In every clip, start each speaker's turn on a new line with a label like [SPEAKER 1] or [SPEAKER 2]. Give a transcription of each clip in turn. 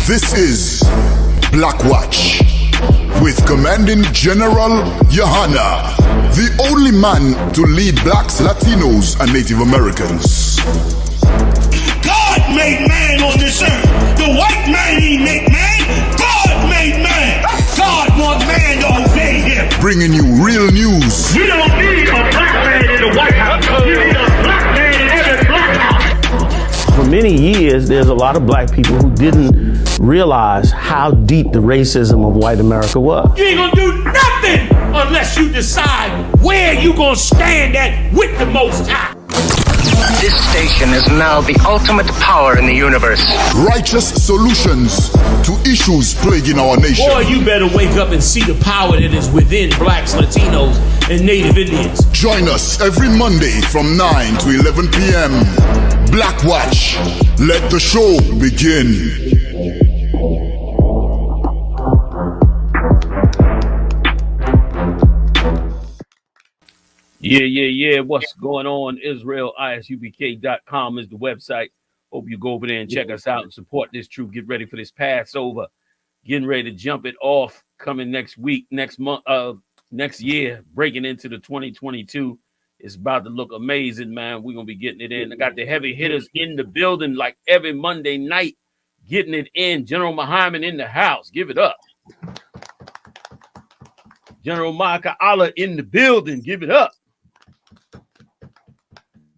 [SPEAKER 1] This is Black Watch with Commanding General Yahanna, the only man to lead blacks, Latinos, and Native Americans.
[SPEAKER 2] God made man on this earth. The white man he made man. God made man. God wants man to obey him.
[SPEAKER 1] Bringing you real news.
[SPEAKER 2] We don't need a black man in the White House. You need a black man in every black house.
[SPEAKER 3] For many years, there's a lot of black people who didn't realize how deep the racism of white America was.
[SPEAKER 2] You ain't gonna do nothing unless you decide where you gonna stand at with the Most High.
[SPEAKER 4] This station is now the ultimate power in the universe.
[SPEAKER 1] Righteous solutions to issues plaguing our nation.
[SPEAKER 2] Boy, you better wake up and see the power that is within blacks, Latinos, and Native Indians.
[SPEAKER 1] Join us every Monday from 9 to 11 p.m. Black Watch. Let the show begin.
[SPEAKER 5] Yeah. What's going on? Israel, ISUPK.com is the website. Hope you go over there and check us out and support this troop. Get ready for this Passover. Getting ready to jump it off coming next week, next month, next year, breaking into the 2022. It's about to look amazing, man. We're going to be getting it in. I got the heavy hitters in the building like every Monday night, getting it in. General Muhammad in the house. Give it up. General Micah Allah in the building. Give it up.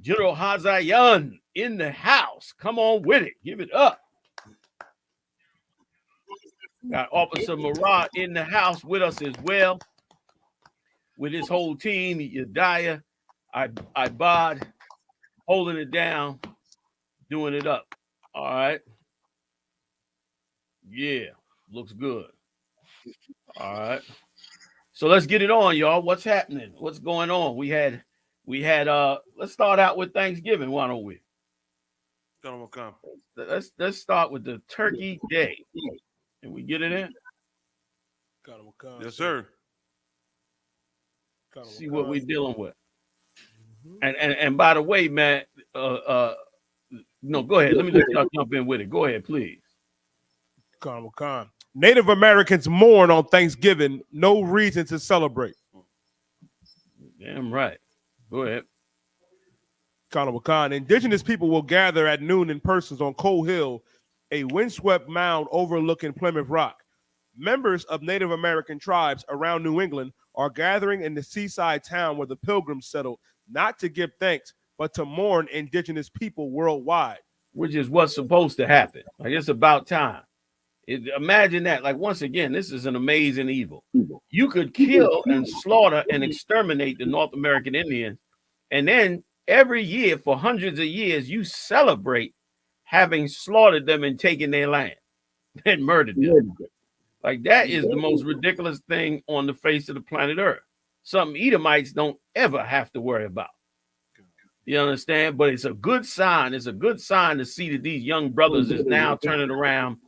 [SPEAKER 5] General Hazayan in the house. Come on with it. Give it up. Got Officer Marah in the house with us as well. With his whole team, Yediah, Ibad, holding it down, doing it up. All right. Yeah, looks good. All right. So let's get it on, y'all. What's happening? What's going on? We had let's start out with Thanksgiving, why don't we? Let's start with the Turkey Day. Can we get it in?
[SPEAKER 6] Yes, sir.
[SPEAKER 5] See what we're dealing with. And by the way, man, no, go ahead. Let me let y'all jump in with it. Go ahead, please.
[SPEAKER 6] Native Americans mourn on Thanksgiving. No reason to celebrate.
[SPEAKER 5] Damn right. Go ahead.
[SPEAKER 6] Indigenous people will gather at noon in persons on Coal Hill, a windswept mound overlooking Plymouth Rock. Members of Native American tribes around New England are gathering in the seaside town where the Pilgrims settled, not to give thanks, but to mourn indigenous people worldwide.
[SPEAKER 5] Which is what's supposed to happen. Like, it's about time. Imagine that. Like, once again, this is an amazing evil. You could kill and slaughter and exterminate the North American Indians, and then every year for hundreds of years, you celebrate having slaughtered them and taken their land and murdered them. Like, that is the most ridiculous thing on the face of the planet Earth. Something Edomites don't ever have to worry about. You understand? But it's a good sign. It's a good sign to see that these young brothers is now turning around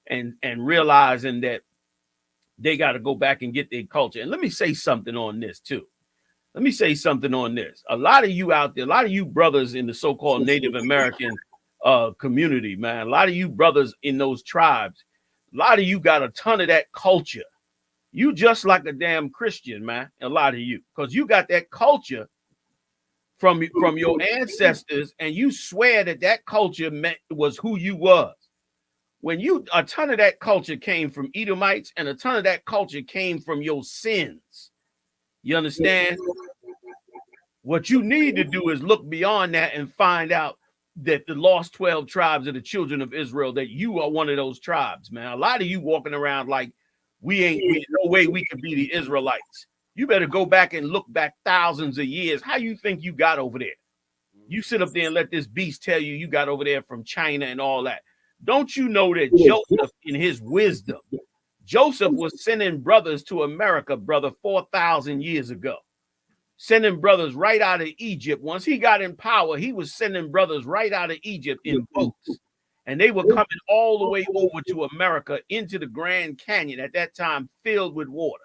[SPEAKER 5] and realizing that they got to go back and get their culture. And let me say something on this too. A lot of you out there, a lot of you brothers in the so-called Native American community, man, a lot of you brothers in those tribes, a lot of you got a ton of that culture. You just like a damn Christian, man, a lot of you, because you got that culture from your ancestors, and you swear that culture was who you was. When a ton of that culture came from Edomites, and a ton of that culture came from your sins. You understand? What you need to do is look beyond that and find out that the lost 12 tribes of the children of Israel, that you are one of those tribes, man. A lot of you walking around like we no way we could be the Israelites. You better go back and look back thousands of years. How you think you got over there? You sit up there and let this beast tell you got over there from China and all that. Don't you know that Joseph, in his wisdom, Joseph was sending brothers to America, brother, 4,000 years ago. Sending brothers right out of Egypt. Once he got in power, he was sending brothers right out of Egypt in boats. And they were coming all the way over to America into the Grand Canyon, at that time filled with water.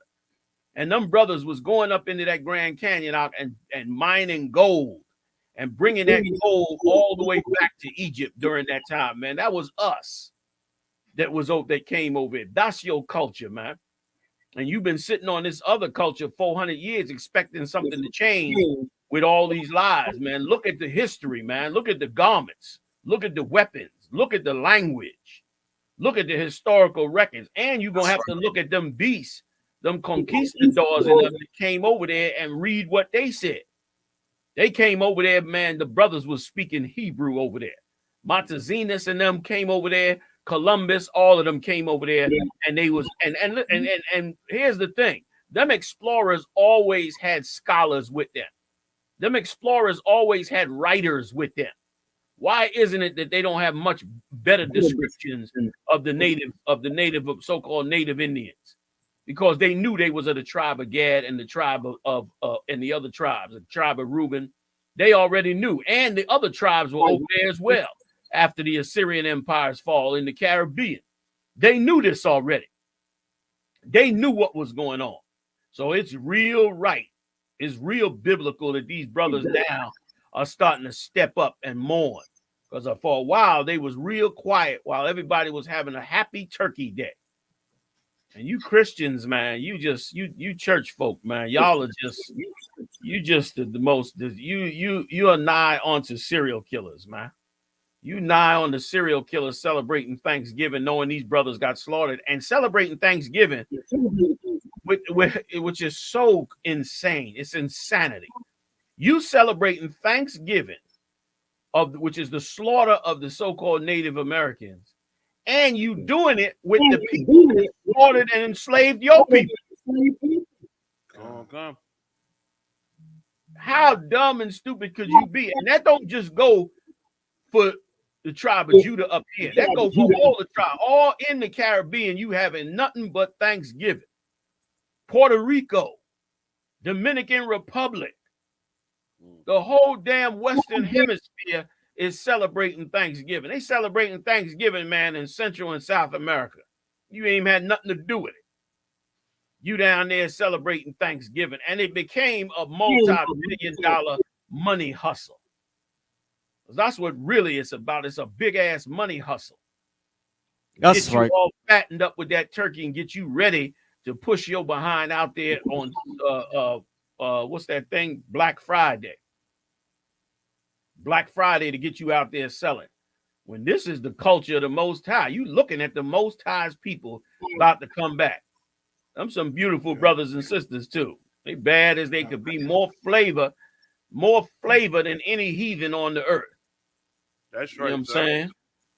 [SPEAKER 5] And them brothers was going up into that Grand Canyon out and mining gold and bringing that gold all the way back to Egypt during that time, man. That was us that came over it. That's your culture, man. And you've been sitting on this other culture 400 years expecting something to change with all these lies, man. Look at the history, man. Look at the garments. Look at the weapons. Look at the language. Look at the historical records. And you're going to have to look at them beasts, them conquistadors and them that came over there and read what they said. They came over there, man. The brothers was speaking Hebrew over there. Montezinus and them came over there. Columbus, all of them came over there, and they was and here's the thing: them explorers always had scholars with them. Them explorers always had writers with them. Why isn't it that they don't have much better descriptions of the native so-called native Indians? Because they knew they was of the tribe of Gad and the tribe of and the other tribes, the tribe of Reuben. They already knew, and the other tribes were over there as well. After the Assyrian Empire's fall in the Caribbean, they knew this already. They knew what was going on. So it's real right. It's real biblical that these brothers now are starting to step up and mourn. Because for a while, they was real quiet while everybody was having a happy turkey day. And you Christians, man, you church folk, man, y'all are just, the most, you are nigh onto serial killers, man. You nigh on the serial killers celebrating Thanksgiving, knowing these brothers got slaughtered, and celebrating Thanksgiving, which is so insane. It's insanity. You celebrating Thanksgiving, which is the slaughter of the so-called Native Americans, and you doing it with the people that slaughtered and enslaved your people.
[SPEAKER 6] Okay.
[SPEAKER 5] How dumb and stupid could you be? And that don't just go for the tribe of Judah up here. That goes for all the tribe. All in the Caribbean, you having nothing but Thanksgiving. Puerto Rico, Dominican Republic, the whole damn Western Hemisphere is celebrating Thanksgiving. They celebrating Thanksgiving, man, in Central and South America. You ain't had nothing to do with it. You down there celebrating Thanksgiving. And it became a multi-billion-dollar money hustle. That's what really it's about. It's a big-ass money hustle.
[SPEAKER 7] That's
[SPEAKER 5] get you
[SPEAKER 7] right.
[SPEAKER 5] all fattened up with that turkey and get you ready to push your behind out there on, what's that thing? Black Friday. Black Friday to get you out there selling. When this is the culture of the Most High, you looking at the Most High's people about to come back. Them some beautiful brothers and sisters too. They bad as they could be, more flavor than any heathen on the earth.
[SPEAKER 6] That's right.
[SPEAKER 5] You know what I'm saying?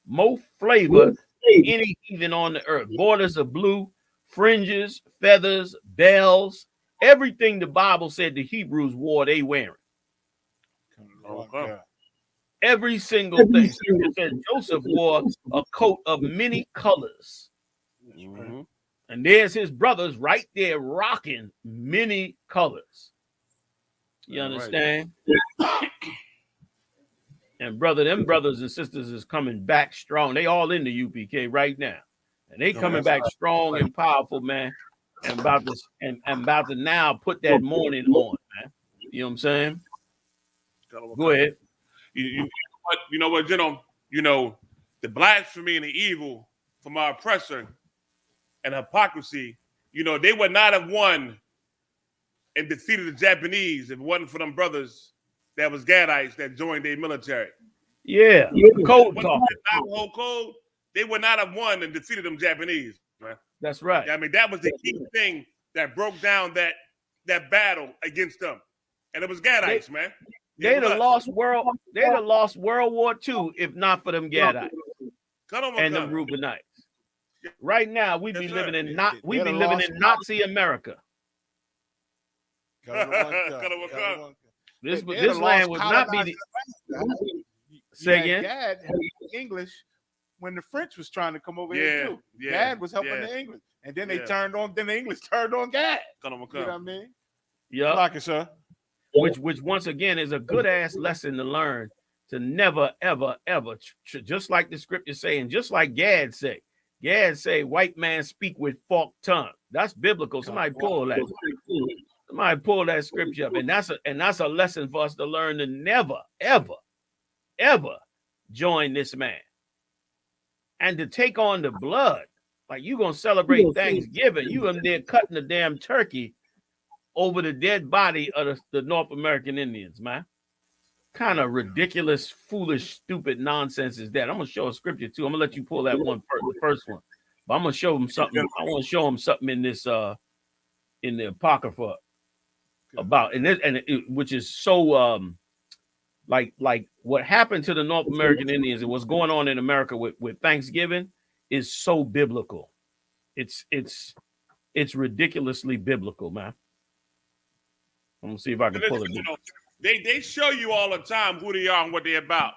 [SPEAKER 5] More flavor than any heathen on the earth. Borders of blue, fringes, feathers, bells, everything the Bible said the Hebrews wore, they wearing.
[SPEAKER 6] Okay.
[SPEAKER 5] Every single thing. Scripture said Joseph wore a coat of many colors.
[SPEAKER 6] Mm-hmm.
[SPEAKER 5] And there's his brothers right there rocking many colors. You understand? Right. And them brothers and sisters is coming back strong. They all in the UPK right now. And they coming back strong and powerful, man. And about to now put that mourning on, man. You know what I'm saying? Go ahead.
[SPEAKER 6] You know what, the blasphemy and the evil from our oppressor and hypocrisy, they would not have won and defeated the Japanese if it wasn't for them brothers that was Gadites that joined their military.
[SPEAKER 5] Yeah. Code talking.
[SPEAKER 6] Whole code, they would not have won and defeated them Japanese, man.
[SPEAKER 5] That's right.
[SPEAKER 6] I mean, that was the key thing that broke down that battle against them. And it was Gadites, man.
[SPEAKER 5] They'd have lost World War II if not for them Gadites and them Reubenites. Right now, we be living in Nazi America. This land would not be the. Say again.
[SPEAKER 8] Gad had English when the French was trying to come over here too. Gad was helping the English, and then they turned on. Then the English turned on Gad. You know what I mean?
[SPEAKER 5] Yeah.
[SPEAKER 8] Like it, sir.
[SPEAKER 5] Which once again is a good ass lesson to learn, to never ever ever, just like the scripture say, and just like Gad say. Gad say, white man speak with forked tongue. That's biblical. Somebody pull that. Somebody pull that scripture up, and that's a lesson for us to learn to never, ever, ever join this man. And to take on the blood, like you gonna celebrate Thanksgiving, you in there cutting the damn turkey over the dead body of the North American Indians, man. Kind of ridiculous, foolish, stupid nonsense is that? I'm gonna show a scripture too. I'm gonna let you pull that one first, the first one, but I'm gonna show him something. I want to show him something in this in the Apocrypha about which is so like what happened to the North American Indians and what's going on in America with Thanksgiving is so biblical. It's ridiculously biblical, man. I'm gonna see if I can pull it.
[SPEAKER 9] They show you all the time who they are and what they're about.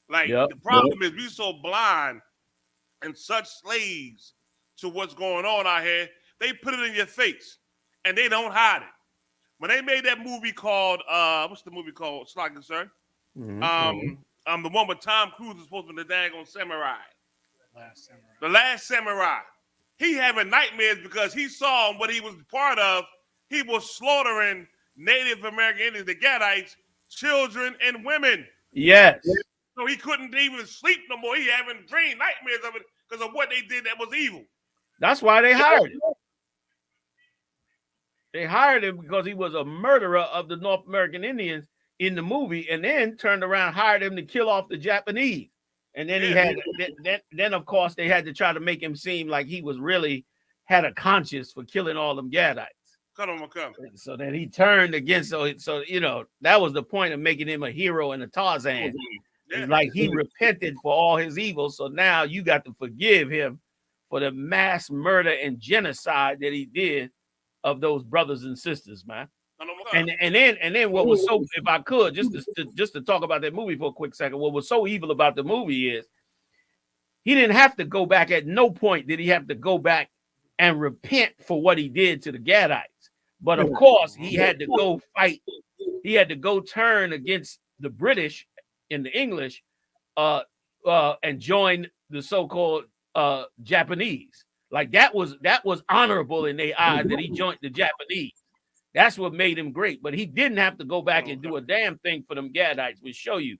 [SPEAKER 9] Like the problem is we so blind and such slaves to what's going on out here. They put it in your face and they don't hide it. When they made that movie called what's the movie called? Slockin, sir. The one with Tom Cruise is supposed to be the daggone samurai. The Last Samurai. He having nightmares because he saw what he was part of. He was slaughtering Native American Indians, the Gadites, children and women.
[SPEAKER 5] Yes.
[SPEAKER 9] So he couldn't even sleep no more. He having nightmares of it because of what they did that was evil.
[SPEAKER 5] That's why they hired him. They hired him because he was a murderer of the North American Indians in the movie, and then turned around, hired him to kill off the Japanese. And then he had, then of course they had to try to make him seem like he was really had a conscience for killing all them Gadites. So then he turned against, so you know, that was the point of making him a hero and a Tarzan. It's like he repented for all his evil, so now you got to forgive him for the mass murder and genocide that he did of those brothers and sisters, man. And then what was so, if I could, just to talk about that movie for a quick second, what was so evil about the movie is he didn't have to go back. At no point did he have to go back and repent for what he did to the Gadites. But of course, he had to go fight. He had to go turn against the British and the English and join the so-called Japanese. Like that was honorable in their eyes that he joined the Japanese. That's what made him great. But he didn't have to go back and do a damn thing for them Gadites. We show you,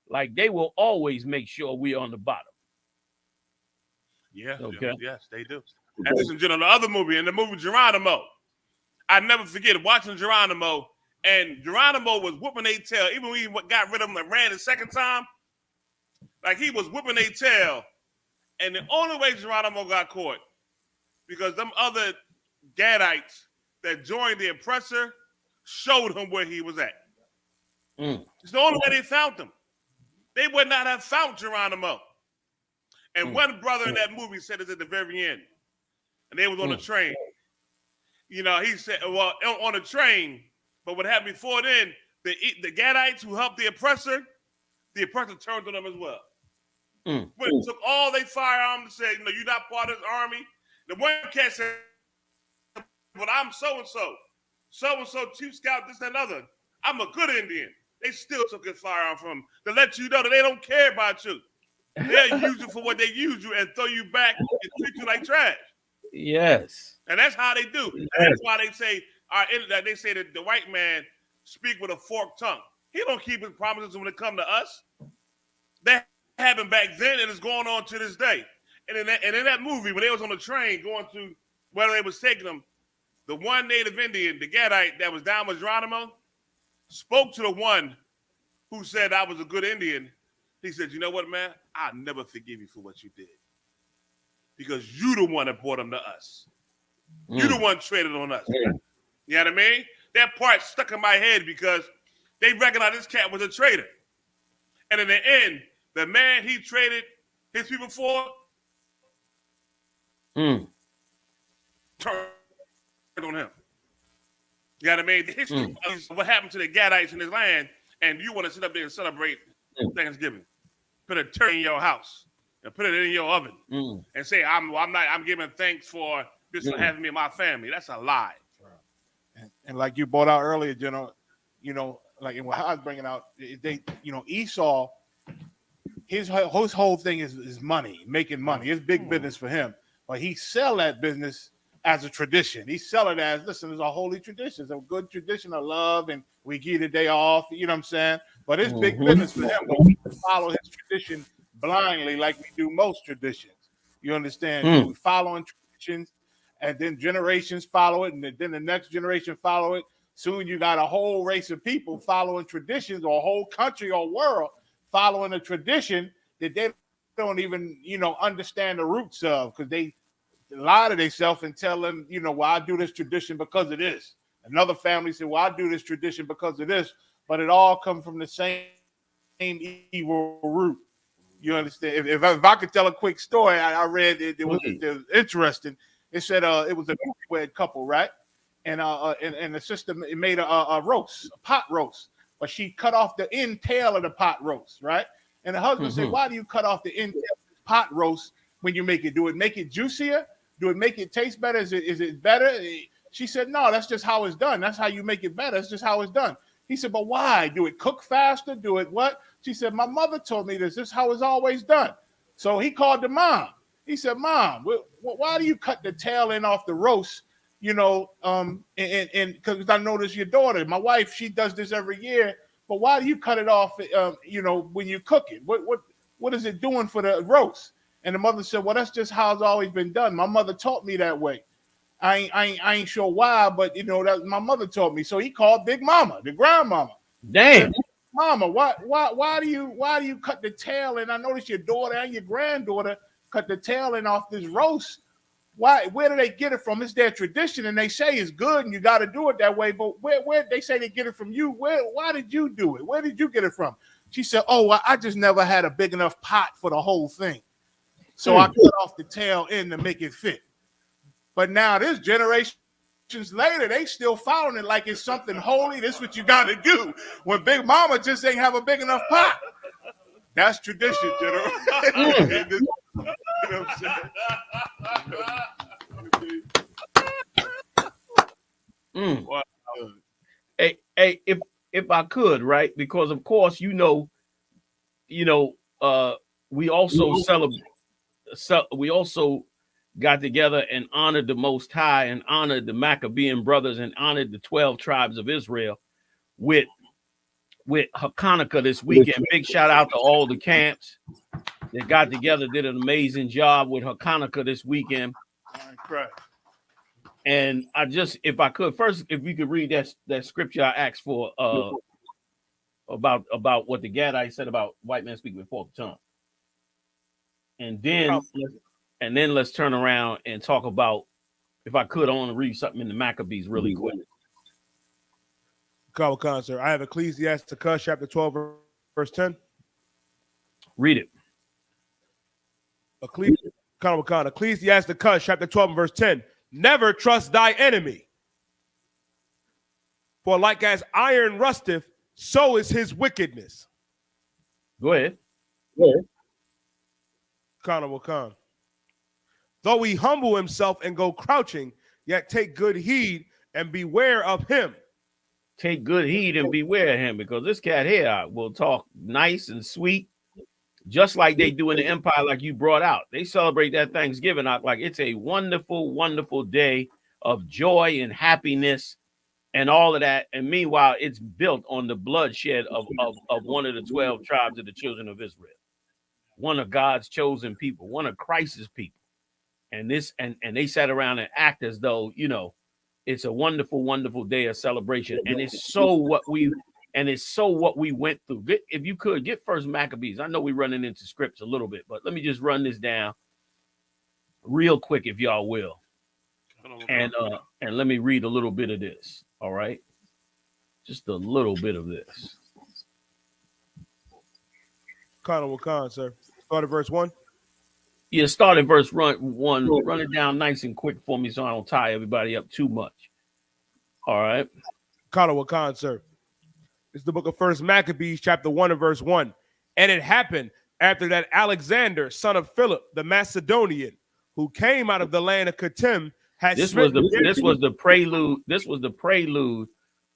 [SPEAKER 5] like they will always make sure we're on the bottom.
[SPEAKER 9] Yeah, okay. Yes, they do. And listen, in the other movie, in the movie Geronimo, I never forget watching Geronimo, and Geronimo was whooping their tail. Even when he got rid of him and ran the second time, like he was whooping their tail. And the only way Geronimo got caught, because them other Gadites that joined the oppressor showed him where he was at. It's the only way they found him. They would not have found Geronimo. And one brother in that movie said it at the very end. And they was on the train. You know, he said, well, on the train, but what happened before then, the Gadites who helped the oppressor turned on them as well. When it took all their firearms and said, you know, you're not part of this army. The one cat said, but I'm so-and-so, chief scout, this and another. I'm a good Indian. They still took his firearm from him to let you know that they don't care about you. They'll use you for what they use you and throw you back and treat you like trash.
[SPEAKER 5] Yes.
[SPEAKER 9] And that's how they do. And that's why they say that the white man speak with a forked tongue. He don't keep his promises when it comes to us. That happened back then, and it's going on to this day. And in that movie, when they was on the train going to where they was taking them, the one Native Indian, the Gadite that was down with Geronimo, spoke to the one who said I was a good Indian. He said, you know what, man? I'll never forgive you for what you did. Because you the one that brought them to us. You the one traded on us. You know what I mean? That part stuck in my head because they recognized this cat was a traitor. And in the end, the man he traded his people for turned on him. You know what I mean? The history of what happened to the Gadites in this land, and you want to sit up there and celebrate Thanksgiving. Put a turkey in your house and put it in your oven and say, I'm giving thanks for this for having me and my family. That's a lie.
[SPEAKER 8] And like you brought out earlier, General, you know, like what I was bringing out, Esau, his whole thing is money, making money. It's big business for him. But he sell that business as a tradition. He sell it as, listen, it's a holy tradition. It's a good tradition of love, and we give the day off, you know what I'm saying? But it's big business for him. But we follow his tradition blindly like we do most traditions. You understand? We following traditions, and then generations follow it, and then the next generation follow it. Soon you got a whole race of people following traditions, or a whole country or world following a tradition that they don't even, understand the roots of, because they lie to themselves and tell them, well, I do this tradition because of this. Another family said, well, I do this tradition because of this, but it all comes from the same evil root. You understand? If I could tell a quick story, I read it was interesting. It said it was a newlywed couple, right? And the sister made a roast, a pot roast, but she cut off the end tail of the pot roast, right? And the husband said, why do you cut off the end tail of the pot roast when you make it? Do it make it juicier? Do it make it taste better? Is it better? She said, no, that's just how it's done. That's how you make it better. That's just how it's done. He said, but why? Do it cook faster? Do it what? She said, my mother told me this. This is how it's always done. So he called the mom. He said, Mom, why do you cut the tail end off the roast? And because I noticed your daughter, my wife, she does this every year. But why do you cut it off, when you cook it? What is it doing for the roast? And the mother said, well, that's just how it's always been done. My mother taught me that way. I ain't sure why, but that my mother taught me. So he called Big Mama, the grandmama.
[SPEAKER 5] Damn.
[SPEAKER 8] Mama, why do you cut the tail? And I noticed your daughter and your granddaughter cut the tail end off this roast. Why? Where do they get it from? It's their tradition, and they say it's good, and you got to do it that way. But where they say they get it from you? Why did you do it? Where did you get it from? She said, "Oh, I just never had a big enough pot for the whole thing, so I cut off the tail end to make it fit." But now this generations later, they still following it like it's something holy. This is what you got to do when Big Mama just ain't have a big enough pot. That's tradition, General. You know what I'm saying?
[SPEAKER 5] Wow. Hey, if I could, right? Because of course, we also celebrate. We also got together and honored the Most High, and honored the Maccabean brothers, and honored the 12 tribes of Israel with Hanukkah this weekend. Big shout out to all the camps that got together, did an amazing job with Hanukkah this weekend.
[SPEAKER 8] Right.
[SPEAKER 5] And I just, if I could, first, if you could read that scripture I asked for about what the Gadite said about white men speaking with forked tongue. And then let's turn around and talk about, if I could, I want to read something in the Maccabees really quick.
[SPEAKER 6] Khan, sir. I have Ecclesiasticus chapter 12, verse 10.
[SPEAKER 5] Read it.
[SPEAKER 6] Ecclesiasticus chapter 12, verse 10. Never trust thy enemy, for like as iron rusteth, so is his wickedness.
[SPEAKER 5] Go ahead.
[SPEAKER 6] Khan. Though he humble himself and go crouching, yet take good heed and beware of him.
[SPEAKER 5] Take good heed and beware of him, because this cat here will talk nice and sweet, just like they do in the empire, like you brought out. They celebrate that Thanksgiving out like it's a wonderful, wonderful day of joy and happiness and all of that. And meanwhile, it's built on the bloodshed of one of the 12 tribes of the children of Israel, one of God's chosen people, one of Christ's people. And they sat around and act as though, it's a wonderful, wonderful day of celebration. And it's so what we went through. If you could get First Maccabees. I know we're running into scripts a little bit, but let me just run this down real quick, if y'all will. And let me read a little bit of this. All right. Just a little bit of this.
[SPEAKER 6] Khan, sir. Start at verse 1.
[SPEAKER 5] Yeah, start at verse 1. Run it down nice and quick for me so I don't tie everybody up too much. All right.
[SPEAKER 6] Khan, sir. It's the book of First Maccabees, chapter 1 and verse 1. And it happened after that Alexander, son of Philip, the Macedonian, who came out of the land of Kittim, had
[SPEAKER 5] this was the prelude. This was the prelude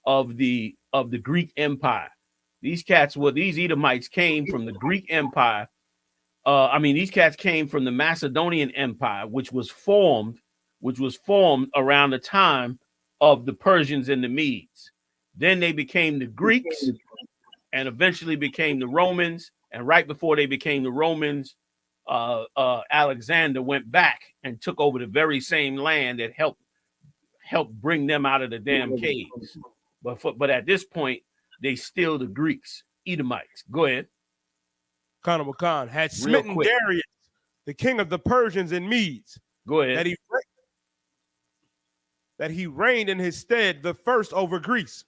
[SPEAKER 5] of the Greek Empire. These Edomites came from the Greek Empire. These cats came from the Macedonian Empire, which was formed which was formed around the time of the Persians and the Medes. Then they became the Greeks and eventually became the Romans. And right before they became the Romans, Alexander went back and took over the very same land that helped bring them out of the damn caves. But at this point, they still the Greeks, Edomites. Go ahead.
[SPEAKER 6] Khan had smitten Darius, the king of the Persians and Medes.
[SPEAKER 5] Go ahead.
[SPEAKER 6] That he reigned in his stead the first over Greece,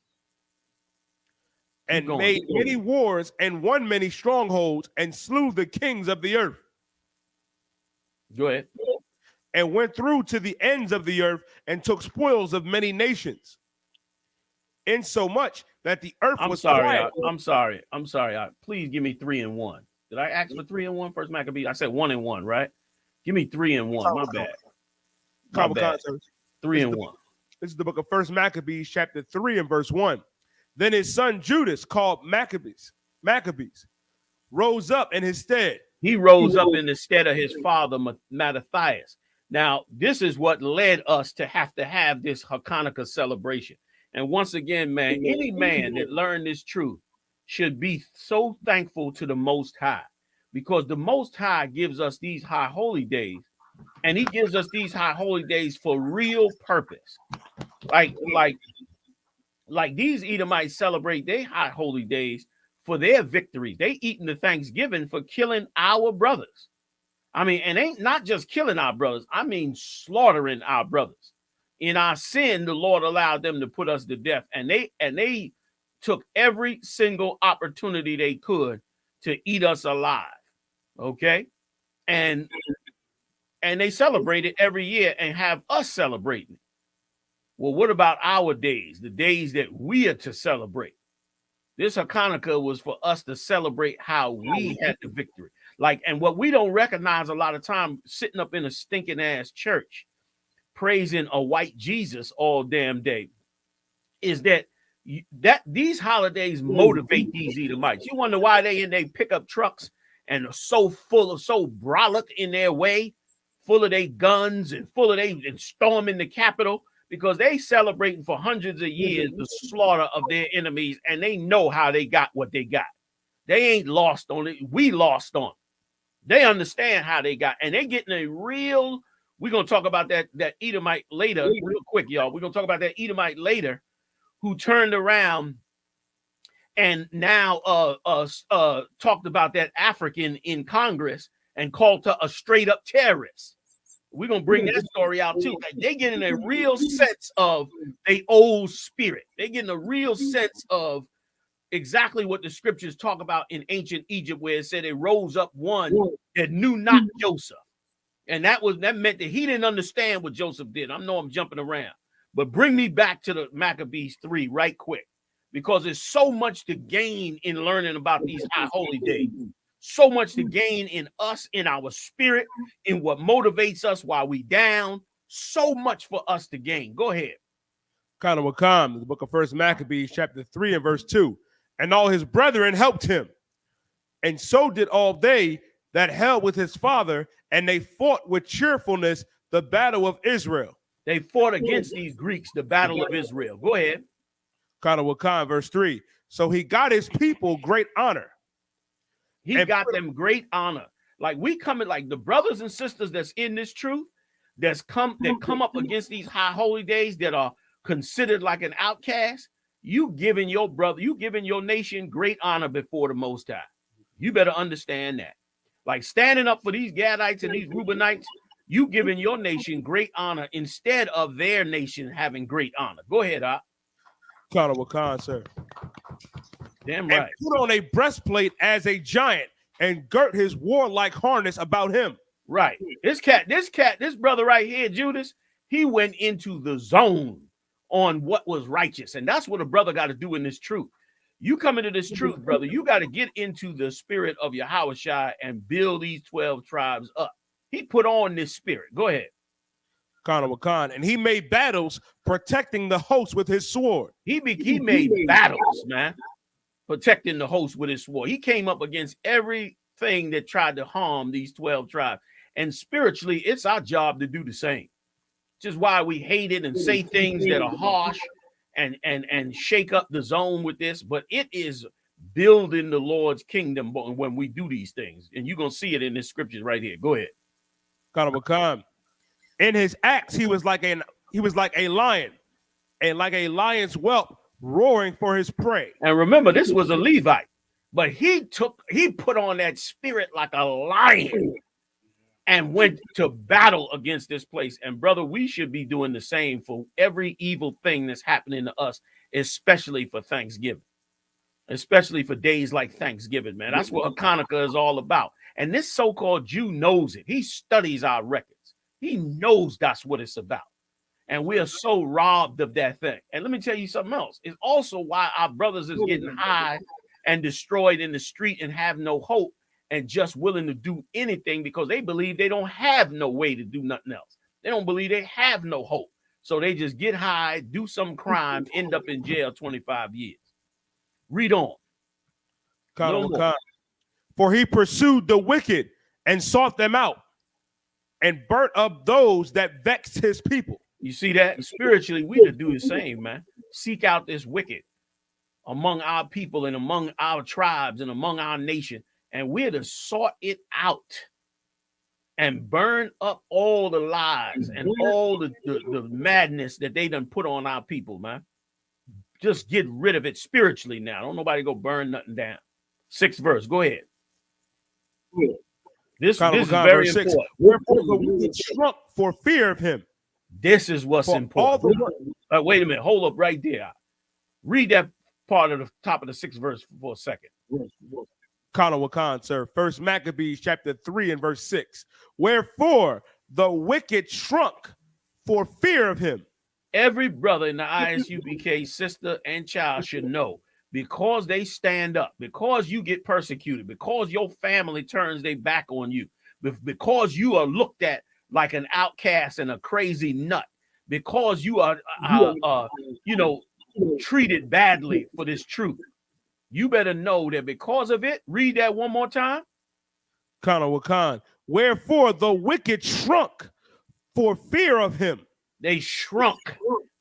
[SPEAKER 6] and made many wars and won many strongholds and slew the kings of the earth.
[SPEAKER 5] Go ahead.
[SPEAKER 6] And went through to the ends of the earth and took spoils of many nations, insomuch that the earth was quiet.
[SPEAKER 5] I'm sorry. Please give me 3 and 1. Did I ask for 3 and 1 first, Maccabees? I said 1 and 1, right? Give me 3 and 1. My bad. 3 and 1.
[SPEAKER 6] This is the book of First Maccabees, chapter 3 and verse 1. Then his son Judas, called Maccabees, rose up in his stead.
[SPEAKER 5] He rose up in the stead of his father Mattathias. Now, this is what led us to have this Hanukkah celebration. And once again, man, any man that learned this truth should be so thankful to the Most High, because the Most High gives us these high holy days, and he gives us these high holy days for real purpose. Like these Edomites celebrate their high holy days for their victories. They eating the Thanksgiving for killing our brothers. I mean, and ain't not just killing our brothers. I mean, slaughtering our brothers. In our sin, the Lord allowed them to put us to death, and they took every single opportunity they could to eat us alive. Okay, and they celebrate it every year and have us celebrating. Well, what about our days, the days that we are to celebrate? This Hanukkah was for us to celebrate how we had the victory. And what we don't recognize a lot of time, sitting up in a stinking ass church, praising a white Jesus all damn day, is that these holidays motivate these Edomites. You wonder why they in their pickup trucks and are so brolic in their way, full of their guns and and storming the Capitol, because they celebrating for hundreds of years the slaughter of their enemies, and they know how they got what they got. They ain't lost on it. We lost on it. They understand how they got, and they getting a real. We're gonna talk about that Edomite later, real quick, y'all. We're gonna talk about that Edomite later, who turned around and now talked about that African in Congress and called her a straight up terrorist. We're gonna bring that story out too. They getting a real sense of the old spirit. They getting a real sense of exactly what the scriptures talk about in ancient Egypt, where it said it rose up one that knew not Joseph. And that meant that he didn't understand what Joseph did. I know I'm jumping around, but bring me back to the Maccabees 3 right quick, because there's so much to gain in learning about these high holy days. So much to gain in us, in our spirit, in what motivates us while we down. So much for us to gain. Go ahead.
[SPEAKER 6] The book of First Maccabees, chapter 3 and verse 2. And all his brethren helped him, and so did all they that held with his father, and they fought with cheerfulness the battle of Israel.
[SPEAKER 5] They fought against these Greeks, the battle of Israel. Go ahead.
[SPEAKER 6] Verse 3. So he got his people great honor.
[SPEAKER 5] He got them great honor. Like we coming, like the brothers and sisters that's in this truth, that come up against these high holy days that are considered like an outcast. You giving your brother, you giving your nation great honor before the Most High. You better understand that. Like standing up for these Gadites and these Reubenites, you giving your nation great honor instead of their nation having great honor. Go ahead,
[SPEAKER 6] sir.
[SPEAKER 5] Damn right.
[SPEAKER 6] And put on a breastplate as a giant, and girt his warlike harness about him.
[SPEAKER 5] Right. This brother right here, Judas, he went into the zone on what was righteous. And that's what a brother got to do in this truth. You come into this truth, brother, you got to get into the spirit of Yahawashi and build these 12 tribes up. He put on this spirit. Go ahead.
[SPEAKER 6] And he made battles protecting the host with his sword.
[SPEAKER 5] He made battles, man, protecting the host with his sword. He came up against everything that tried to harm these 12 tribes. And spiritually, it's our job to do the same. Which is why we hate it and say things that are harsh and shake up the zone with this. But it is building the Lord's kingdom when we do these things. And you're going to see it in this scriptures right here. Go ahead.
[SPEAKER 6] In his acts, he was like a lion, and like a lion's whelp roaring for his prey.
[SPEAKER 5] And remember, this was a Levite, but he put on that spirit like a lion and went to battle against this place. And brother, we should be doing the same for every evil thing that's happening to us, especially for Thanksgiving, especially for days like Thanksgiving, man. That's what Hanukkah is all about. And this so-called Jew knows it. He studies our records. He knows that's what it's about. And we are so robbed of that thing. And let me tell you something else. It's also why our brothers is getting high and destroyed in the street and have no hope and just willing to do anything because they believe they don't have no way to do nothing else. They don't believe they have no hope. So they just get high, do some crime, end up in jail 25 years. Read on.
[SPEAKER 6] For he pursued the wicked and sought them out and burnt up those that vexed his people.
[SPEAKER 5] You see that? Spiritually, we to do the same, man. Seek out this wicked among our people and among our tribes and among our nation. And we're to sort it out and burn up all the lies and all the madness that they done put on our people, man. Just get rid of it spiritually now. Don't nobody go burn nothing down. 6th verse. Go ahead. This is very important.
[SPEAKER 6] Wherefore the wicked shrunk for fear of him.
[SPEAKER 5] This is what's important. Wait a minute. Hold up right there. Read that part of the top of the 6th verse for a second.
[SPEAKER 6] Sir. 1 Maccabees chapter 3 and verse 6. Wherefore the wicked shrunk for fear of him.
[SPEAKER 5] Every brother in the I.S.U.P.K, sister and child should know, because they stand up, because you get persecuted, because your family turns their back on you, because you are looked at like an outcast and a crazy nut, because you are, treated badly for this truth. You better know that because of it. Read that one more time.
[SPEAKER 6] Wherefore the wicked shrunk for fear of him.
[SPEAKER 5] They shrunk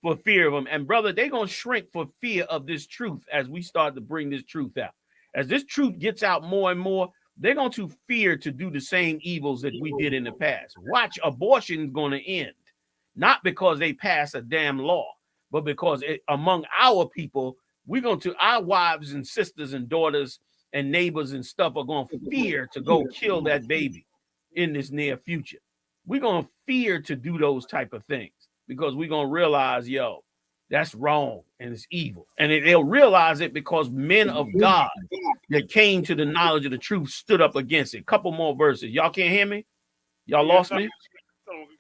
[SPEAKER 5] for fear of him. And brother, they're going to shrink for fear of this truth as we start to bring this truth out. As this truth gets out more and more, they're going to fear to do the same evils that we did in the past. Watch, abortion is going to end. Not because they pass a damn law, but because among our people, our wives and sisters and daughters and neighbors and stuff are going to fear to go kill that baby in this near future. We're going to fear to do those type of things because we're going to realize, that's wrong and it's evil. And they'll realize it because men of God that came to the knowledge of the truth stood up against it. Couple more verses. Y'all can't hear me? Y'all lost me?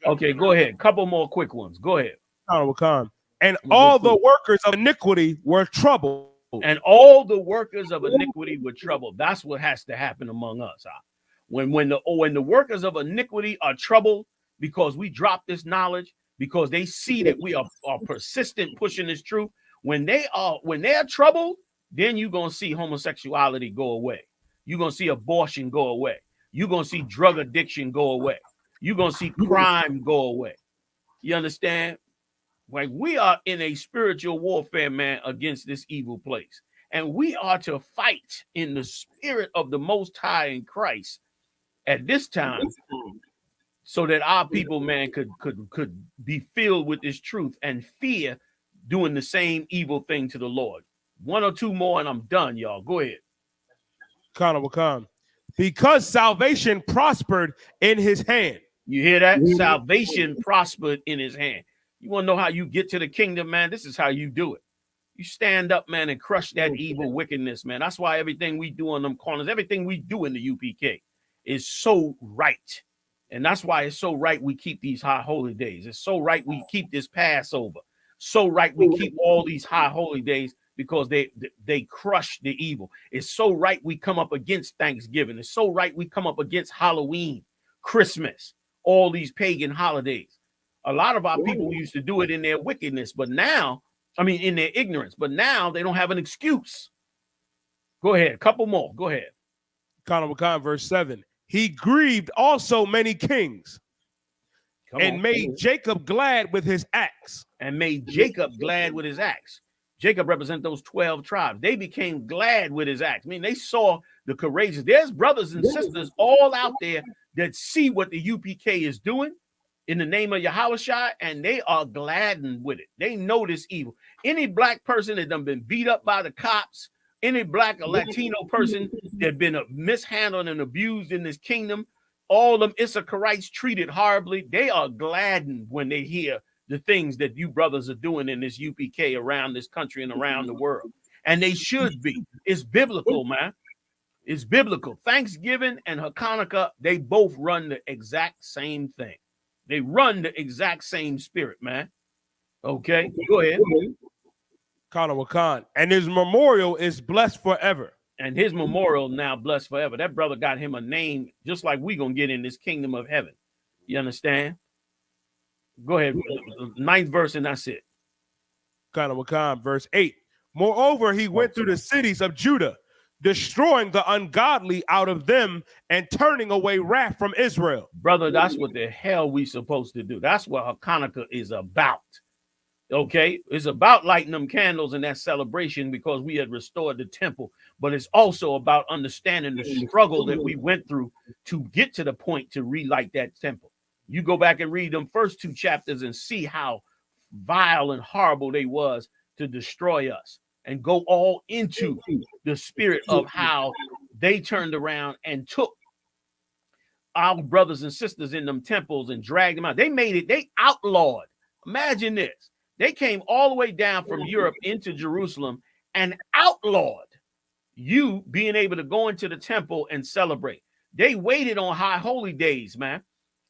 [SPEAKER 5] Okay, go ahead. Couple more quick ones. Go ahead.
[SPEAKER 6] And all the workers of iniquity were troubled.
[SPEAKER 5] And all the workers of iniquity were troubled. That's what has to happen among us. When the workers of iniquity are troubled because we drop this knowledge, because they see that we are persistent pushing this truth. When they're troubled, then you're going to see homosexuality go away. You're going to see abortion go away. You're going to see drug addiction go away. You're going to see crime go away. You understand? Like, we are in a spiritual warfare, man, against this evil place. And we are to fight in the spirit of the Most High in Christ at this time, so that our people, man, could be filled with this truth and fear doing the same evil thing to the Lord. One or two more and I'm done, y'all. Go ahead.
[SPEAKER 6] Because salvation prospered in his hand.
[SPEAKER 5] You hear that? Salvation prospered in his hand. You want to know how you get to the kingdom, man? This is how you do it. You stand up, man, and crush that evil wickedness, man. That's why everything we do on them corners, everything we do in the UPK is so right. And that's why it's so right we keep these high holy days. It's so right we keep this Passover. So right we keep all these high holy days because they crush the evil. It's so right we come up against Thanksgiving. It's so right we come up against Halloween, Christmas, all these pagan holidays. A lot of our people used to do it in their wickedness, but now, in their ignorance, but now they don't have an excuse. Go ahead. A couple more. Go ahead.
[SPEAKER 6] Verse 7. He grieved also many kings, and made Jacob glad with his axe.
[SPEAKER 5] And made Jacob glad with his axe. Jacob represents those 12 tribes. They became glad with his axe. I mean, they saw the courageous. There's brothers and sisters all out there that see what the UPK is doing in the name of Yahushua, and they are gladdened with it. They know this evil. Any black person that done been beat up by the cops, any black or Latino person that been mishandled and abused in this kingdom, all them Issacharites treated horribly, they are gladdened when they hear the things that you brothers are doing in this UPK around this country and around the world. And they should be. It's biblical, man. It's biblical. Thanksgiving and Hanukkah, they both run the exact same thing. They run the exact same spirit, man. Okay, go ahead.
[SPEAKER 6] Khan, and his memorial is blessed forever.
[SPEAKER 5] And his memorial now blessed forever. That brother got him a name just like we gonna get in this kingdom of heaven. You understand? Go ahead. 9th verse, and that's it.
[SPEAKER 6] Khan, verse 8. Moreover, he went through the cities of Judah, destroying the ungodly out of them and turning away wrath from Israel.
[SPEAKER 5] Brother, that's what the hell we supposed to do. That's what Hanukkah is about. Okay, it's about lighting them candles in that celebration because we had restored the temple, but it's also about understanding the struggle that we went through to get to the point to relight that temple. You go back and read them first 2 chapters and see how vile and horrible they was to destroy us, and go all into the spirit of how they turned around and took our brothers and sisters in them temples and dragged them out. They made it, they outlawed. Imagine this. They came all the way down from Europe into Jerusalem and outlawed you being able to go into the temple and celebrate. They waited on high holy days, man,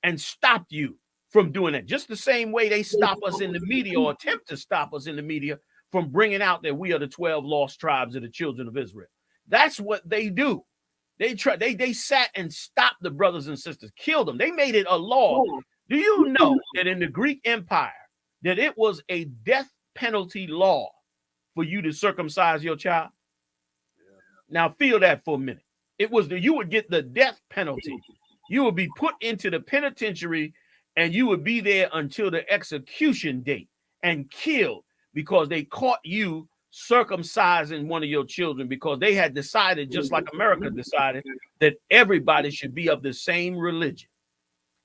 [SPEAKER 5] and stopped you from doing that. Just the same way they stop us in the media, or attempt to stop us in the media from bringing out that we are the 12 lost tribes of the children of Israel. That's what they do. They sat and stopped the brothers and sisters, killed them. They made it a law. Do you know that in the Greek Empire, that it was a death penalty law for you to circumcise your child? Now feel that for a minute. It was you would get the death penalty. You would be put into the penitentiary and you would be there until the execution date and killed because they caught you circumcising one of your children, because they had decided, just like America decided, that everybody should be of the same religion.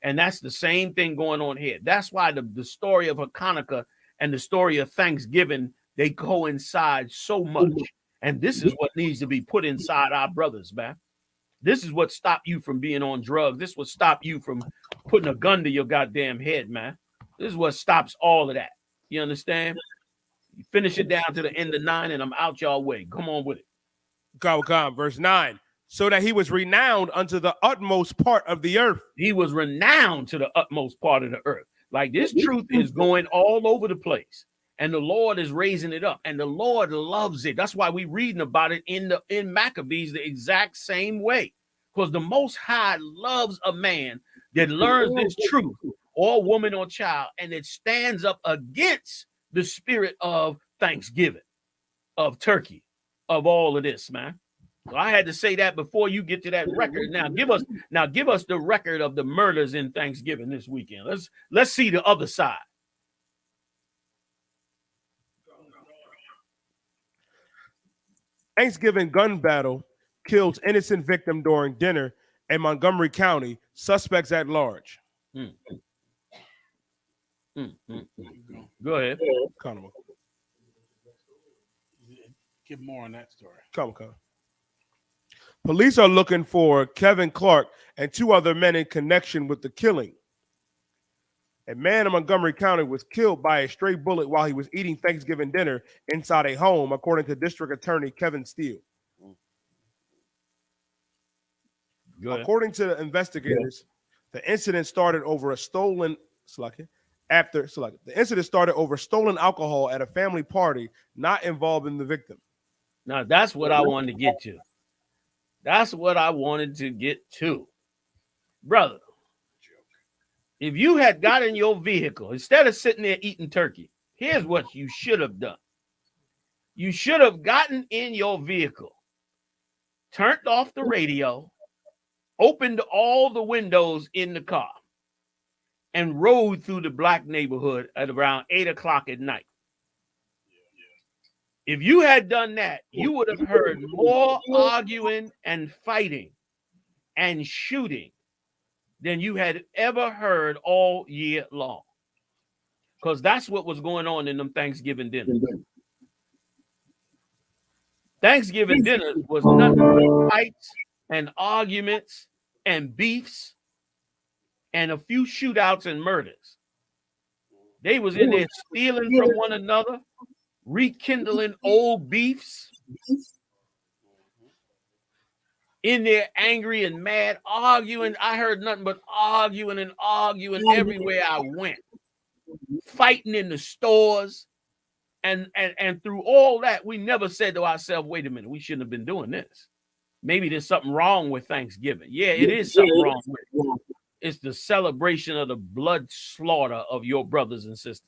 [SPEAKER 5] And that's the same thing going on here. That's why the story of Hanukkah and the story of Thanksgiving, they coincide so much. And this is what needs to be put inside our brothers, man. This is what stopped you from being on drugs. This is what stopped you from putting a gun to your goddamn head, man. This is what stops all of that. You understand? You finish it down to the end of 9 and I'm out y'all way. Come on with it.
[SPEAKER 6] Come, verse 9. So that he was renowned unto the utmost part of the earth.
[SPEAKER 5] He was renowned to the utmost part of the earth. Like, this truth is going all over the place. And the Lord is raising it up. And the Lord loves it. That's why we're reading about it in Maccabees the exact same way. Because the Most High loves a man that learns this truth, or woman or child, and it stands up against the spirit of Thanksgiving, of turkey, of all of this, man. So I had to say that before you get to that record. Now give us the record of the murders in Thanksgiving this weekend. Let's see the other side.
[SPEAKER 6] Thanksgiving gun battle kills innocent victim during dinner in Montgomery County. Suspects at large.
[SPEAKER 5] Go ahead.
[SPEAKER 8] Give more on that story.
[SPEAKER 6] Come. Police are looking for Kevin Clark and 2 other men in connection with the killing. A man in Montgomery County was killed by a stray bullet while he was eating Thanksgiving dinner inside a home, according to District Attorney Kevin Steele. According to the investigators, the incident started over stolen alcohol at a family party, not involving the victim.
[SPEAKER 5] Now that's what I wanted to get to. That's what I wanted to get to. Brother, if you had got in your vehicle, instead of sitting there eating turkey, here's what you should have done. You should have gotten in your vehicle, turned off the radio, opened all the windows in the car, and rode through the black neighborhood at around 8 o'clock at night. If you had done that, you would have heard more arguing and fighting and shooting than you had ever heard all year long. Because that's what was going on in them Thanksgiving dinners. Thanksgiving dinner was nothing but fights and arguments and beefs and a few shootouts and murders. They was in there stealing from one another, rekindling old beefs, in there angry and mad, arguing. I heard nothing but arguing and arguing everywhere I went, fighting in the stores. And through all that, we never said to ourselves, wait a minute, we shouldn't have been doing this. Maybe there's something wrong with Thanksgiving. Yeah, it is something wrong with it. It's the celebration of the blood slaughter of your brothers and sisters.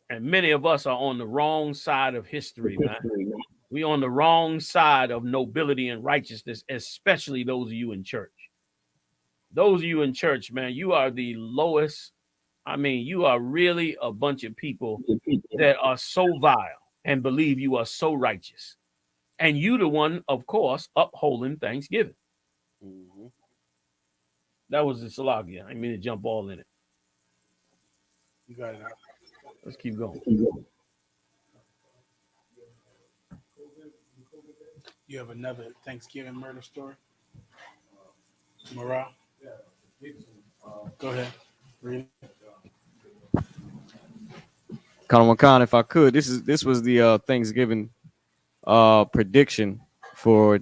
[SPEAKER 5] And many of us are on the wrong side of history, man. We on the wrong side of nobility and righteousness, especially those of you in church. Those of you in church, man, you are the lowest. I mean, you are really a bunch of people that are so vile and believe you are so righteous. And you the one, of course, upholding Thanksgiving. That was the Salakia. I didn't mean to jump all in it.
[SPEAKER 8] You got it.
[SPEAKER 5] Let's keep going.
[SPEAKER 10] You have another Thanksgiving murder story? Morale? Go ahead. Read it.
[SPEAKER 7] Khan, if I could, this was the Thanksgiving prediction for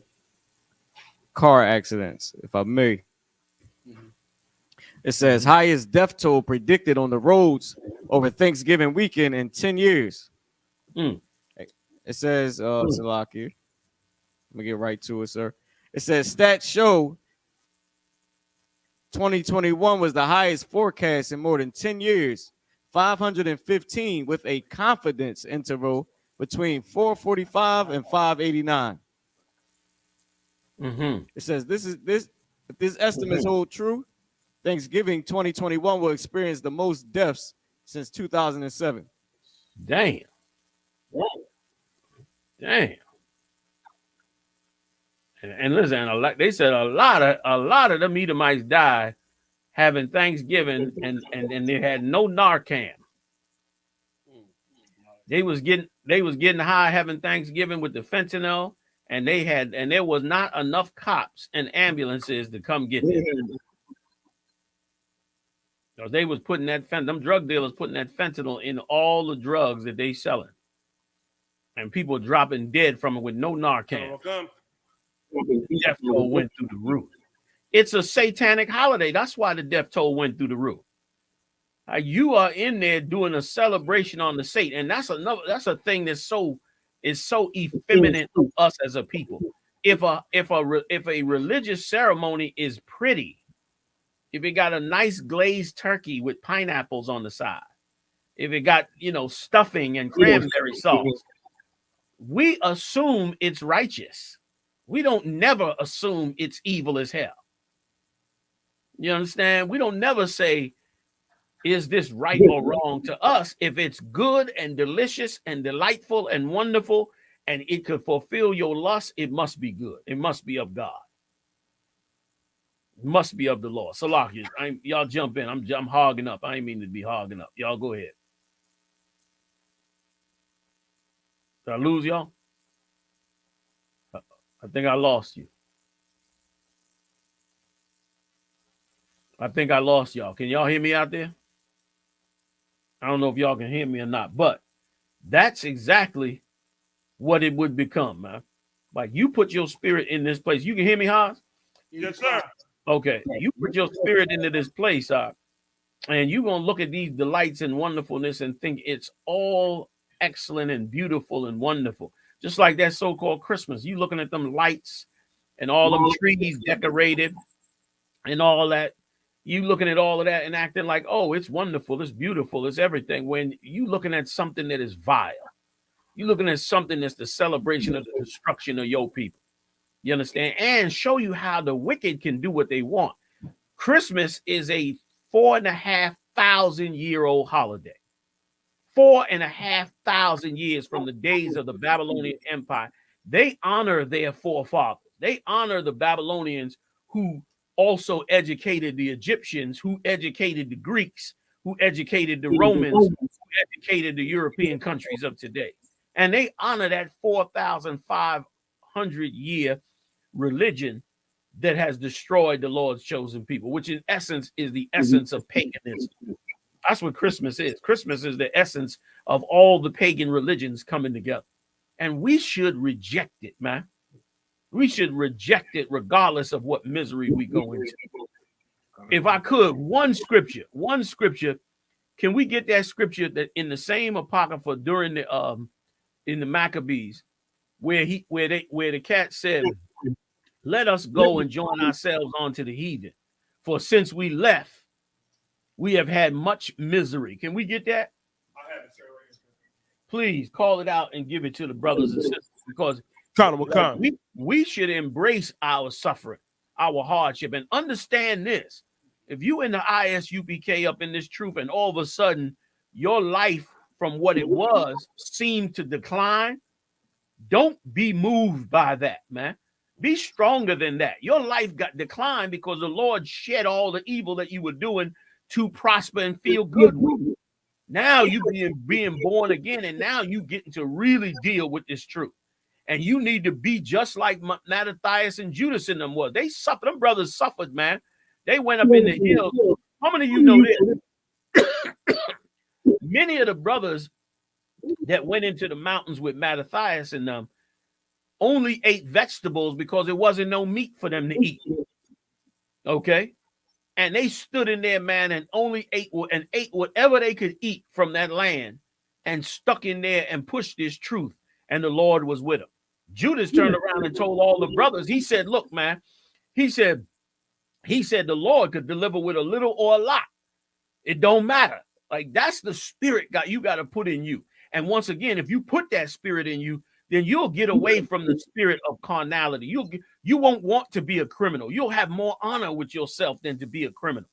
[SPEAKER 7] car accidents, if I may. It says highest death toll predicted on the roads over Thanksgiving weekend in 10 years. It says, Salaki, let me get right to it, sir. It says stats show 2021 was the highest forecast in more than 10 years. 515 with a confidence interval between 445 and 589. It says if this estimates hold true, Thanksgiving 2021 will experience the most deaths since 2007.
[SPEAKER 5] Damn. And listen, they said a lot of them Edomites died having Thanksgiving and they had no Narcan. They was getting high having Thanksgiving with the fentanyl, and there was not enough cops and ambulances to come get them. So they was putting them drug dealers putting that fentanyl in all the drugs that they selling, and people dropping dead from it with no Narcan. Death toll went through the roof. It's a satanic holiday. That's why the death toll went through the roof. You are in there doing a celebration on the Satan, and that's a thing that's so effeminate to us as a people. If a religious ceremony is pretty, if it got a nice glazed turkey with pineapples on the side, if it got stuffing and cranberry sauce, we assume it's righteous. We don't never assume it's evil as hell. You understand? We don't never say, is this right or wrong? To us, if it's good and delicious and delightful and wonderful and it could fulfill your lust, it must be good. It must be of God. It must be of the Lord. Salaki, y'all jump in. I'm hogging up. I ain't mean to be hogging up. Y'all go ahead. Did I lose y'all? I think I lost you. I think I lost y'all. Can y'all hear me out there? I don't know if y'all can hear me or not, but that's exactly what it would become, man. Like you put your spirit in this place. You can hear me, Haas?
[SPEAKER 9] Yes, sir.
[SPEAKER 5] Okay. You put your spirit into this place, and you're going to look at these delights and wonderfulness and think it's all excellent and beautiful and wonderful. Just like that so-called Christmas. You looking at them lights and all them trees decorated and all that. You looking at all of that and acting like, oh, it's wonderful, it's beautiful, it's everything. When you looking at something that is vile, you looking at something that's the celebration of the destruction of your people. You understand? And show you how the wicked can do what they want. Christmas is a 4,500-year-old holiday. 4,500 years from the days of the Babylonian Empire. They honor their forefathers. They honor the Babylonians who also educated the Egyptians, who educated the Greeks, who educated the Romans, who educated the European countries of today. And they honor that 4,500-year religion that has destroyed the Lord's chosen people, which in essence is the essence of paganism. That's what Christmas is. Christmas is the essence of all the pagan religions coming together. And we should reject it, man. We should reject it regardless of what misery we go into. If I could, one scripture, can we get that scripture that in the same apocrypha during the in the Maccabees, where the cat said, let us go and join ourselves onto the heathen. For since we left, we have had much misery. Can we get that? Please call it out and give it to the brothers and sisters, because we should embrace our suffering, our hardship, and understand this. If you in the ISUPK up in this truth and all of a sudden your life from what it was seemed to decline, don't be moved by that, man. Be stronger than that. Your life got declined because the Lord shed all the evil that you were doing to prosper and feel good with you. Now you being born again, and now you getting to really deal with this truth. And you need to be just like Mattathias and Judas in them was. They suffered. Them brothers suffered, man. They went up in the hills. How many of you know this? Many of the brothers that went into the mountains with Mattathias and them only ate vegetables because there wasn't no meat for them to eat. Okay? And they stood in there, man, and only ate whatever they could eat from that land and stuck in there and pushed this truth. And the Lord was with them. Judas turned around and told all the brothers, he said, look, man, he said the Lord could deliver with a little or a lot. It don't matter. Like, that's the spirit you got to put in you. And once again, if you put that spirit in you, then you'll get away from the spirit of carnality. You won't want to be a criminal. You'll have more honor with yourself than to be a criminal.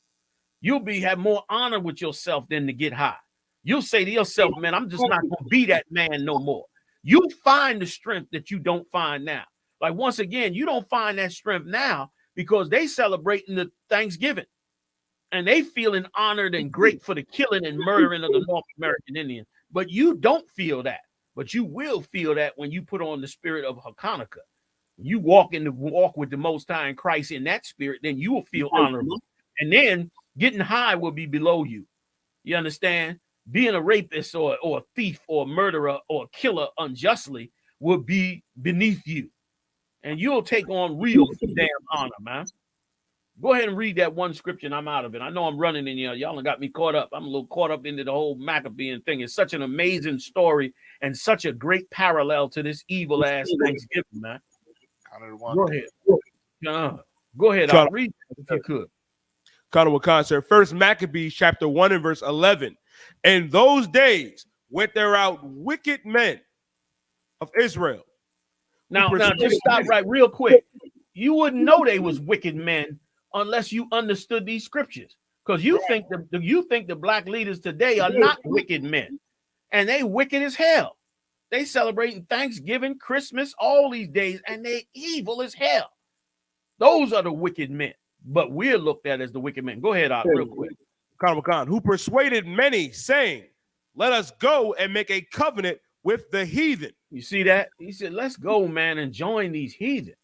[SPEAKER 5] You'll have more honor with yourself than to get high. You'll say to yourself, man, I'm just not going to be that man no more. You find the strength that you don't find now. Like, once again, you don't find that strength now because they celebrating the Thanksgiving and they feeling honored and great for the killing and murdering of the North American Indians. But you don't feel that. But you will feel that when you put on the spirit of Hanukkah. You walk with the Most High in Christ in that spirit, then you will feel honorable. And then getting high will be below you. You understand? Being a rapist or a thief or a murderer or a killer unjustly will be beneath you. And you'll take on real damn honor, man. Go ahead and read that one scripture and I'm out of it. I know I'm running in here. Y'all got me caught up. I'm a little caught up into the whole Maccabean thing. It's such an amazing story and such a great parallel to this evil ass Thanksgiving, man. Go ahead. Go ahead. I'll read if you could.
[SPEAKER 6] Concert. First Maccabees chapter 1 and verse 11. In those days went there out wicked men of Israel.
[SPEAKER 5] Now just stop right real quick. You wouldn't know they was wicked men unless you understood these scriptures, because you think the black leaders today are not wicked men, and they wicked as hell. They celebrating Thanksgiving, Christmas, all these days, and they evil as hell. Those are the wicked men, but we're looked at as the wicked men. Go ahead, real quick.
[SPEAKER 6] Khan, who persuaded many, saying, "Let us go and make a covenant with the heathen."
[SPEAKER 5] You see that? He said, "Let's go, man, and join these heathen."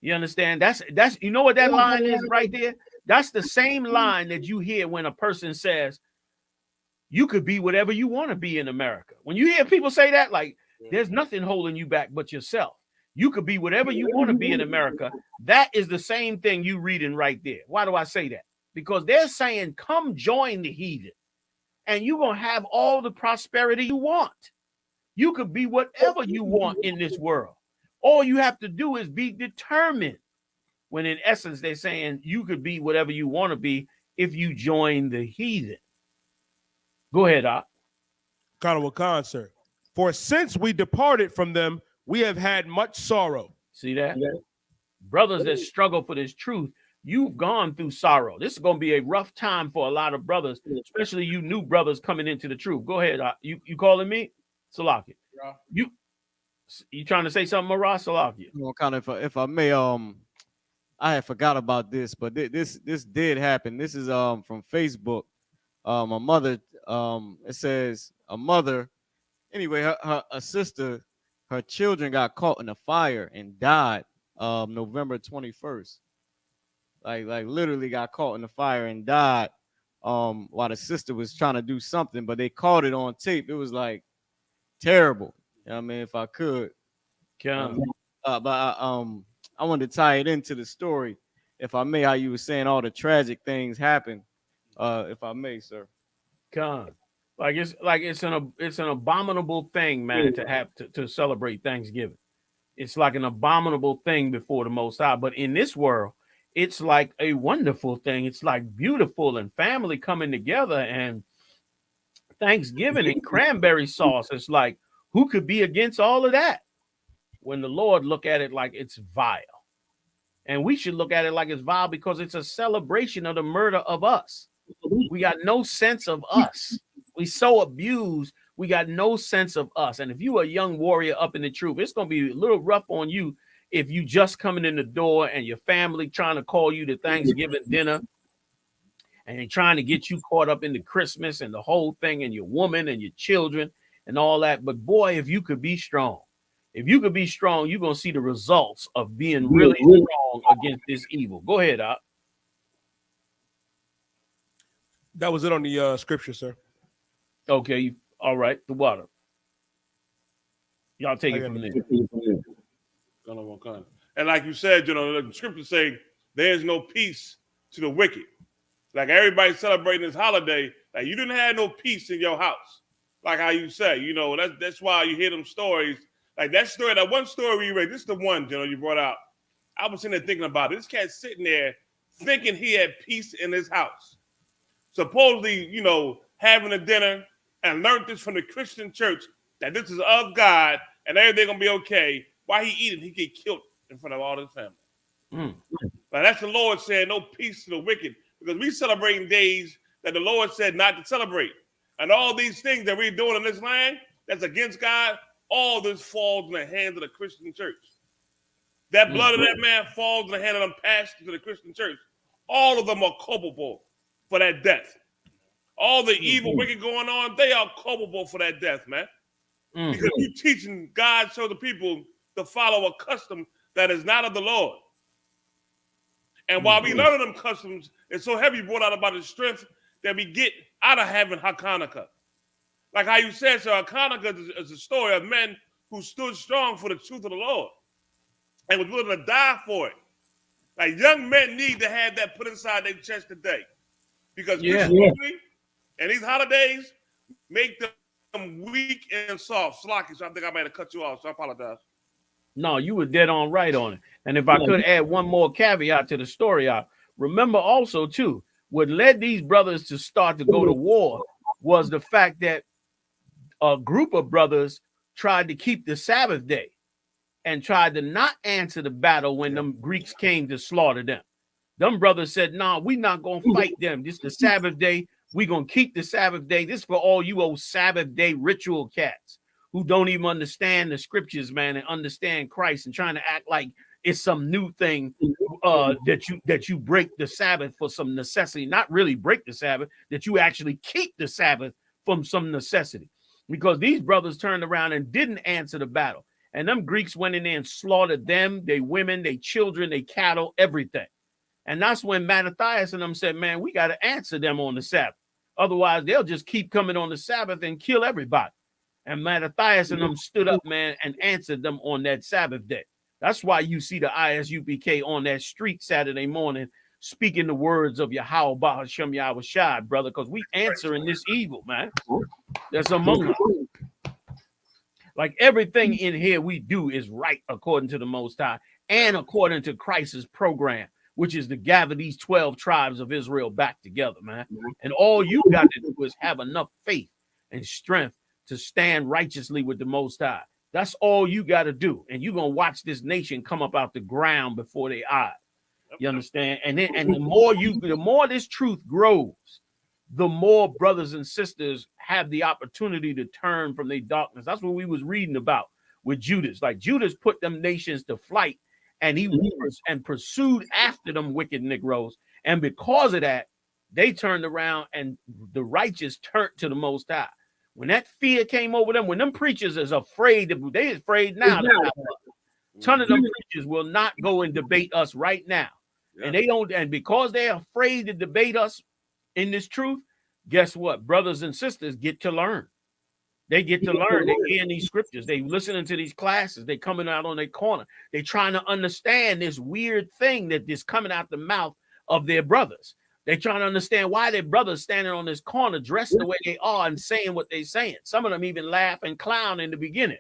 [SPEAKER 5] You understand? That's you know what that line is right there? That's the same line that you hear when a person says, you could be whatever you want to be in America. When you hear people say that, like, there's nothing holding you back but yourself. You could be whatever you want to be in America. That is the same thing you reading right there. Why do I say that? Because they're saying, come join the heathen, and you're going to have all the prosperity you want. You could be whatever you want in this world. All you have to do is be determined. When in essence, they're saying you could be whatever you want to be if you join the heathen. Go ahead, Doc.
[SPEAKER 6] Khan, sir. For since we departed from them, we have had much sorrow.
[SPEAKER 5] See that? Yeah. Brothers that struggle for this truth You've gone through sorrow. This is going to be a rough time for a lot of brothers, especially you new brothers coming into the truth. Go ahead. You calling me? Salaki.
[SPEAKER 10] Yeah.
[SPEAKER 5] You trying to say something, Marah? Salaki.
[SPEAKER 7] Well, kind of, if I may, I had forgot about this, but this did happen. This is from Facebook. A mother, it says a mother. Anyway, a sister, her children got caught in a fire and died November 21st. Like literally got caught in the fire and died while the sister was trying to do something, but they caught it on tape. It was like terrible. You know what I mean, if I could. But I wanted to tie it into the story, if I may, how you were saying all the tragic things happen. If I may, sir.
[SPEAKER 5] It's an abominable thing, man, to have to celebrate Thanksgiving. It's like an abominable thing before the Most High. But in this world, it's like a wonderful thing. It's like beautiful and family coming together and Thanksgiving and cranberry sauce. It's like, who could be against all of that? When the Lord look at it like it's vile. And we should look at it like it's vile because it's a celebration of the murder of us. We got no sense of us. We so abused. We got no sense of us. And if you are a young warrior up in the truth, it's going to be a little rough on you if you just coming in the door and your family trying to call you to Thanksgiving dinner and they're trying to get you caught up in the Christmas and the whole thing and your woman and your children and all that. But boy, if you could be strong, you're going to see the results of being really strong against this evil. Go ahead, Op.
[SPEAKER 6] That was it on the scripture, sir.
[SPEAKER 5] Okay. All right. The water. Y'all take it from there.
[SPEAKER 9] And like you said, the scriptures say there's no peace to the wicked. Like everybody celebrating this holiday, like you didn't have no peace in your house. Like how you say, that's why you hear them stories. Like that story, that one story you read, this is the one, you brought out. I was sitting there thinking about it. This cat sitting there thinking he had peace in his house. Supposedly, having a dinner and learned this from the Christian church that this is of God and everything gonna be okay. While he eating, he get killed in front of all his family. Now that's the Lord saying no peace to the wicked, because we celebrating days that the Lord said not to celebrate. And all these things that we're doing in this land that's against God, all this falls in the hands of the Christian church. That blood of that man falls in the hand of them pastors of the Christian church. All of them are culpable for that death. All the evil, wicked going on, they are culpable for that death, man. Because you're teaching God so the people to follow a custom that is not of the Lord. And while we learn them customs, it's so heavy brought out about the strength that we get out of having Hanukkah. Like how you said, so Hanukkah is a story of men who stood strong for the truth of the Lord and was willing to die for it. Like young men need to have that put inside their chest today. Because Christianity and these holidays make them weak and soft. Slocky, so I think I might have cut you off, so I apologize.
[SPEAKER 5] No, you were dead on right on it. And if I could add one more caveat to the story, I remember also, too, what led these brothers to start to go to war was the fact that a group of brothers tried to keep the Sabbath day and tried to not answer the battle when them Greeks came to slaughter them. Them brothers said, nah, we're not going to fight them. This is the Sabbath day. We're going to keep the Sabbath day. This is for all you old Sabbath day ritual cats who don't even understand the scriptures, man, and understand Christ and trying to act like it's some new thing that you break the Sabbath for some necessity. Not really break the Sabbath, that you actually keep the Sabbath from some necessity. Because these brothers turned around and didn't answer the battle. And them Greeks went in there and slaughtered them, their women, their children, their cattle, everything. And that's when Mattathias and them said, man, we got to answer them on the Sabbath. Otherwise, they'll just keep coming on the Sabbath and kill everybody. And Mattathias and them stood up, man, and answered them on that Sabbath day. That's why you see the I.S.U.P.K on that street Saturday morning speaking the words of Yahweh Bahashem Yahweh Shai, brother, because we answering this evil, man. That's among us. Like everything in here we do is right according to the Most High and according to Christ's program, which is to gather these 12 tribes of Israel back together, man. And all you got to do is have enough faith and strength to stand righteously with the Most High. That's all you got to do. And you're going to watch this nation come up out the ground before their eyes. You understand? And then, and the more this truth grows, the more brothers and sisters have the opportunity to turn from their darkness. That's what we was reading about with Judas. Like Judas put them nations to flight, and he and pursued after them wicked Negroes. And because of that, they turned around, and the righteous turned to the Most High. When that fear came over them, when them preachers is afraid, they afraid now. Ton of them preachers will not go and debate us right now. Yeah. And they don't, and because they're afraid to debate us in this truth, guess what? Brothers and sisters get to learn. They get to learn. They hear these scriptures. They listening to these classes. They coming out on their corner. They trying to understand this weird thing that is coming out the mouth of their brothers. They trying to understand why their brothers standing on this corner dressed the way they are and saying what they're saying. Some of them even laugh and clown in the beginning.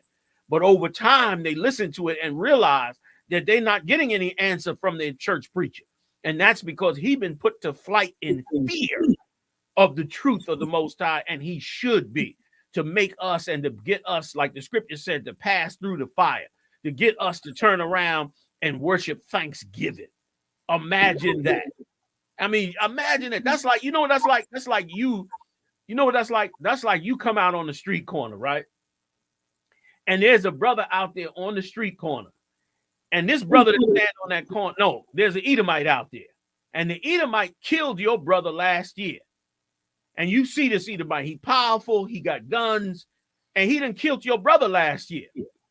[SPEAKER 5] But over time, they listen to it and realize that they're not getting any answer from their church preacher. And that's because he's been put to flight in fear of the truth of the Most High, and he should be, to make us and to get us, like the scripture said, to pass through the fire, to get us to turn around and worship Thanksgiving. Imagine that. I mean, imagine it. That's like, you know what that's like? That's like you know what that's like? That's like you come out on the street corner, right? And there's a brother out there on the street corner. And this brother that stands on that corner, no, there's an Edomite out there. And the Edomite killed your brother last year. And you see this Edomite, he powerful, he got guns, and he done killed your brother last year.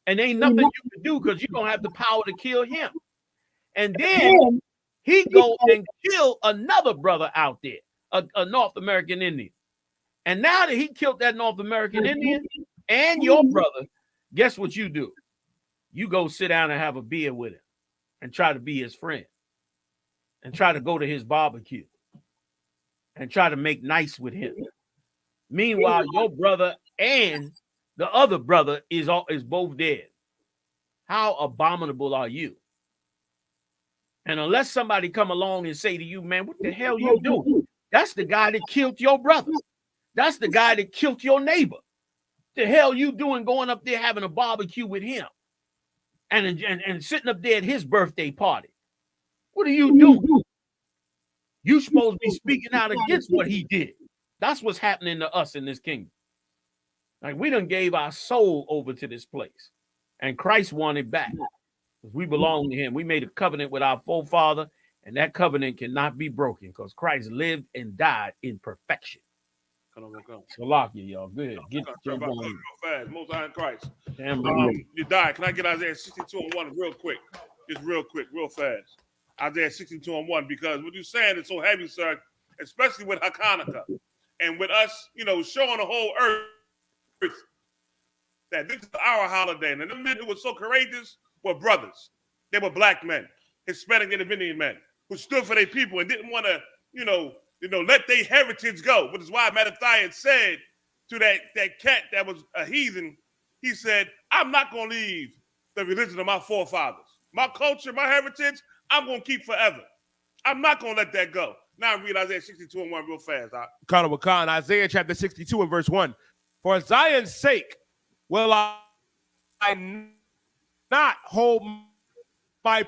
[SPEAKER 5] And ain't nothing you can do because you don't have the power to kill him. And then he go and kill another brother out there, a North American Indian. And now that he killed that North American Indian and your brother, guess what you do? You go sit down and have a beer with him and try to be his friend and try to go to his barbecue and try to make nice with him. Meanwhile, your brother and the other brother is both dead. How abominable are you? And unless somebody come along and say to you, man, what the hell you doing? That's the guy that killed your brother. That's the guy that killed your neighbor. The hell you doing going up there having a barbecue with him and sitting up there at his birthday party? What are you doing? You supposed to be speaking out against what he did. That's what's happening to us in this kingdom. Like, we done gave our soul over to this place, and Christ wanted back. We belong to him. We made a covenant with our forefather, and that covenant cannot be broken because Christ lived and died in perfection. Salakia, y'all. Go ahead. Get your
[SPEAKER 9] real fast. Most High in Christ.
[SPEAKER 5] Damn,
[SPEAKER 9] you died. Can I get Isaiah 62:1 real quick? Just real quick, real fast. Isaiah 62:1, because what you're saying is so heavy, sir, especially with Hanukkah and with us, showing the whole earth that this is our holiday. And the men who were so courageous were brothers. They were black men, Hispanic and Indian men, who stood for their people and didn't want to, let their heritage go. Which is why Mattathias said to that cat that was a heathen, he said, I'm not going to leave the religion of my forefathers. My culture, my heritage, I'm going to keep forever. I'm not going to let that go. Now I read Isaiah 62:1 real fast.
[SPEAKER 6] Khan, Isaiah chapter 62 and verse 1. For Zion's sake will I not hold my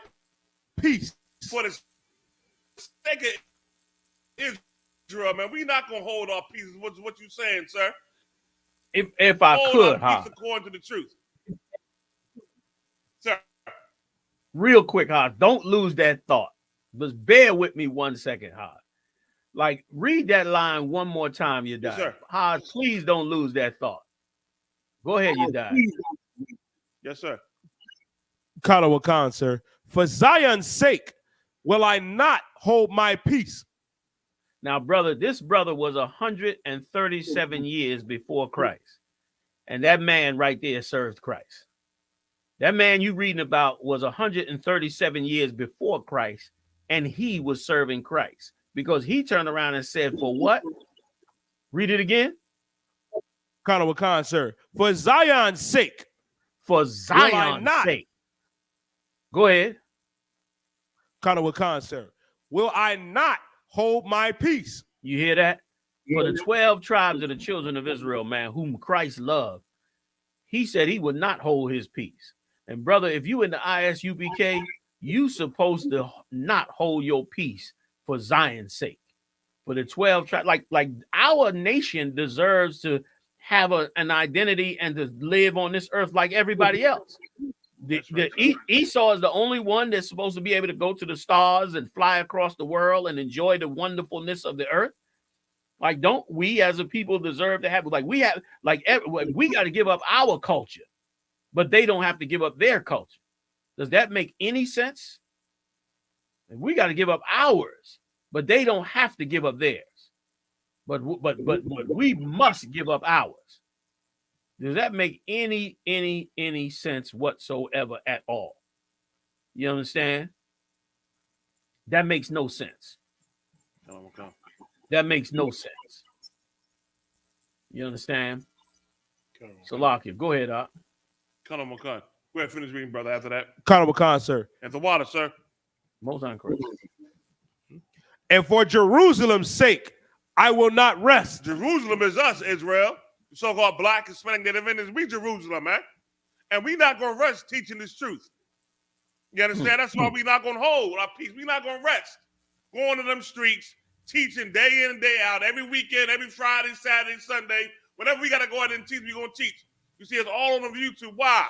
[SPEAKER 6] peace.
[SPEAKER 9] For the sake of Israel, man, we not going to hold our peace. What you saying, sir?
[SPEAKER 5] If I could,
[SPEAKER 9] peace according to the truth. Sir.
[SPEAKER 5] Real quick, don't lose that thought. But bear with me 1 second, Like, read that line one more time, you die.
[SPEAKER 9] Yes,
[SPEAKER 5] please don't lose that thought. Go ahead, you die.
[SPEAKER 9] Yes, sir.
[SPEAKER 6] Khan, sir. For Zion's sake will I not hold my peace.
[SPEAKER 5] Now, brother, this brother was 137 years before Christ. And that man right there served Christ. That man you reading about was 137 years before Christ, and he was serving Christ because he turned around and said, for what? Read it again.
[SPEAKER 6] Khan, sir. For Zion's sake.
[SPEAKER 5] For Zion's sake. Go ahead.
[SPEAKER 6] Khan, sir. Will I not hold my peace?
[SPEAKER 5] You hear that? For the 12 tribes of the children of Israel, man, whom Christ loved, he said he would not hold his peace. And brother, if you in the ISUPK, you supposed to not hold your peace for Zion's sake, for the 12 tribes. Like our nation deserves to have an identity and to live on this earth like everybody else. Esau is the only one that's supposed to be able to go to the stars and fly across the world and enjoy the wonderfulness of the earth. Like, don't we as a people deserve to have, like, we got to give up our culture, but they don't have to give up their culture. Does that make any sense? And we got to give up ours, but they don't have to give up theirs. But we must give up ours. Does that make any sense whatsoever at all? You understand? That makes no sense. That makes no sense. You understand? Salakia, go ahead, Doc.
[SPEAKER 9] Colonel McCann. Go ahead, finish reading, brother, after that.
[SPEAKER 6] Colonel McCann, sir.
[SPEAKER 9] And the water, sir.
[SPEAKER 5] Most uncorrect.
[SPEAKER 6] And for Jerusalem's sake, I will not rest.
[SPEAKER 9] Jerusalem is us, Israel. The so-called black, Hispanic, Native Indians. We Jerusalem, man. And we not going to rest teaching this truth. You understand? That's why we not going to hold our peace. We not going to rest. Going to them streets, teaching day in and day out, every weekend, every Friday, Saturday, Sunday. Whenever we got to go out and teach, we going to teach. You see, it's all on YouTube. Why?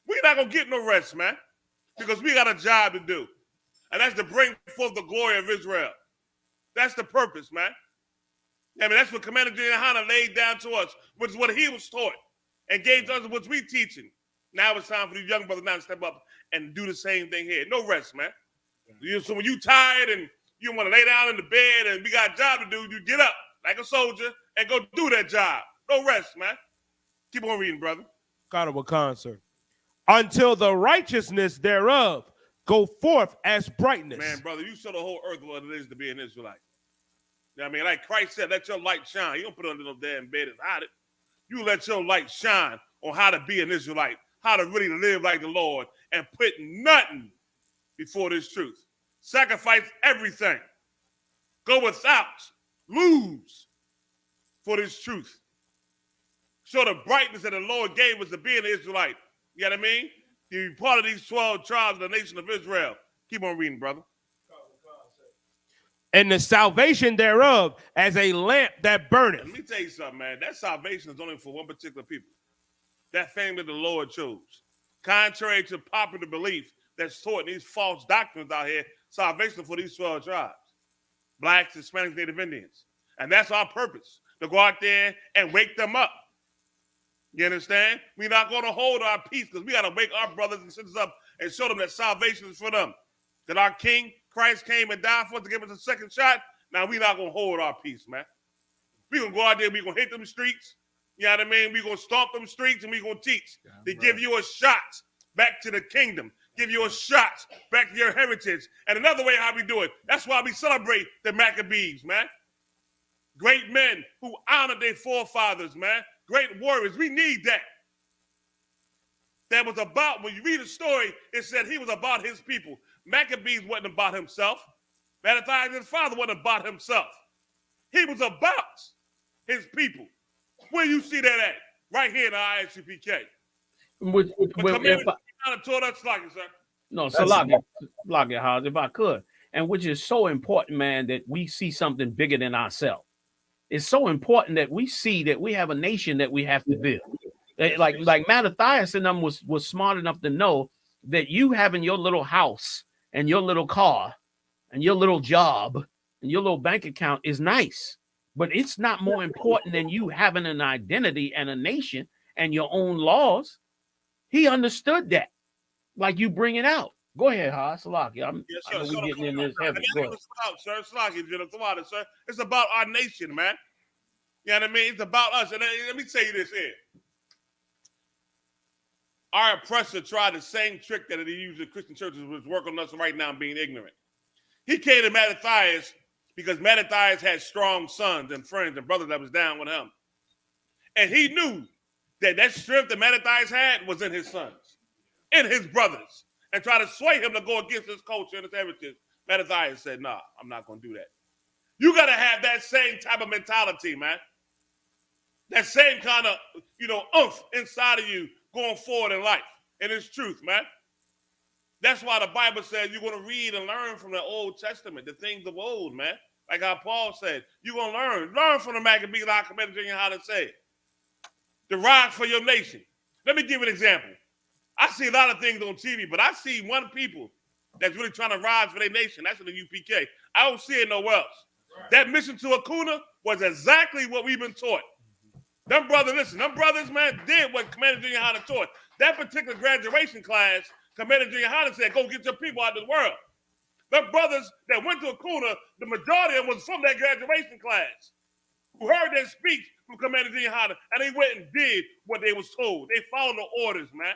[SPEAKER 9] We're not going to get no rest, man, because we got a job to do. And that's to bring forth the glory of Israel. That's the purpose, man. I mean, that's what Commander GEN.YAHANNA laid down to us, which is what he was taught and gave to us what we teaching. Now it's time for these young brothers now to step up and do the same thing here. No rest, man. So when you tired and you want to lay down in the bed and we got a job to do, you get up like a soldier and go do that job. No rest, man. Keep on reading, brother.
[SPEAKER 6] God of Wakan, sir. Until the righteousness thereof go forth as brightness.
[SPEAKER 9] Man, brother, you show the whole earth what it is to be an Israelite. You know what I mean? Like Christ said, let your light shine. You don't put it under no damn bed and hide it. You let your light shine on how to be an Israelite, how to really live like the Lord, and put nothing before this truth. Sacrifice everything. Go without, lose for this truth. Show the brightness that the Lord gave us to be an Israelite. You know what I mean? To be part of these 12 tribes of the nation of Israel. Keep on reading, brother.
[SPEAKER 6] And the salvation thereof as a lamp that burneth.
[SPEAKER 9] Let me tell you something, man. That salvation is only for one particular people. That family the Lord chose. Contrary to popular belief that's taught in these false doctrines out here, salvation for these 12 tribes. Blacks, Hispanics, Native Indians. And that's our purpose, to go out there and wake them up. You understand? We're not going to hold our peace because we got to wake our brothers and sisters up and show them that salvation is for them. That our King, Christ, came and died for us to give us a second shot. Now we're not going to hold our peace, man. We're going to go out there, we're going to hit them streets. You know what I mean? We're going to stomp them streets and we're going to teach. To give you a shot back to the kingdom. Give you a shot back to your heritage. And another way how we do it, that's why we celebrate the Maccabees, man. Great men who honor their forefathers, man. Great warriors. We need that. That was about, when you read the story, it said he was about his people. Maccabees wasn't about himself. Matter of fact, his father wasn't about himself. He was about his people. Where you see that at? Right here in the I.S.U.P.K. Taught us like it, sir.
[SPEAKER 5] No, Salakia, if I could. And which is so important, man, that we see something bigger than ourselves. It's so important that we see that we have a nation that we have to build. Like Mattathias and them was smart enough to know that you having your little house and your little car and your little job and your little bank account is nice, but it's not more important than you having an identity and a nation and your own laws. He understood that, like you bring it out. Go ahead, Salaki.
[SPEAKER 9] Yes, sir. We getting in this heavy. Sir. It's about our nation, man. You know what I mean? It's about us. And let me tell you this here. Our oppressor tried the same trick that he used in Christian churches, which is working on us right now being ignorant. He came to Mattathias because Mattathias had strong sons and friends and brothers that was down with him. And he knew that strength that Mattathias had was in his sons, in his brothers, and try to sway him to go against his culture and his heritage. Mattathias said, nah, I'm not going to do that. You got to have that same type of mentality, man. That same kind of, oomph inside of you going forward in life. And it's truth, man. That's why the Bible says you're going to read and learn from the Old Testament, the things of old, man. Like how Paul said, you're going to learn from the Maccabees, I commend you how to say it. The rise for your nation. Let me give you an example. I see a lot of things on TV, but I see one people that's really trying to rise for their nation. That's in the UPK. I don't see it nowhere else. Right. That mission to Acuna was exactly what we've been taught. Them brothers, man, did what Commander GEN.YAHANNA taught. That particular graduation class, Commander GEN.YAHANNA said, go get your people out of the world. Them brothers that went to Acuna, the majority of them was from that graduation class, who heard that speech from Commander GEN.YAHANNA, and they went and did what they was told. They followed the orders, man.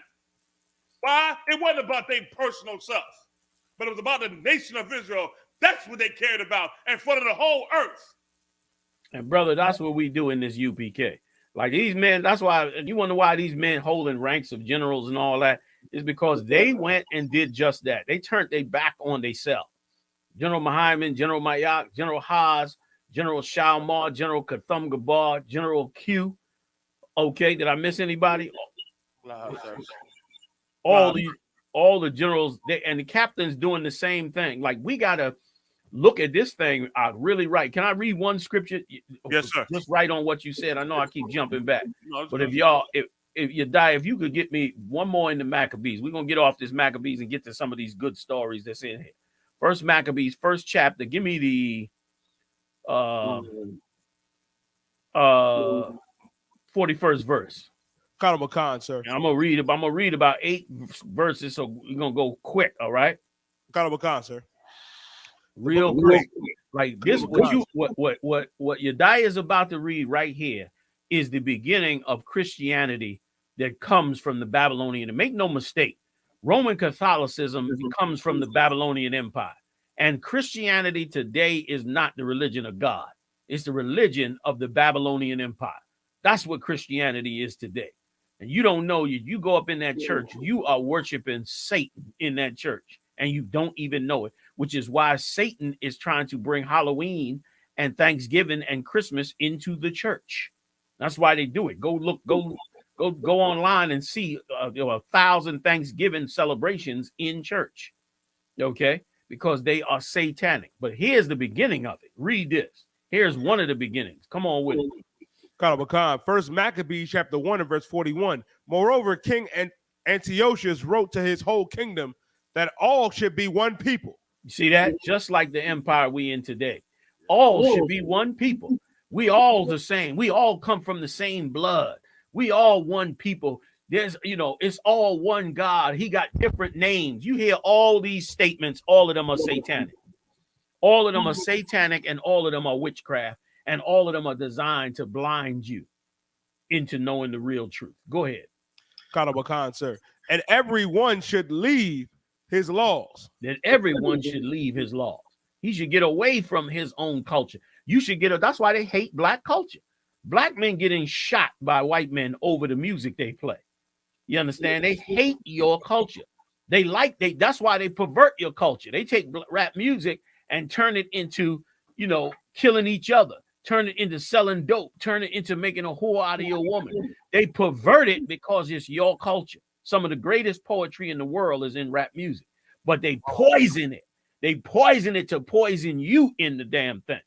[SPEAKER 9] Why? It wasn't about their personal stuff, but it was about the nation of Israel. That's what they cared about in front of the whole earth.
[SPEAKER 5] And brother, that's what we do in this UPK. Like these men, that's why you wonder why these men holding ranks of generals and all that is because they went and did just that. They turned their back on themselves. General Muhammad, General Mayak, General Haas, General Shalmar, General Katham Gabar, General Q. Okay, did I miss anybody? All the generals and the captains doing the same thing. Like we gotta look at this thing really right. Can I read one scripture?
[SPEAKER 9] Yes, sir.
[SPEAKER 5] Just right on what you said. I know I keep jumping back, but if you die, if you could get me one more in the Maccabees, we're gonna get off this Maccabees and get to some of these good stories that's in here. First Maccabees, first chapter. Give me the 41st verse.
[SPEAKER 6] Khan Khan, sir.
[SPEAKER 5] And I'm gonna read about 8 verses, so we're gonna go quick. All right.
[SPEAKER 6] Khan Khan, sir.
[SPEAKER 5] Real quick, like this. What Yediah is about to read right here is the beginning of Christianity that comes from the Babylonian. And make no mistake, Roman Catholicism comes from the Babylonian Empire, and Christianity today is not the religion of God. It's the religion of the Babylonian Empire. That's what Christianity is today. And you don't know, you go up in that church, you are worshiping Satan in that church, and you don't even know it, which is why Satan is trying to bring Halloween and Thanksgiving and Christmas into the church. That's why they do it. Go online and see 1,000 Thanksgiving celebrations in church. Okay, because they are satanic. But here's the beginning of it. Read this. Here's one of the beginnings. Come on with it.
[SPEAKER 6] First Maccabees chapter 1 and verse 41. Moreover, King Antiochus wrote to his whole kingdom that all should be one people.
[SPEAKER 5] You see that? Just like the empire we in today. All should be one people. We all the same. We all come from the same blood. We all one people. There's, it's all one God. He got different names. You hear all these statements. All of them are satanic. All of them are satanic, and all of them are witchcraft. And all of them are designed to blind you into knowing the real truth. Go ahead.
[SPEAKER 6] Khan, sir. And everyone should leave his laws.
[SPEAKER 5] That everyone should leave his laws. He should get away from his own culture. You should that's why they hate black culture. Black men getting shot by white men over the music they play. You understand? They hate your culture. That's why they pervert your culture. They take rap music and turn it into, killing each other. Turn it into selling dope, turn it into making a whore out of your woman. They pervert it because it's your culture. Some of the greatest poetry in the world is in rap music, but they poison it. They poison it to poison you in the damn thing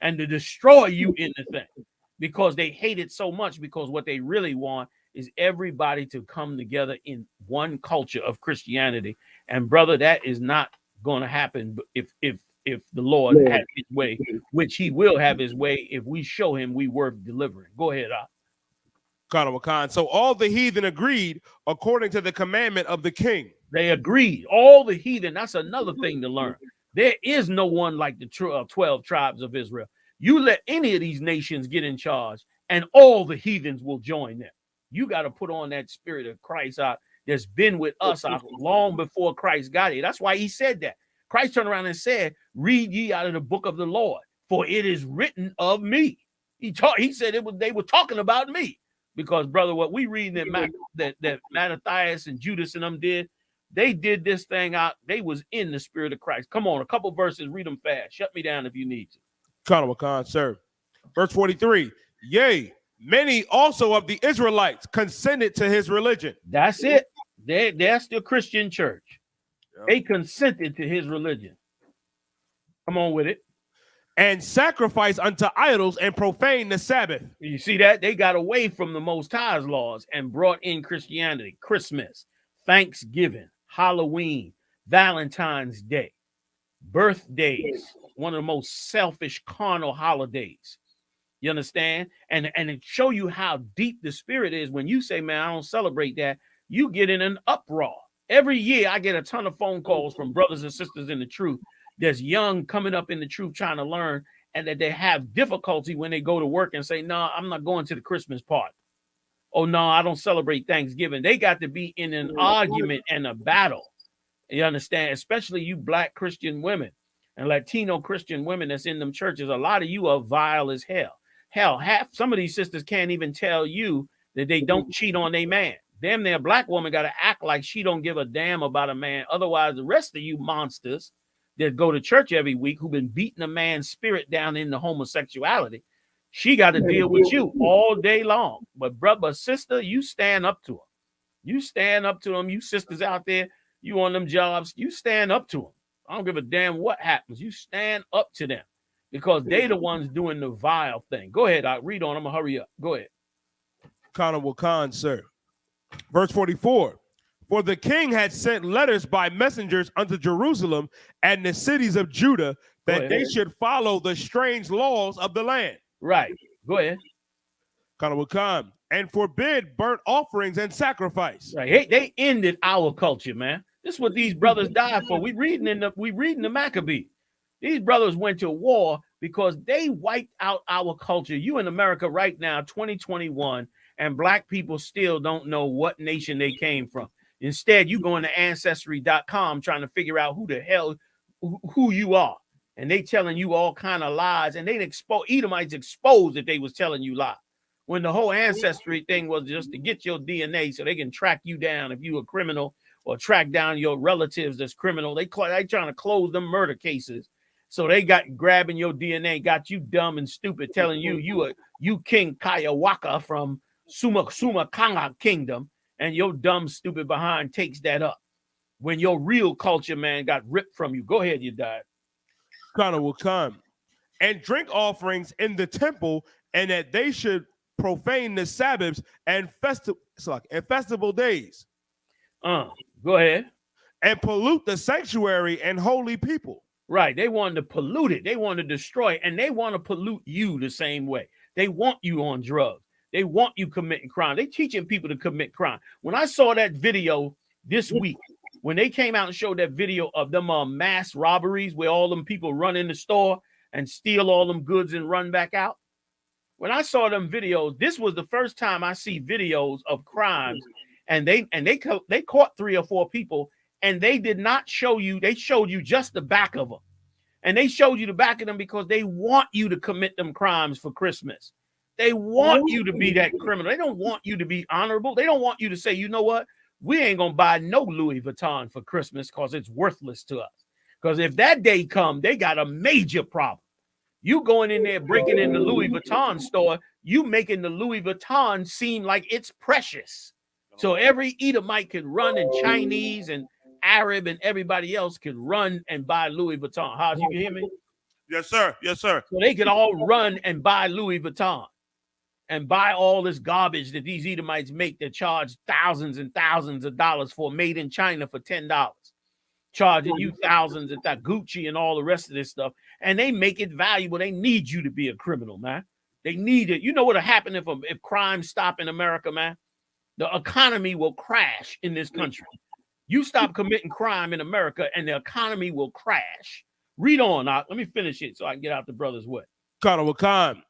[SPEAKER 5] and to destroy you in the thing because they hate it so much, because what they really want is everybody to come together in one culture of Christianity. And brother, that is not going to happen if the Lord had his way, which he will have his way if we show him we worth delivering. Go ahead,
[SPEAKER 6] Khan. So all the heathen agreed according to the commandment of the king.
[SPEAKER 5] They agreed. All the heathen. That's another thing to learn. There is no one like the 12 tribes of Israel. You let any of these nations get in charge, and all the heathens will join them. You got to put on that spirit of Christ out that's been with us long before Christ got here. That's why he said that. Christ turned around and said, read ye out of the book of the Lord, for it is written of me. He said they were talking about me, because brother, what we read that Mattathias and Judas and them did, they did this thing out. They was in the spirit of Christ. Come on, a couple verses, read them fast. Shut me down if you need to.
[SPEAKER 6] Khan, sir. Verse 43. Yea, many also of the Israelites consented to his religion.
[SPEAKER 5] That's it. That's the Christian church. They consented to his religion. Come on with it.
[SPEAKER 6] And sacrifice unto idols and profane the Sabbath.
[SPEAKER 5] You see that? They got away from the Most High's laws and brought in Christianity, Christmas, Thanksgiving, Halloween, Valentine's Day, birthdays, one of the most selfish carnal holidays. You understand? And it show you how deep the spirit is. When you say, man, I don't celebrate that, you get in an uproar. Every year I get a ton of phone calls from brothers and sisters in the truth that's young, coming up in the truth, trying to learn, and that they have difficulty when they go to work and say, no, I'm not going to the Christmas party. Oh, no, I don't celebrate Thanksgiving. They got to be in an argument and a battle. You understand? Especially you Black Christian women and Latino Christian women that's in them churches. A lot of you are vile as hell. Hell, half some of these sisters can't even tell you that they don't cheat on their man. Damn, their Black woman got to act like she don't give a damn about a man. Otherwise, the rest of you monsters that go to church every week who've been beating a man's spirit down into homosexuality, she got to deal with you all day long. But brother, sister, you stand up to them. You stand up to them. You sisters out there, you on them jobs, you stand up to them. I don't give a damn what happens. You stand up to them because they the ones doing the vile thing. Go ahead. I'll read on. I'm going to hurry up. Go ahead.
[SPEAKER 6] Khan will Khan, sir. Verse 44. For the king had sent letters by messengers unto Jerusalem and the cities of Judah that they should follow the strange laws of the land.
[SPEAKER 5] Right. Go ahead.
[SPEAKER 6] Khan will Khan. And forbid burnt offerings and sacrifice.
[SPEAKER 5] Right. They ended our culture, man. This is what these brothers died for. We reading the Maccabees. These brothers went to war because they wiped out our culture. You in America right now, 2021, and Black people still don't know what nation they came from. Instead, you going to ancestry.com trying to figure out who the hell who you are. And they telling you all kind of lies. And they Edomites exposed that they was telling you lies. When the whole ancestry thing was just to get your DNA so they can track you down if you a criminal or track down your relatives that's criminal. They trying to close them murder cases. So they got grabbing your DNA, got you dumb and stupid, telling you King Kayawaka from Sumakanga Kingdom, and your dumb stupid behind takes that up. When your real culture, man, got ripped from you. Go ahead, you died.
[SPEAKER 6] Connor will come. And drink offerings in the temple, and that they should profane the Sabbaths and festival days.
[SPEAKER 5] Go ahead.
[SPEAKER 6] And pollute the sanctuary and holy people.
[SPEAKER 5] Right. They wanted to pollute it. They want to destroy it. And they want to pollute you the same way. They want you on drugs. They want you committing crime. They teaching people to commit crime. When I saw that video this week, when they came out and showed that video of them mass robberies where all them people run in the store and steal all them goods and run back out. When I saw them videos, this was the first time I see videos of crimes, and they caught 3 or 4 people, and they did not show you. They showed you just the back of them, and they showed you the back of them because they want you to commit them crimes for Christmas. They want you to be that criminal. They don't want you to be honorable. They don't want you to say, you know what? We ain't gonna buy no Louis Vuitton for Christmas because it's worthless to us. Because if that day come, they got a major problem. You going in there breaking in the Louis Vuitton store, you making the Louis Vuitton seem like it's precious. So every Edomite can run, and Chinese and Arab and everybody else can run and buy Louis Vuitton. How's you can hear me?
[SPEAKER 9] Yes, sir. Yes, sir.
[SPEAKER 5] So they can all run and buy Louis Vuitton and buy all this garbage that these Edomites make that charge thousands and thousands of dollars for, made in China for $10. Charging you thousands and Gucci and all the rest of this stuff. And they make it valuable. They need you to be a criminal, man. They need it. You know what'll happen if crime stop in America, man? The economy will crash in this country. You stop committing crime in America and the economy will crash. Read on. Let me finish it so I can get out the brother's way.
[SPEAKER 6] Khan.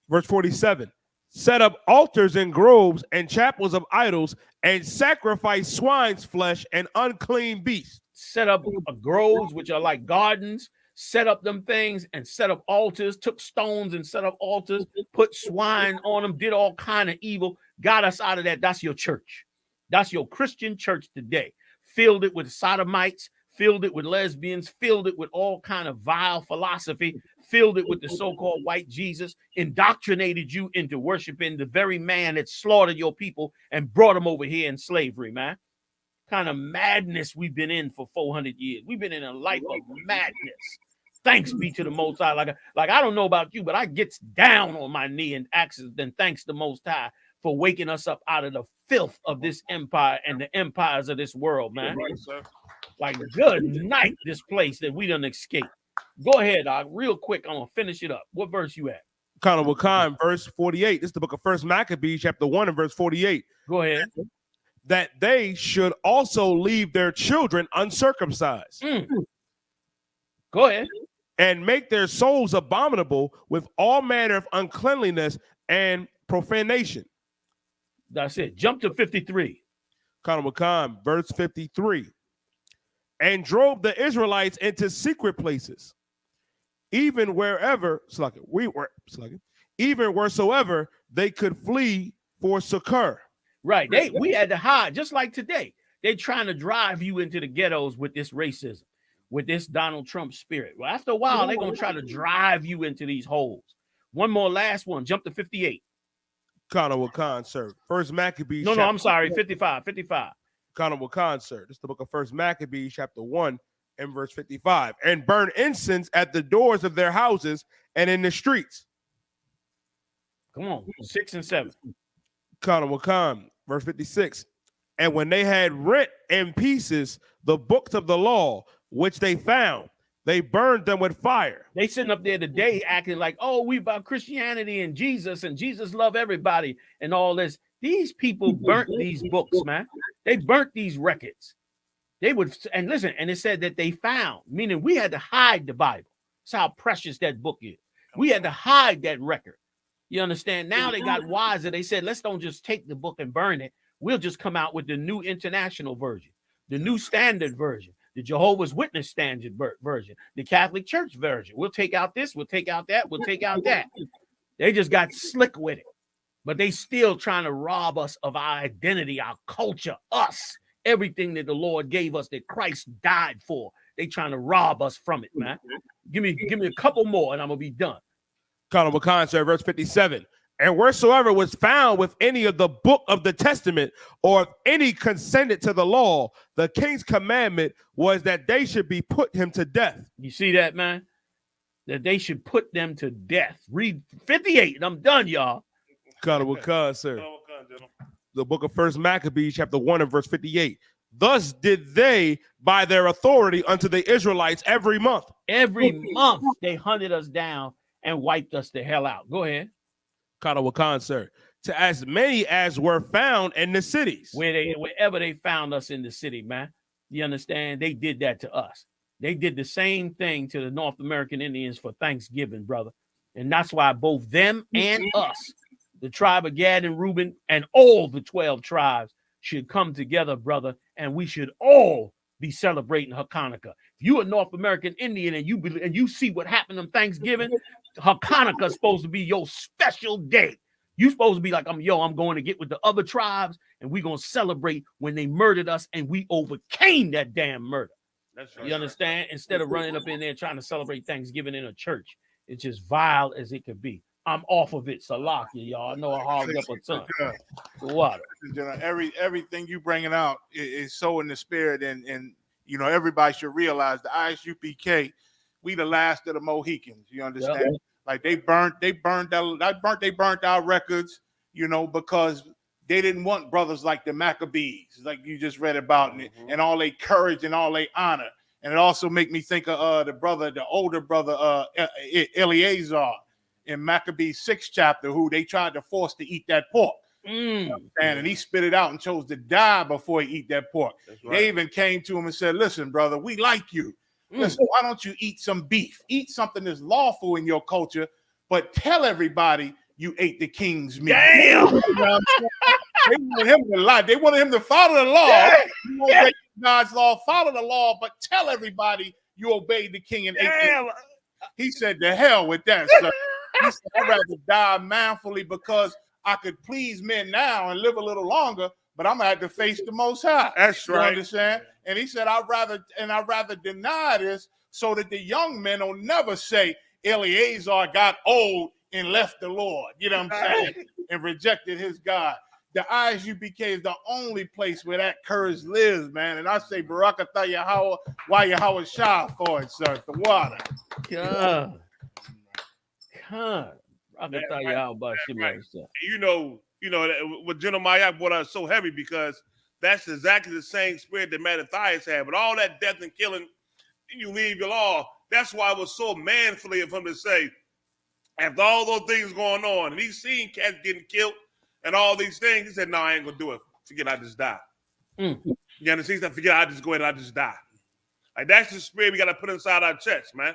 [SPEAKER 6] Verse 47. Set up altars and groves and chapels of idols and sacrifice swine's flesh and unclean beasts.
[SPEAKER 5] Set up groves, which are like gardens. Set up them things and set up altars. Took stones and set up altars. Put swine on them. Did all kind of evil. Got us out of that. That's your church. That's your Christian church today. Filled it with sodomites. Filled it with lesbians. Filled it with all kind of vile philosophy. Filled it with the so-called white Jesus. Indoctrinated you into worshiping the very man that slaughtered your people and brought them over here in slavery, man. kind of madness we've been in for 400 years. We've been in a life of madness. Thanks be to the Most High. Like I don't know about you, but I gets down on my knee and asks then thanks the Most High for waking us up out of the filth of this empire and the empires of this world, man.
[SPEAKER 9] Right, sir.
[SPEAKER 5] Like good night, this place that we done escaped. Go ahead, dog. Real quick, I'm gonna finish it up. What verse you at?
[SPEAKER 6] Khan, verse 48. This is the book of 1 Maccabees, chapter 1 and verse 48.
[SPEAKER 5] Go ahead.
[SPEAKER 6] That they should also leave their children uncircumcised.
[SPEAKER 5] Go ahead.
[SPEAKER 6] And make their souls abominable with all manner of uncleanliness and profanation.
[SPEAKER 5] That's it. Jump to 53.
[SPEAKER 6] Khan, verse 53. And drove the Israelites into secret places, even wherever, even wheresoever they could flee for succor.
[SPEAKER 5] Right. We had to hide, just like today. They're trying to drive you into the ghettos with this racism, with this Donald Trump spirit. Well, after a while, they're gonna try to drive you into these holes. One more, last one. Jump to 58.
[SPEAKER 6] Khan, sir. First Maccabees.
[SPEAKER 5] No, I'm sorry. 55.
[SPEAKER 6] Khan, sir. This is the book of First Maccabees, chapter 1 and verse 55. And burn incense at the doors of their houses and in the streets.
[SPEAKER 5] Come on, 6 and 7.
[SPEAKER 6] Khan, verse 56. And when they had rent in pieces the books of the law, which they found, they burned them with fire.
[SPEAKER 5] They sitting up there today acting like, oh, we about Christianity and Jesus love everybody and all this. These people burnt these books, man. They burnt these records. They would, and listen, and it said that they found, meaning we had to hide the Bible. That's how precious that book is. We had to hide that record. You understand? Now they got wiser. They said, let's don't just take the book and burn it. We'll just come out with the new international version, the new standard version, the Jehovah's Witness standard version, the Catholic Church version. We'll take out this, we'll take out that, we'll take out that. They just got slick with it, but they still trying to rob us of our identity, our culture, us, everything that the Lord gave us that Christ died for. They trying to rob us from it, man. Give me a couple more and I'm gonna be done.
[SPEAKER 6] Khan, sir, verse 57. And wheresoever was found with any of the book of the testament or if any consented to the law, the king's commandment was that they should be put him to death.
[SPEAKER 5] You see that, man? That they should put them to death. Read 58 and I'm done, y'all.
[SPEAKER 6] Khan, sir. The book of First Maccabees, chapter 1 and verse 58. Thus did they by their authority unto the Israelites every month.
[SPEAKER 5] Every month they hunted us down and wiped us the hell out. Go ahead.
[SPEAKER 6] Khan, sir. To as many as were found in the cities.
[SPEAKER 5] Wherever they found us in the city, man. You understand? They did that to us. They did the same thing to the North American Indians for Thanksgiving, brother. And that's why both them and us, the tribe of Gad and Reuben, and all the 12 tribes should come together, brother, and we should all be celebrating Hanukkah. If you a North American Indian and you see what happened on Thanksgiving, Hanukkah is supposed to be your special day. You supposed to be like, I'm going to get with the other tribes and we're going to celebrate when they murdered us and we overcame that damn murder. That's right. You understand? Instead of running up in there trying to celebrate Thanksgiving in a church, it's just vile as it could be. I'm off of it, Salaki, y'all. I know I hogged up a ton. What?
[SPEAKER 8] Everything you bringing out is so in the spirit, and you know everybody should realize the I.S.U.P.K. We the last of the Mohicans. You understand? Yep. Like they burnt our records, you know, because they didn't want brothers like the Maccabees, like you just read about, and all their courage and all their honor. And it also make me think of the older brother, Eleazar, in Maccabees 6 chapter, who they tried to force to eat that pork. And he spit it out and chose to die before he eat that pork. Right. They even came to him and said, listen, brother, we like you. Listen, why don't you eat some beef? Eat something that's lawful in your culture, but tell everybody you ate the king's meat.
[SPEAKER 5] Damn!
[SPEAKER 8] They wanted him to lie. They wanted him to follow the law. Yeah. God's law, follow the law, but tell everybody you obeyed the king and ate it. He said, to hell with that, sir. He said, I'd rather die manfully because I could please men now and live a little longer, but I'm gonna have to face the Most High.
[SPEAKER 9] That's right.
[SPEAKER 8] You understand? And he said, I'd rather deny this so that the young men will never say Eleazar got old and left the Lord. You know what I'm saying? And rejected his God. the ISUPK is the only place where that courage lives, man. And I say Barakatah Yahweh, why Yahweh Shah for it, sir. The water.
[SPEAKER 5] God.
[SPEAKER 9] Right. You know what Jeremiah brought us so heavy because that's exactly the same spirit that Mattathias had. But all that death and killing, you leave your law. That's why it was so manfully of him to say, after all those things going on, and he's seen cats getting killed and all these things, he said, no, I ain't gonna do it. Forget I just die. You understand? He said, forget I just go ahead and I just die. Like that's the spirit we gotta put inside our chest, man.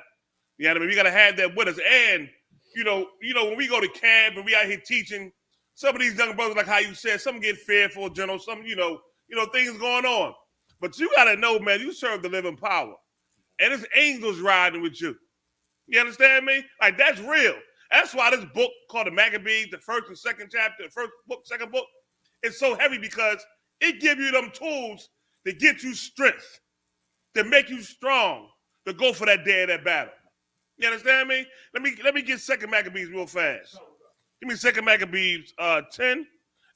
[SPEAKER 9] You know what I mean? We gotta have that with us. And you know, when we go to camp and we out here teaching, some of these young brothers, like how you said, some get fearful, general, some, you know, things going on. But you gotta know, man, you serve the living power. And it's angels riding with you. You understand me? Like that's real. That's why this book called the Maccabees, the first and second chapter, first book, second book, is so heavy because it gives you them tools to get you strength, to make you strong, to go for that day of that battle. You understand me? Let me get second Maccabees real fast. Give me second Maccabees 10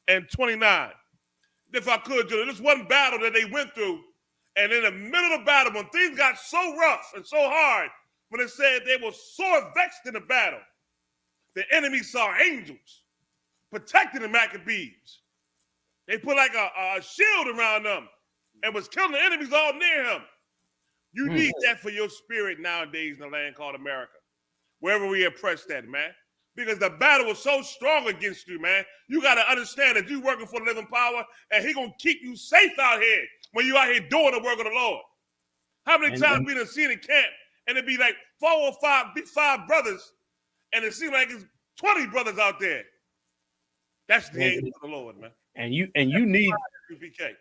[SPEAKER 9] and 29. If I could, this one battle that they went through, and in the middle of the battle, when things got so rough and so hard, when it said they were sore vexed in the battle, the enemy saw angels protecting the Maccabees. They put like a shield around them and was killing the enemies all near him. You need that for your spirit nowadays in the land called America, wherever we oppressed that, man. Because the battle was so strong against you, man. You got to understand that you're working for the living power, and he going to keep you safe out here when you out here doing the work of the Lord. How many times we done seen in camp, and it'd be like 4 or 5 brothers, and it seemed like it's 20 brothers out there. That's the angel of the Lord, man.
[SPEAKER 5] And you need
[SPEAKER 9] I.S.U.P.K.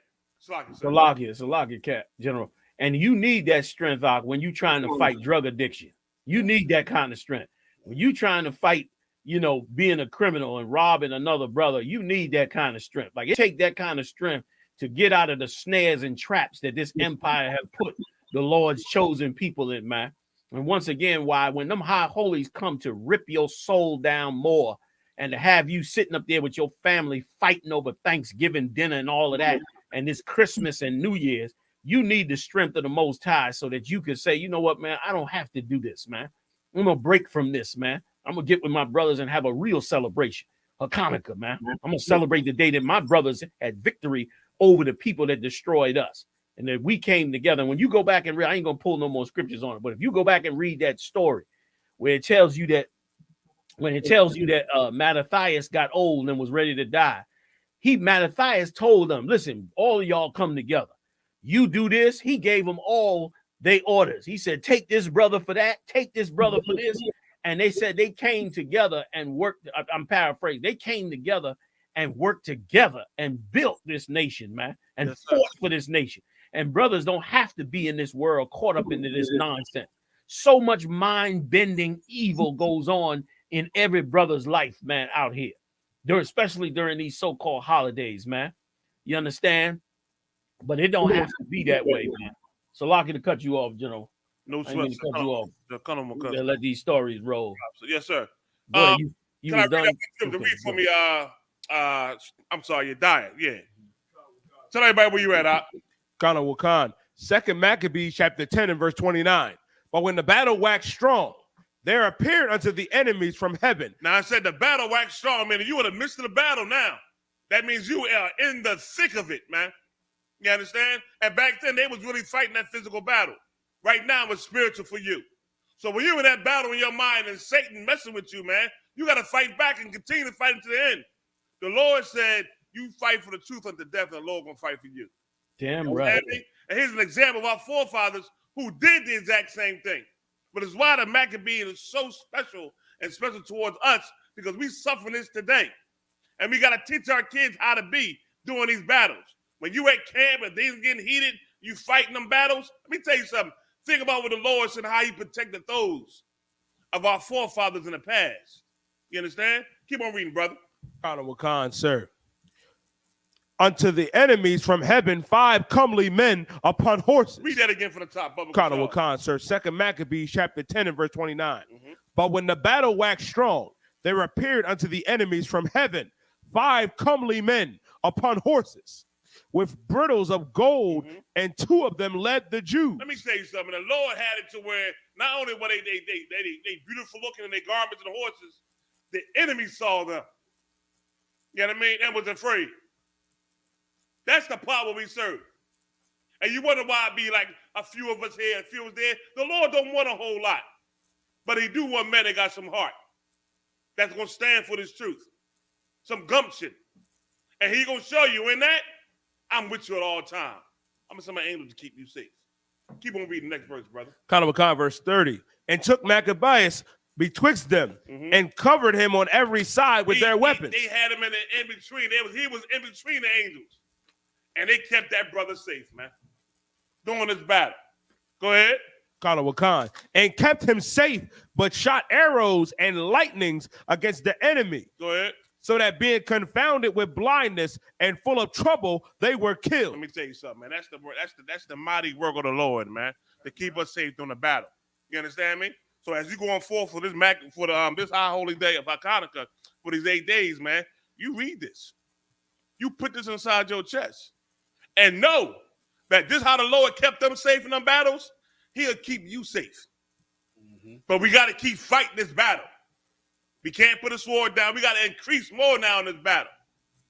[SPEAKER 5] Salakia, Cat, General. And you need that strength, when you're trying to fight drug addiction. You need that kind of strength. When you're trying to fight, being a criminal and robbing another brother, you need that kind of strength. Like it take that kind of strength to get out of the snares and traps that this empire have put the Lord's chosen people in, man. And once again, when them high holies come to rip your soul down more and to have you sitting up there with your family fighting over Thanksgiving dinner and all of that, and this Christmas and New Year's, you need the strength of the Most High so that you can say, you know what, man, I don't have to do this, man. I'm going to break from this, man. I'm going to get with my brothers and have a real celebration, Hanukkah, man. I'm going to celebrate the day that my brothers had victory over the people that destroyed us and that we came together. And when you go back and read, I ain't going to pull no more scriptures on it, but if you go back and read that story where it tells you that, Mattathias got old and was ready to die, Mattathias told them, listen, all of y'all come together. You do this. He gave them all their orders. He said, take this brother for that, take this brother for this. And they said they came together and worked. I'm paraphrasing. They came together and worked together and built this nation, man, and fought for this nation. And brothers don't have to be in this world caught up into this nonsense. So much mind-bending evil goes on in every brother's life, man, out here, especially during these so-called holidays, man. You understand? But it don't have to be that way, man. So lucky to cut you off, General.
[SPEAKER 9] No sweat.
[SPEAKER 5] Cut you off. Let these stories roll.
[SPEAKER 9] Yes, sir.
[SPEAKER 5] You
[SPEAKER 9] can I read that read for me? I'm sorry, your diet. Yeah. Tell everybody where you at,
[SPEAKER 6] Ghana Wakan. Second Maccabees chapter 10 and verse 29. But when the battle waxed strong, there appeared unto the enemies from heaven.
[SPEAKER 9] Now I said the battle waxed strong, man. You in the midst of the battle now. That means you are in the thick of it, man. You understand? And back then they was really fighting that physical battle. Right now it's spiritual for you. So when you're in that battle in your mind and Satan messing with you, man, you got to fight back and continue to fight to the end. The Lord said, you fight for the truth unto death, and the Lord going to fight for you.
[SPEAKER 5] Damn right.
[SPEAKER 9] And here's an example of our forefathers who did the exact same thing. But it's why the Maccabees is so special and special towards us, because we suffer this today. And we got to teach our kids how to be during these battles. When you at camp and things getting heated, you fighting them battles. Let me tell you something. Think about what the Lord said, how he protected those of our forefathers in the past. You understand? Keep on reading, brother.
[SPEAKER 6] Ghana Wakan, sir. Unto the enemies from heaven 5 comely men upon horses.
[SPEAKER 9] Read that again from the top.
[SPEAKER 6] Ghana Wakan, sir. Second Maccabees chapter 10 and verse 29. But when the battle waxed strong, there appeared unto the enemies from heaven 5 comely men upon horses with bridles of gold, and 2 of them led the Jews.
[SPEAKER 9] Let me tell you something. The Lord had it to where not only were they beautiful looking in their garments and the horses, the enemy saw them. You know what I mean? And was afraid. That's the power we serve. And you wonder why it be like a few of us here, a few of us there. The Lord don't want a whole lot. But he do want men that got some heart. That's going to stand for this truth. Some gumption. And he going to show you in that, I'm with you at all times. I'm going to send my angels to keep you safe. Keep on reading the next verse, brother.
[SPEAKER 6] Kind verse 30. And took Maccabees betwixt them and covered him on every side with their weapons.
[SPEAKER 9] They had him in between. He was in between the angels. And they kept that brother safe, man. During this battle. Go ahead.
[SPEAKER 6] And kept him safe, but shot arrows and lightnings against the enemy.
[SPEAKER 9] Go ahead.
[SPEAKER 6] So that being confounded with blindness and full of trouble, they were killed.
[SPEAKER 9] Let me tell you something, man. That's the mighty work of the Lord, man, to keep us safe during the battle. You understand me? So as you going forth for this this high holy day of Hanukkah, for these 8 days, man, you read this. You put this inside your chest, and know that this is how the Lord kept them safe in them battles. He'll keep you safe. But we got to keep fighting this battle. We can't put a sword down. We got to increase more now in this battle.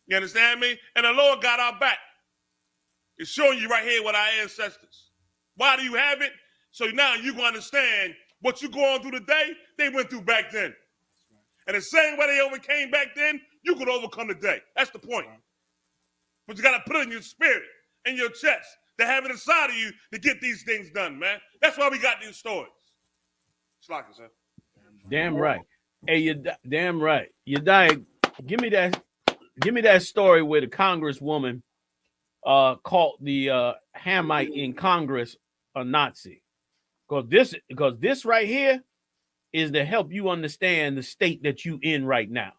[SPEAKER 9] You understand me? And the Lord got our back. It's showing you right here with our ancestors. Why do you have it? So now you're going to understand what you're going through today, they went through back then. And the same way they overcame back then, you could overcome today. That's the point. But you got to put it in your spirit, in your chest, to have it inside of you to get these things done, man. That's why we got these stories. Slack it, sir.
[SPEAKER 5] Damn right. Hey, you damn right. You died. Give me that story where the congresswoman called the Hamite in Congress a Nazi. Because this right here is to help you understand the state that you in right now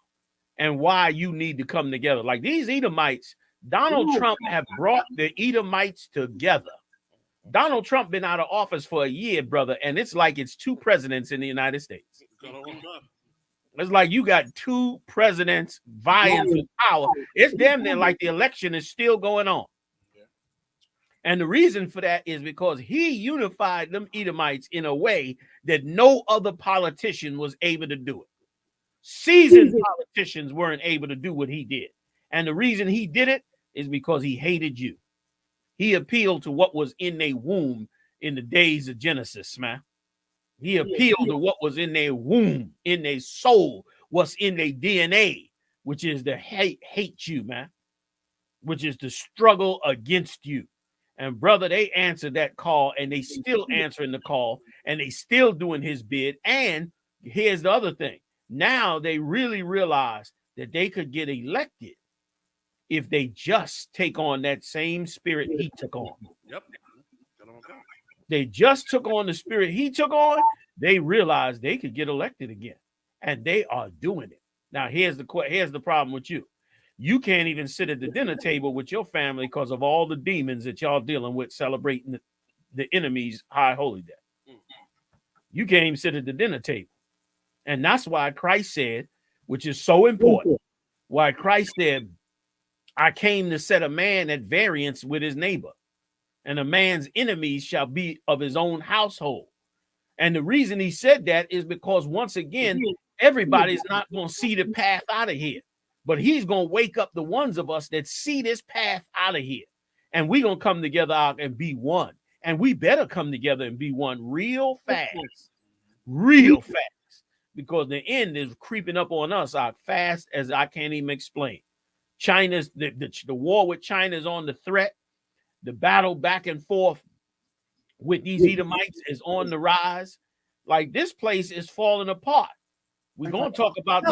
[SPEAKER 5] and why you need to come together. Like these Edomites, Donald Trump have brought the Edomites together. Donald Trump been out of office for a year, brother, and it's like it's 2 presidents in the United States. It's like you got 2 presidents vying for power. It's damn near like the election is still going on. And the reason for that is because he unified them Edomites in a way that no other politician was able to do it. Seasoned politicians weren't able to do what he did. And the reason he did it is because he hated you. He appealed to what was in their womb in the days of Genesis, man. He appealed to what was in their womb, in their soul, what's in their DNA, which is to hate you, man, which is to struggle against you. And brother, they answered that call, and they still answering the call, and they still doing his bid. And here's the other thing. Now they really realize that they could get elected if they just take on that same spirit he took on.
[SPEAKER 9] Yep.
[SPEAKER 5] They just took on the spirit he took on. They realized they could get elected again, and they are doing it. Now, here's the problem with you. You can't even sit at the dinner table with your family because of all the demons that y'all dealing with celebrating the enemy's high holy day. You can't even sit at the dinner table. And that's why Christ said, which is so important, why Christ said, I came to set a man at variance with his neighbor, and a man's enemies shall be of his own household. And the reason he said that is because, once again, everybody's not going to see the path out of here. But he's going to wake up the ones of us that see this path out of here. And we're going to come together out and be one. And we better come together and be one real fast. Real fast. Because the end is creeping up on us out fast as I can't even explain. China's the war with China is on the threat. The battle back and forth with these Edomites is on the rise. Like, this place is falling apart. We're going to talk about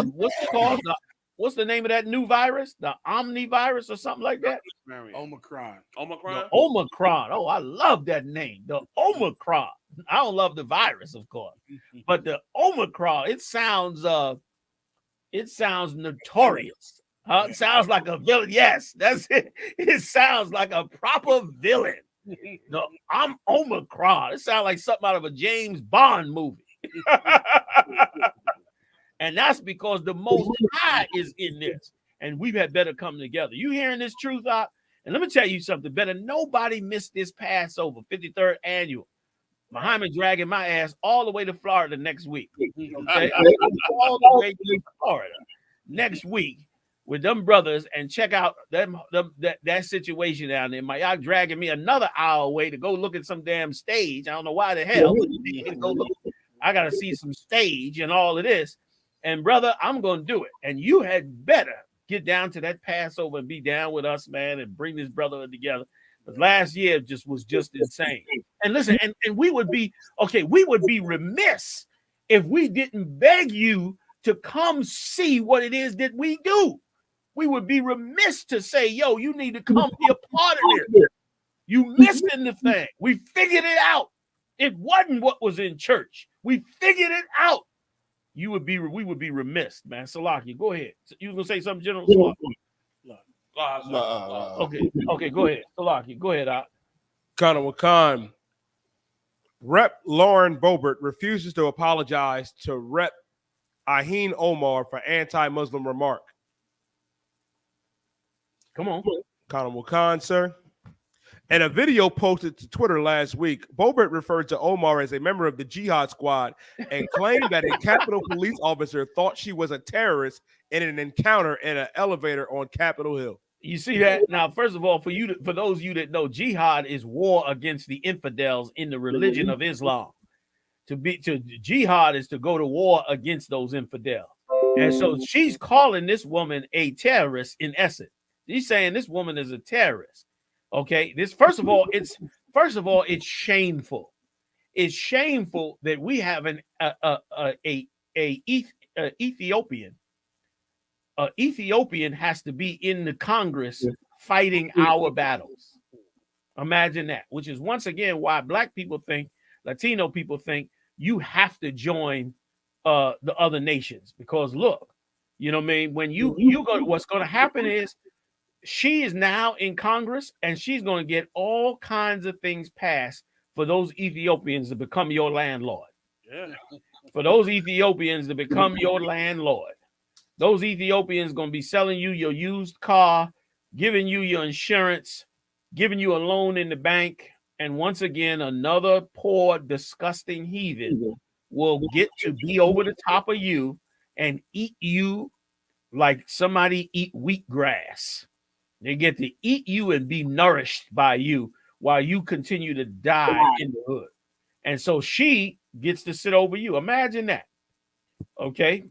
[SPEAKER 5] what's the name of that new virus? The omnivirus or something like that?
[SPEAKER 10] Omicron.
[SPEAKER 9] Omicron?
[SPEAKER 5] The Omicron. Oh, I love that name. The Omicron. I don't love the virus, of course. But the Omicron, it sounds notorious. It sounds like a villain. Yes, that's it. It sounds like a proper villain. I'm Omicron. It sounds like something out of a James Bond movie. And that's because the Most High is in this. and we've had better come together. You hearing this truth out? And let me tell you something. Better nobody miss this Passover, 53rd annual. Muhammad dragging my ass all the way to Florida next week. Okay? All the way to Florida next week with them brothers and check out that situation down there. My y'all dragging me another hour away to go look at some damn stage. I don't know why the hell. I got to see some stage and all of this. And brother, I'm going to do it. And you had better get down to that Passover and be down with us, man, and bring this brotherhood together. But last year was just insane. And listen, and we would be remiss if we didn't beg you to come see what it is that we do. We would be remiss to say, yo, you need to come be a part of this. You missing the thing. We figured it out. It wasn't what was in church. We figured it out. We would be remiss, man. Salaki, go ahead. You was gonna say something, General? Okay, go ahead. Salaki, go ahead, out.
[SPEAKER 6] Khan. Rep Lauren Boebert refuses to apologize to Rep Ahin Omar for anti-Muslim remark.
[SPEAKER 5] Come on.
[SPEAKER 6] Khan, sir. In a video posted to Twitter last week, Boebert referred to Omar as a member of the Jihad Squad and claimed that a Capitol police officer thought she was a terrorist in an encounter in an elevator on Capitol Hill.
[SPEAKER 5] You see that? Now, first of all, for those of you that know, jihad is war against the infidels in the religion of Islam. Jihad is to go to war against those infidels. And so she's calling this woman a terrorist in essence. She's saying this woman is a terrorist. Okay, first of all, it's shameful. It's shameful that we have an Ethiopian. Ethiopian has to be in the Congress fighting our battles. Imagine that, which is once again why Black people think, Latino people think you have to join the other nations, because look, you know what I mean? When you go, what's going to happen is she is now in Congress and she's going to get all kinds of things passed for those Ethiopians to become your landlord.
[SPEAKER 9] Yeah.
[SPEAKER 5] For those Ethiopians to become your landlord. Those Ethiopians going to be selling you your used car, giving you your insurance, giving you a loan in the bank. And once again, another poor, disgusting heathen will get to be over the top of you and eat you like somebody eat wheatgrass. They get to eat you and be nourished by you while you continue to die in the hood. And so she gets to sit over you. Imagine that. Okay.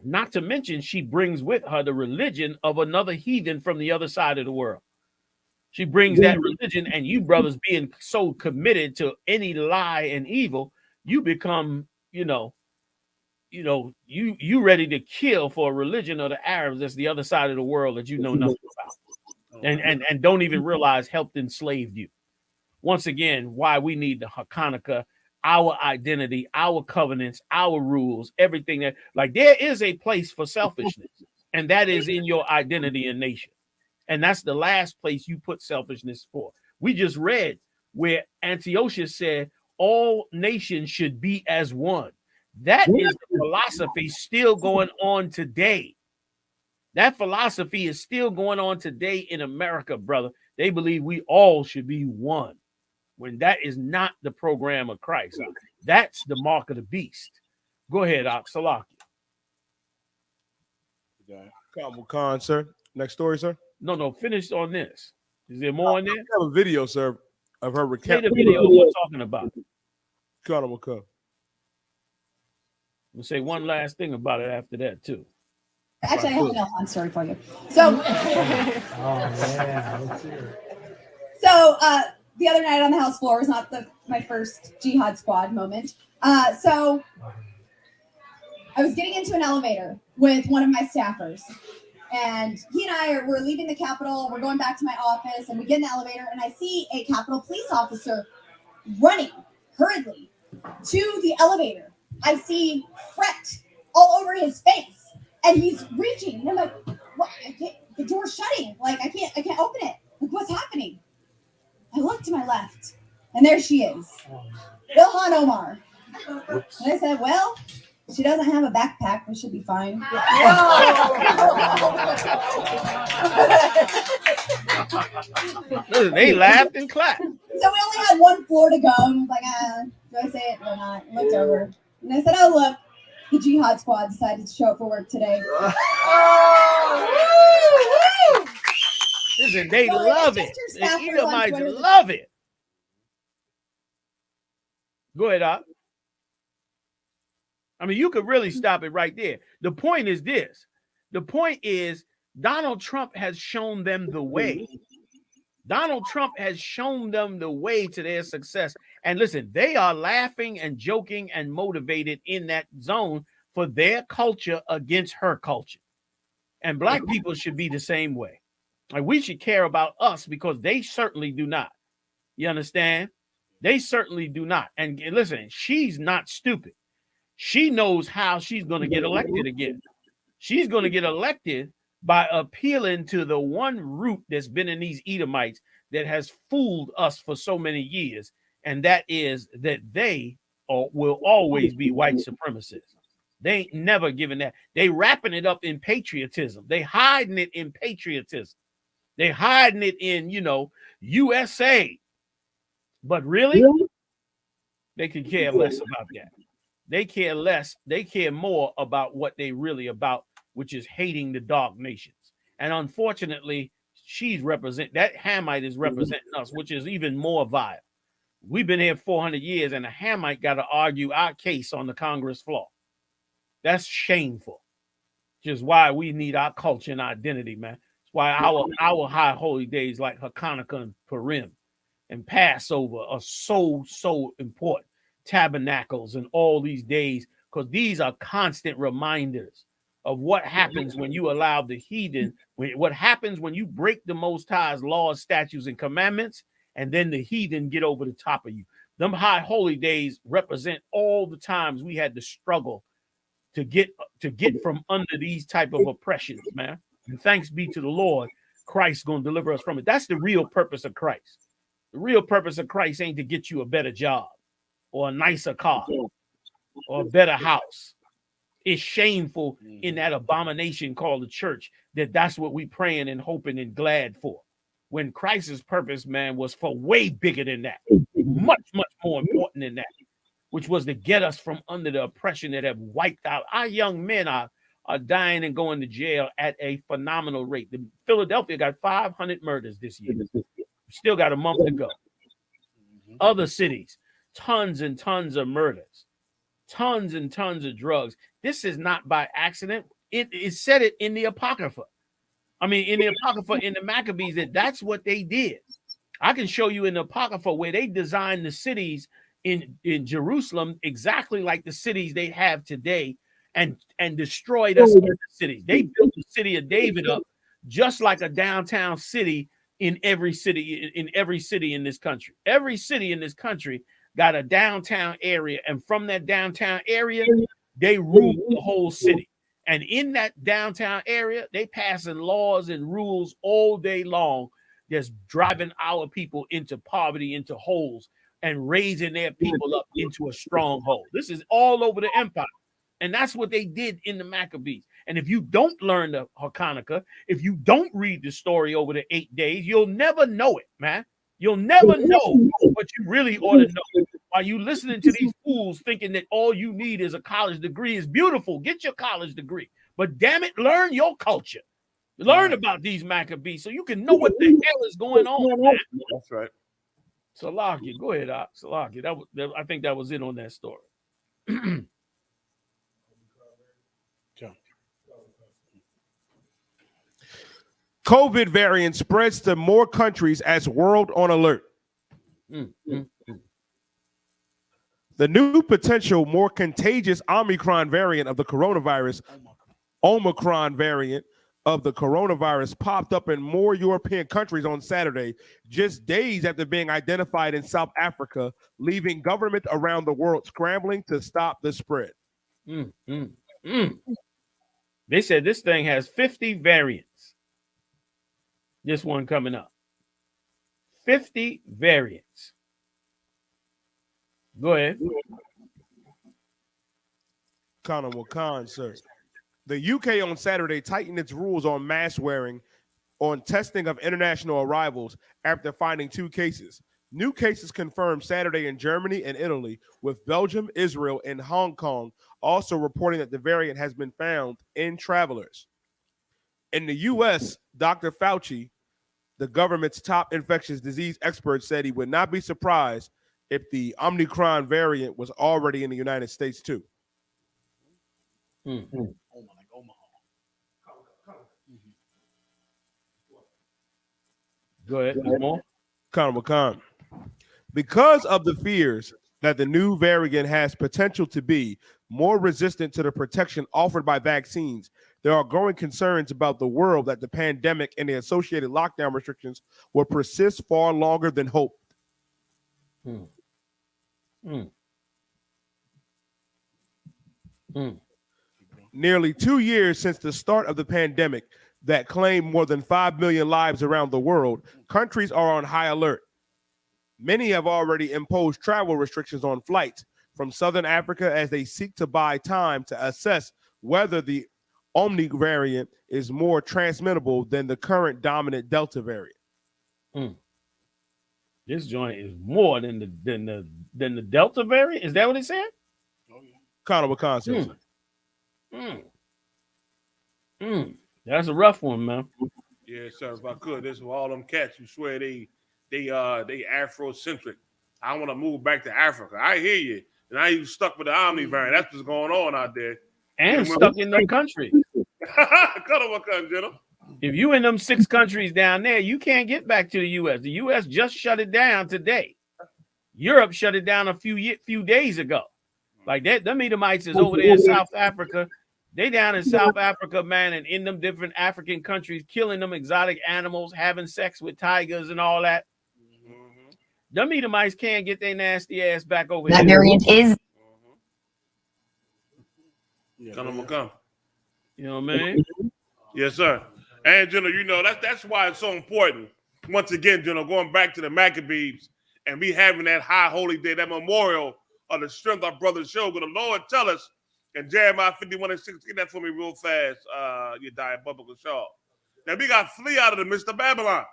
[SPEAKER 5] Not to mention, she brings with her the religion of another heathen from the other side of the world. She brings that religion, and you brothers being so committed to any lie and evil, you become, you ready to kill for a religion of the Arabs that's the other side of the world that you know nothing about, and don't even realize helped enslaved you. Once again, why we need the Hanukkah, our identity, our covenants, our rules, everything that, like, there is a place for selfishness, and that is in your identity and nation. And that's the last place you put selfishness for. We just read where Antiochus said all nations should be as one. That is the philosophy still going on today. That philosophy is still going on today in America, brother. They believe we all should be one, when that is not the program of Christ. That's the mark of the beast. Go ahead, Salaki.
[SPEAKER 6] Khan, sir. Next story, sir.
[SPEAKER 5] No, finish on this. Is there more in there?
[SPEAKER 6] I have a video, sir, of her
[SPEAKER 5] recounting. The video we're talking about.
[SPEAKER 6] We'll
[SPEAKER 5] say one last thing about it after that, too.
[SPEAKER 11] Actually, I have a fun story for you. So, the other night on the House floor was not my first Jihad Squad moment. So, I was getting into an elevator with one of my staffers. And he and I were leaving the Capitol. We're going back to my office, and we get in the elevator, and I see a Capitol police officer running hurriedly to the elevator. I see fret all over his face, and he's reaching. And I'm like, "What? The door's shutting. Like I can't open it. Like, what's happening?" I look to my left, and there she is, Ilhan Omar. And I said, "Well, She doesn't have a backpack. We should be fine.
[SPEAKER 5] Listen, they laughed and clapped.
[SPEAKER 11] So we only had one floor to go, and I was like, do I say it or not? I looked over, and I said, oh, look, the Jihad Squad decided to show up for work today.
[SPEAKER 5] Listen, they love it. The Edomites love it. Go ahead, Doc. I mean, you could really stop it right there. The point is this. The point is Donald Trump has shown them the way. Donald Trump has shown them the way to their success. And listen, they are laughing and joking and motivated in that zone for their culture against her culture. And black people should be the same way. Like, we should care about us because they certainly do not. You understand? They certainly do not. And listen, she's not stupid. She knows how she's going to get elected again. She's going to get elected by appealing to the one root that's been in these Edomites that has fooled us for so many years, and that is that they will always be white supremacists. They ain't never given that. They wrapping it up in patriotism. They hiding it in patriotism. They hiding it in, USA. But really, they could care less about that. They care less. They care more about what they really about, which is hating the dark nations. And unfortunately, that Hamite is representing us, which is even more vile. We've been here 400 years, and a Hamite got to argue our case on the Congress floor. That's shameful. Which is why we need our culture and identity, man. It's why our high holy days like Hanukkah and Purim and Passover are so important. Tabernacles and all these days, because these are constant reminders of what happens when you allow the heathen, what happens when you break the Most High's laws, statutes, and commandments, and then the heathen get over the top of you. Them high holy days represent all the times we had to struggle to get from under these type of oppressions, man. And thanks be to the Lord, Christ's going to deliver us from it. That's the real purpose of Christ. The real purpose of Christ ain't to get you a better job or a nicer car or a better house. It's shameful in that abomination called the church that's what we praying and hoping and glad for. When Christ's purpose, man, was for way bigger than that. Much, much more important than that, which was to get us from under the oppression that have wiped out. Our young men are dying and going to jail at a phenomenal rate. Philadelphia got 500 murders this year. Still got a month to go. Other cities, tons and tons of murders, tons and tons of drugs. This is not by accident. It said it in the Apocrypha. I mean, in the Apocrypha, in the Maccabees, that's what they did. I can show you in the Apocrypha where they designed the cities in Jerusalem exactly like the cities they have today and destroyed us in the cities. They built the city of David up just like a downtown city in every city in this country. Every city in this country got a downtown area, and from that downtown area, they rule the whole city. And in that downtown area, they passing laws and rules all day long that's driving our people into poverty, into holes, and raising their people up into a stronghold. This is all over the empire. And that's what they did in the Maccabees. And if you don't learn the Hanukkah, if you don't read the story over the 8 days, you'll never know it, man. You'll never know what you really ought to know. While you listening to these fools thinking that all you need is a college degree is beautiful. Get your college degree. But damn it, learn your culture. Learn about these Maccabees so you can know what the hell is going on, man.
[SPEAKER 8] That's right.
[SPEAKER 5] Salakia, go ahead, Salakia. I think that was it on that story.
[SPEAKER 6] COVID variant spreads to more countries as world on alert. The new potential more contagious Omicron variant of the coronavirus, popped up in more European countries on Saturday, just days after being identified in South Africa, leaving governments around the world scrambling to stop the spread.
[SPEAKER 5] They said this thing has 50 variants. This one coming up. 50 variants. Go ahead.
[SPEAKER 6] Khan Wakan, sir. The UK on Saturday tightened its rules on mask wearing on testing of international arrivals after finding 2 cases. New cases confirmed Saturday in Germany and Italy, with Belgium, Israel, and Hong Kong also reporting that the variant has been found in travelers. In the U.S., Dr. Fauci, the government's top infectious disease expert, said he would not be surprised if the Omicron variant was already in the United States too.
[SPEAKER 5] Go ahead. More.
[SPEAKER 6] Khan. Because of the fears that the new variant has potential to be more resistant to the protection offered by vaccines, there are growing concerns about the world that the pandemic and the associated lockdown restrictions will persist far longer than hoped. Nearly 2 years since the start of the pandemic that claimed more than 5 million lives around the world, countries are on high alert. Many have already imposed travel restrictions on flights from Southern Africa as they seek to buy time to assess whether the Omicron variant is more transmittable than the current dominant Delta variant.
[SPEAKER 5] This joint is more than the Delta variant. Is that what it said?
[SPEAKER 6] Kind of a concept.
[SPEAKER 5] That's a rough one, man.
[SPEAKER 9] Yeah, sir. If I could, this is all them cats who swear they Afrocentric. I want to move back to Africa. I hear you. And now you stuck with the Omni variant. That's what's going on out there.
[SPEAKER 5] And stuck in them countries. If you in them 6 countries down there, you can't get back to the U.S. The U.S. just shut it down today. Europe shut it down a few days ago. Like that, them Edomites is over there in South Africa. They down in South Africa, man, and in them different African countries, killing them exotic animals, having sex with tigers and all that. Them Edomites can't get their nasty ass back over here.
[SPEAKER 12] That variant is.
[SPEAKER 9] Come.
[SPEAKER 5] You know what I mean?
[SPEAKER 9] Yes, sir. And, you know, that's why it's so important. Once again, going back to the Maccabees and we having that high holy day, that memorial of the strength our brothers show. But the Lord tell us in Jeremiah 51:6, get that for me real fast, you diabolical shaw. Now, we got to flee out of the midst of Babylon.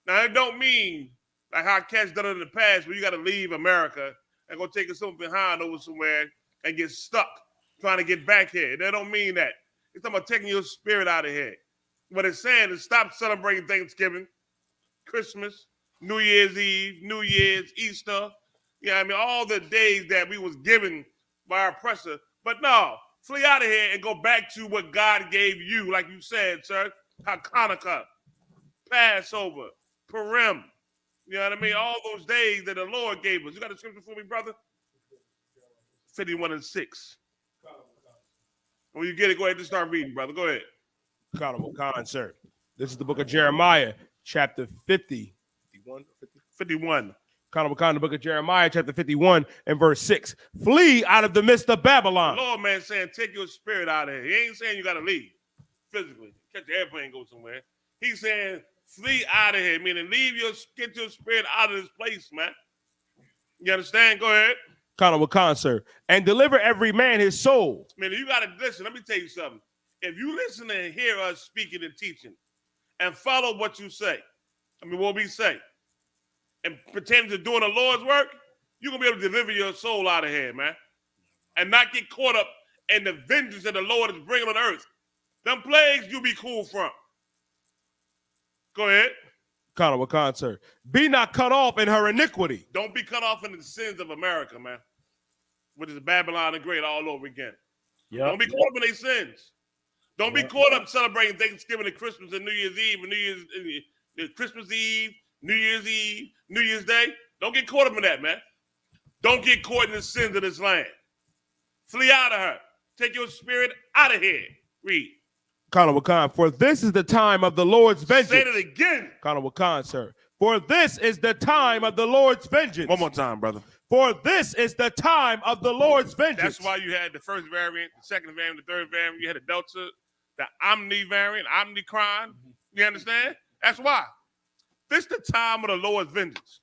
[SPEAKER 9] Now, it don't mean like how cats done it in the past where you got to leave America and go take something behind over somewhere and get stuck trying to get back here. That don't mean that. It's talking about taking your spirit out of here. What it's saying is stop celebrating Thanksgiving, Christmas, New Year's Eve, New Year's, Easter. Yeah, I mean, all the days that we was given by our oppressor. But no, flee out of here and go back to what God gave you, like you said, sir. Hanukkah, Passover, Purim. You know what I mean? All those days that the Lord gave us. You got the scripture for me, brother? 51:6. When you get it, go ahead and start reading, brother. Go ahead.
[SPEAKER 6] Sir. This is the book of Jeremiah, chapter 50.
[SPEAKER 9] 51.
[SPEAKER 6] The book of Jeremiah, chapter 51, and verse 6. Flee out of the midst of Babylon.
[SPEAKER 9] The Lord, man, saying, take your spirit out of here. He ain't saying you got to leave physically. Catch the airplane, go somewhere. He's saying, flee out of here, meaning get your spirit out of this place, man. You understand? Go ahead.
[SPEAKER 6] Sir. And deliver every man his soul.
[SPEAKER 9] Man, you got to listen. Let me tell you something. If you listen and hear us speaking and teaching and follow what you say, what we say, and pretend to doing the Lord's work, you're going to be able to deliver your soul out of here, man. And not get caught up in the vengeance that the Lord is bringing on earth. Them plagues you'll be cool from. Go ahead.
[SPEAKER 6] Sir. Be not cut off in her iniquity.
[SPEAKER 9] Don't be cut off in the sins of America, man. Which is Babylon the Great all over again. Yep. Don't be caught up in their sins. Don't be caught up celebrating Thanksgiving and Christmas and New Year's Eve and Christmas Eve, New Year's Eve, New Year's Day. Don't get caught up in that, man. Don't get caught in the sins of this land. Flee out of her. Take your spirit out of here. Read.
[SPEAKER 6] For this is the time of the Lord's vengeance.
[SPEAKER 9] Say it again.
[SPEAKER 6] Sir. For this is the time of the Lord's vengeance.
[SPEAKER 9] One more time, brother.
[SPEAKER 6] For this is the time of the Lord's vengeance.
[SPEAKER 9] That's why you had the first variant, the second variant, the third variant. You had the Delta, the Omni variant, Omicron. You understand? That's why. This is the time of the Lord's vengeance.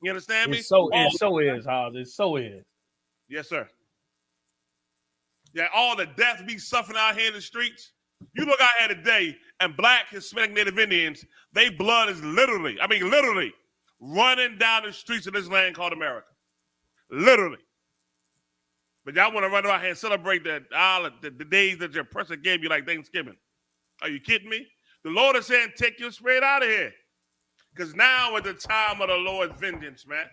[SPEAKER 9] You understand me?
[SPEAKER 5] It so is, Hobbs. It so is.
[SPEAKER 9] Yes, sir. Yeah, all the death we suffering out here in the streets. You look out here today, and black, Hispanic, Native Indians, their blood is literally running down the streets of this land called America. Literally. But y'all want to run around here and celebrate the days that your oppressor gave you like Thanksgiving. Are you kidding me? The Lord is saying, take your spirit out of here. Because now is the time of the Lord's vengeance, man.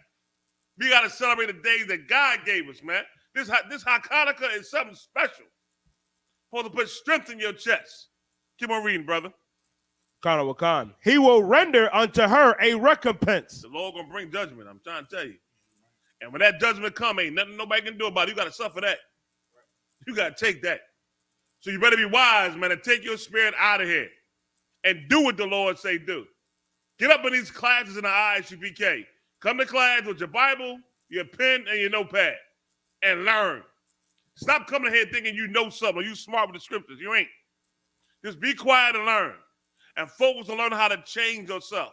[SPEAKER 9] We got to celebrate the days that God gave us, man. This Hanukkah is something special. Supposed to put strength in your chest. Keep on reading, brother.
[SPEAKER 6] Wakan. He will render unto her a recompense.
[SPEAKER 9] The Lord gonna bring judgment. I'm trying to tell you. And when that judgment come, ain't nothing nobody can do about it. You got to suffer that. You got to take that. So you better be wise, man, and take your spirit out of here and do what the Lord say do. Get up in these classes in the I.S.U.P.K. Come to class with your Bible, your pen, and your notepad and learn. Stop coming here thinking you know something or you smart with the scriptures. You ain't. Just be quiet and learn. And focus on learning how to change yourself.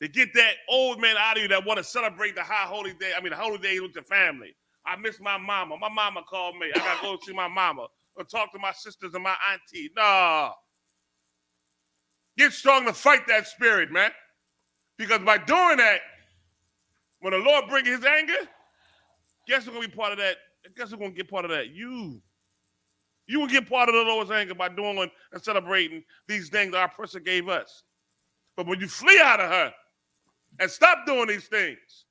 [SPEAKER 9] To get that old man out of you that want to celebrate the holy days with your family. I miss my mama. My mama called me. I got to go see my mama or talk to my sisters and my auntie. No. Get strong to fight that spirit, man. Because by doing that, when the Lord brings his anger, guess who's going to be part of that? Guess who's going to get part of that? You. You will get part of the Lord's anger by doing and celebrating these things our oppressor gave us. But when you flee out of her and stop doing these things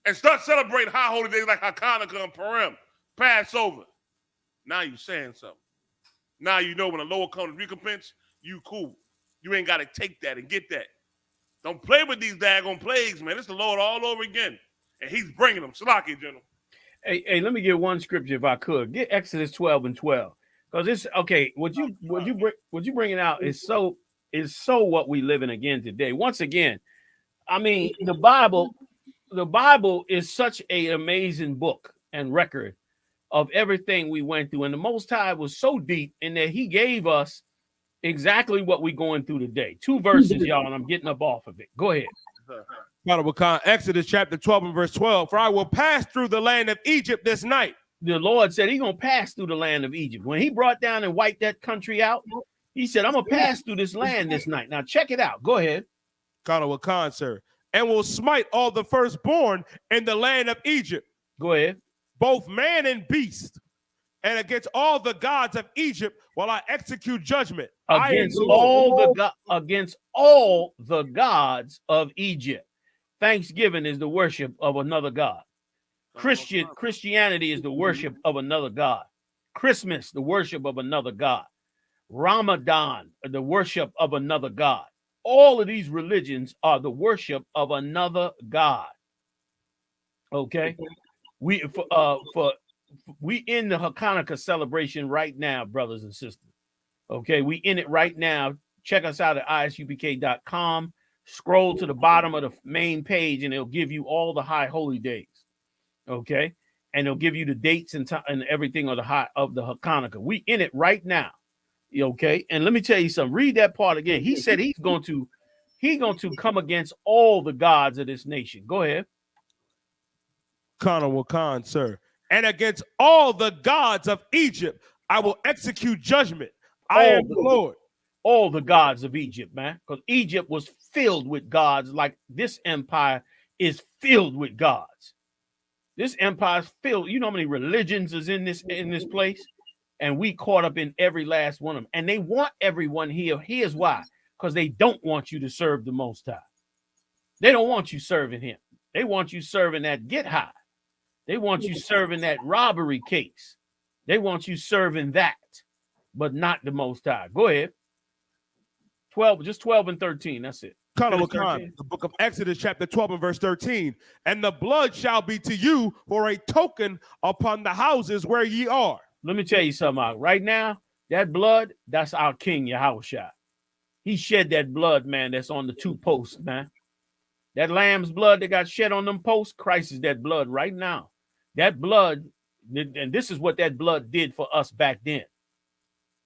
[SPEAKER 9] and start celebrating high holy days like Hanukkah and Purim, Passover, now you're saying something. Now you know when the Lord comes to recompense, you cool. You ain't got to take that and get that. Don't play with these daggone plagues, man. It's the Lord all over again. And he's bringing them. Salaki, General.
[SPEAKER 5] Hey, let me get one scripture if I could. Get Exodus 12:12. Because it's okay. What you bringing out is so what we live in again today. Once again, I mean, the Bible is such an amazing book and record of everything we went through. And the Most High was so deep in that he gave us exactly what we're going through today. 2 verses, y'all, and I'm getting up off of it. Go ahead.
[SPEAKER 6] Exodus chapter 12 and verse 12. For I will pass through the land of Egypt this night.
[SPEAKER 5] The Lord said he's going to pass through the land of Egypt. When he brought down and wiped that country out, he said, I'm going to pass through this land this night. Now, check it out. Go ahead.
[SPEAKER 6] Sir. And will smite all the firstborn in the land of Egypt.
[SPEAKER 5] Go ahead.
[SPEAKER 6] Both man and beast. And against all the gods of Egypt will I execute judgment.
[SPEAKER 5] Against all the gods of Egypt. Thanksgiving is the worship of another god. Christianity is the worship of another god. Christmas, the worship of another god. Ramadan, the worship of another god. All of these religions are the worship of another god. Okay, we in the Hanukkah celebration right now, brothers and sisters. Okay, we in it right now. Check us out at ISUPK.com. Scroll to the bottom of the main page, and it'll give you all the high holy days. Okay, and it'll give you the dates and everything of the Hanukkah. We in it right now. Okay, and let me tell you something. Read that part again. He said he's going to come against all the gods of this nation. Go ahead.
[SPEAKER 6] Khan, sir. And against all the gods of Egypt, I will execute judgment. I am the Lord.
[SPEAKER 5] All the gods of Egypt, man, because Egypt was filled with gods like this empire is filled with gods. This empire is filled. You know how many religions is in this place? And we caught up in every last one of them. And they want everyone here. Here's why. Because they don't want you to serve the Most High. They don't want you serving him. They want you serving that get high. They want you serving that robbery case. They want you serving that, but not the Most High. Go ahead. 12 and 13. That's it.
[SPEAKER 6] The book of Exodus chapter 12 and verse 13. And the blood shall be to you for a token upon the houses where ye are.
[SPEAKER 5] Let me tell you something. Right now, that blood, that's our King Yahushua. He shed that blood, man, that's on the 2 posts, man. That lamb's blood that got shed on them posts, Christ is that blood right now. That blood, and this is what that blood did for us back then.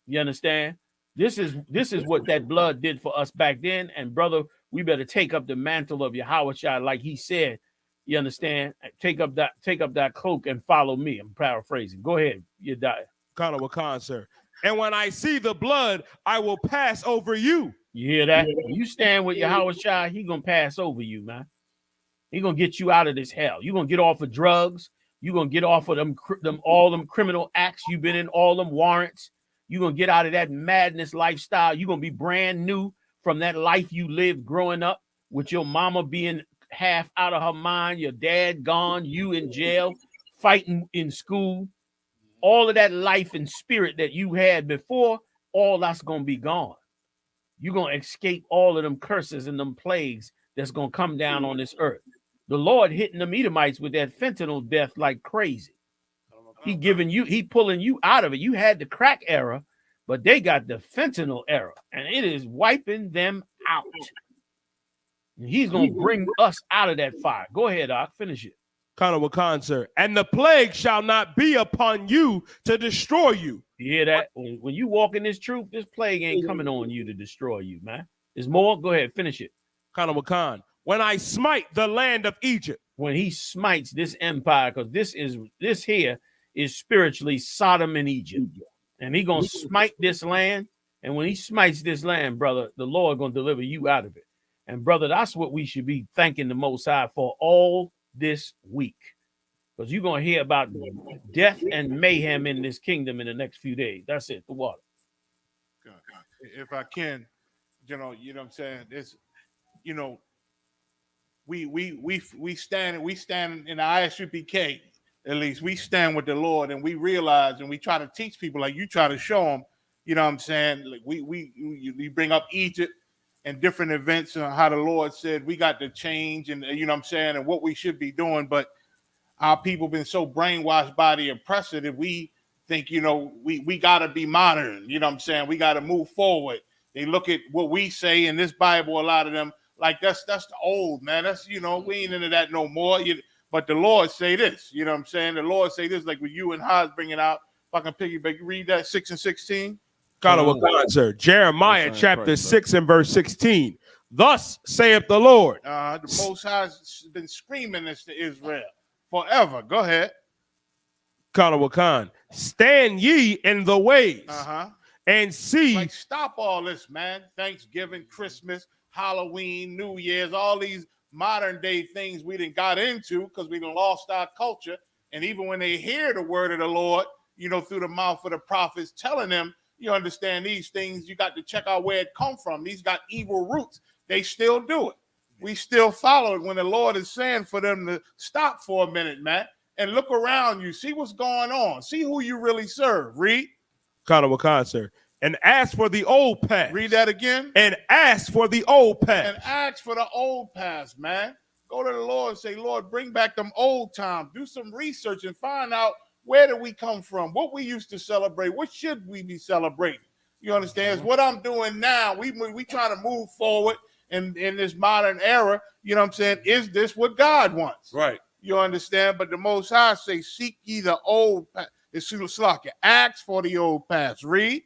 [SPEAKER 5] You understand? This is what that blood did for us back then. And brother, we better take up the mantle of Yahushua, like he said, You understand? Take up that cloak and follow me. I'm paraphrasing. Go ahead. You die.
[SPEAKER 6] Wakan, sir. And when I see the blood, I will pass over you.
[SPEAKER 5] You hear that? When you stand with Yahweh Shai, he gonna pass over you, man. He gonna get you out of this hell. You gonna get off of drugs. You gonna get off of all them criminal acts you've been in, all them warrants. You gonna get out of that madness lifestyle. You gonna be brand new from that life you lived growing up with your mama being half out of her mind, your dad gone, you in jail, fighting in school. All of that life and spirit that you had before, all that's gonna be gone. You're gonna escape all of them curses and them plagues that's gonna come down on this earth. The Lord hitting them Edomites with that fentanyl death like crazy. He pulling you out of it. You had the crack era, but they got the fentanyl era, and it is wiping them out. And he's gonna bring us out of that fire. Go ahead, Doc. Finish it.
[SPEAKER 6] Wakan, sir. And the plague shall not be upon you to destroy you.
[SPEAKER 5] You hear that? When you walk in this truth, this plague ain't coming on you to destroy you, man. There's more. Go ahead, finish it.
[SPEAKER 6] Wakan. When I smite the land of Egypt.
[SPEAKER 5] When he smites this empire, because this here is spiritually Sodom and Egypt. And he gonna smite this land. And when he smites this land, brother, the Lord gonna deliver you out of it. And brother, that's what we should be thanking the Most High for all this week. Because you're going to hear about death and mayhem in this kingdom in the next few days. That's it, the water.
[SPEAKER 8] If I can, you know what I'm saying? It's, we stand in the I.S.U.P.K, at least. We stand with the Lord, and we realize, and we try to teach people, like you try to show them, you know what I'm saying? Like we bring up Egypt and different events and how the Lord said we got to change, and you know what I'm saying, and what we should be doing. But our people been so brainwashed by the oppressor that we think, we got to be modern. You know what I'm saying? We got to move forward. They look at what we say in this Bible, a lot of them, like that's the old, man. That's, we ain't into that no more. But the Lord say this, you know what I'm saying? The Lord say this, like with you and Haas bringing out, if I can piggyback, read that 6 and 16.
[SPEAKER 6] Sir. Jeremiah chapter 6 and verse 16. Thus saith the Lord.
[SPEAKER 8] The Most High has been screaming this to Israel forever. Go ahead.
[SPEAKER 6] Stand ye in the ways and see.
[SPEAKER 8] Like, stop all this, man. Thanksgiving, Christmas, Halloween, New Year's, all these modern day things we done got into because we done lost our culture. And even when they hear the word of the Lord, through the mouth of the prophets telling them, you understand these things, you got to check out where it come from. These got evil roots. They still do it. We still follow it when the Lord is saying for them to stop for a minute, man, and look around you. See what's going on. See who you really serve. Read.
[SPEAKER 6] Sir. And ask for the old past.
[SPEAKER 8] Read that again.
[SPEAKER 6] And ask for the old past.
[SPEAKER 8] And ask for the old past, man. Go to the Lord and say, Lord, bring back them old times. Do some research and find out where did we come from? What we used to celebrate? What should we be celebrating? You understand? It's what I'm doing now. We trying to move forward in this modern era. You know what I'm saying? Is this what God wants?
[SPEAKER 6] Right.
[SPEAKER 8] You understand? But the Most High say, seek ye the old past. It's Slakia. Ask for the old past. Read.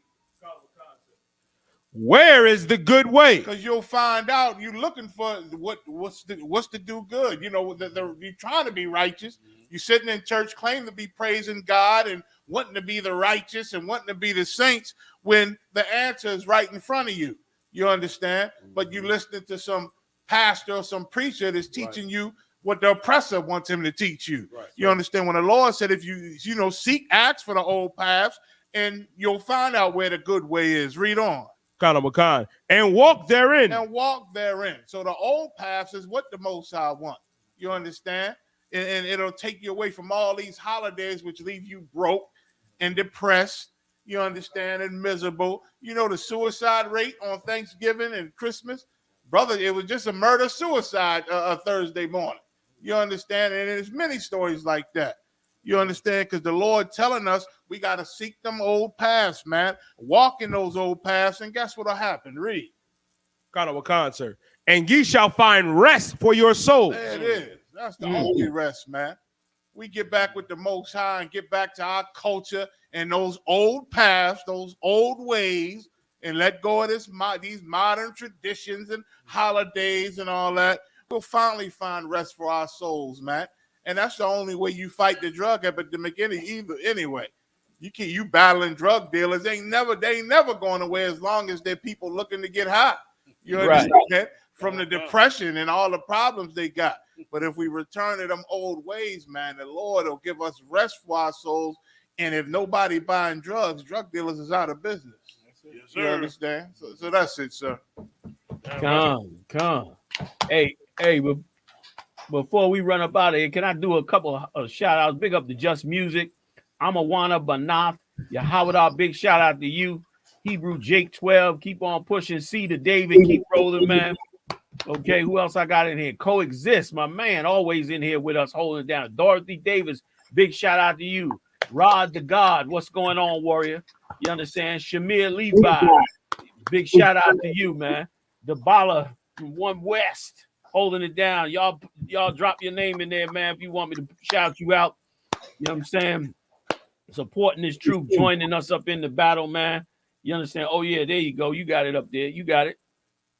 [SPEAKER 6] Where is the good way?
[SPEAKER 8] Because you'll find out you're looking for what's to do good. You're trying to be righteous. You're sitting in church, claiming to be praising God and wanting to be the righteous and wanting to be the saints when the answer is right in front of you. You understand? But you're listening to some pastor or some preacher that's teaching you what the oppressor wants him to teach you. Right. You understand? When the Lord said, if you seek, ask for the old paths, and you'll find out where the good way is. Read on.
[SPEAKER 6] And walk therein.
[SPEAKER 8] And walk therein. So the old paths is what the Most High wants. You understand? And it'll take you away from all these holidays, which leave you broke and depressed. You understand? And miserable. The suicide rate on Thanksgiving and Christmas, brother, it was just a murder-suicide Thursday morning. You understand? And there's many stories like that. You understand? Because the Lord telling us we got to seek them old paths, man. Walk in those old paths, and guess what'll happen? Read.
[SPEAKER 6] Sir. And ye shall find rest for your souls.
[SPEAKER 8] There it is. That's the only rest, man. We get back with the Most High and get back to our culture and those old paths, those old ways, and let go of these modern traditions and holidays and all that. we'll finally find rest for our souls, man. And that's the only way you fight the drug epidemic anyway. You battling drug dealers, they ain't never going away as long as they're people looking to get high. You understand? From the depression and all the problems they got. But if we return to them old ways, man, the Lord will give us rest for our souls. And if nobody buying drugs, drug dealers is out of business.
[SPEAKER 9] Yes,
[SPEAKER 8] you understand? So that's it, sir.
[SPEAKER 5] Come. Hey, before we run up out of here, can I do a couple of shout outs? Big up to Just Music. Amawana Banath. Yahweh, big shout out to you. Hebrew Jake 12. Keep on pushing. C to David. Keep rolling, man. Okay, who else I got in here? Coexist, my man, always in here with us, holding it down. Dorothy Davis, big shout out to you. Rod the God, what's going on, warrior? You understand? Shamir Levi, big shout out to you, man. Dabala from One West, holding it down. Y'all drop your name in there, man, if you want me to shout you out. You know what I'm saying? Supporting this troop, joining us up in the battle, man. You understand? Oh, yeah, there you go. You got it up there. You got it.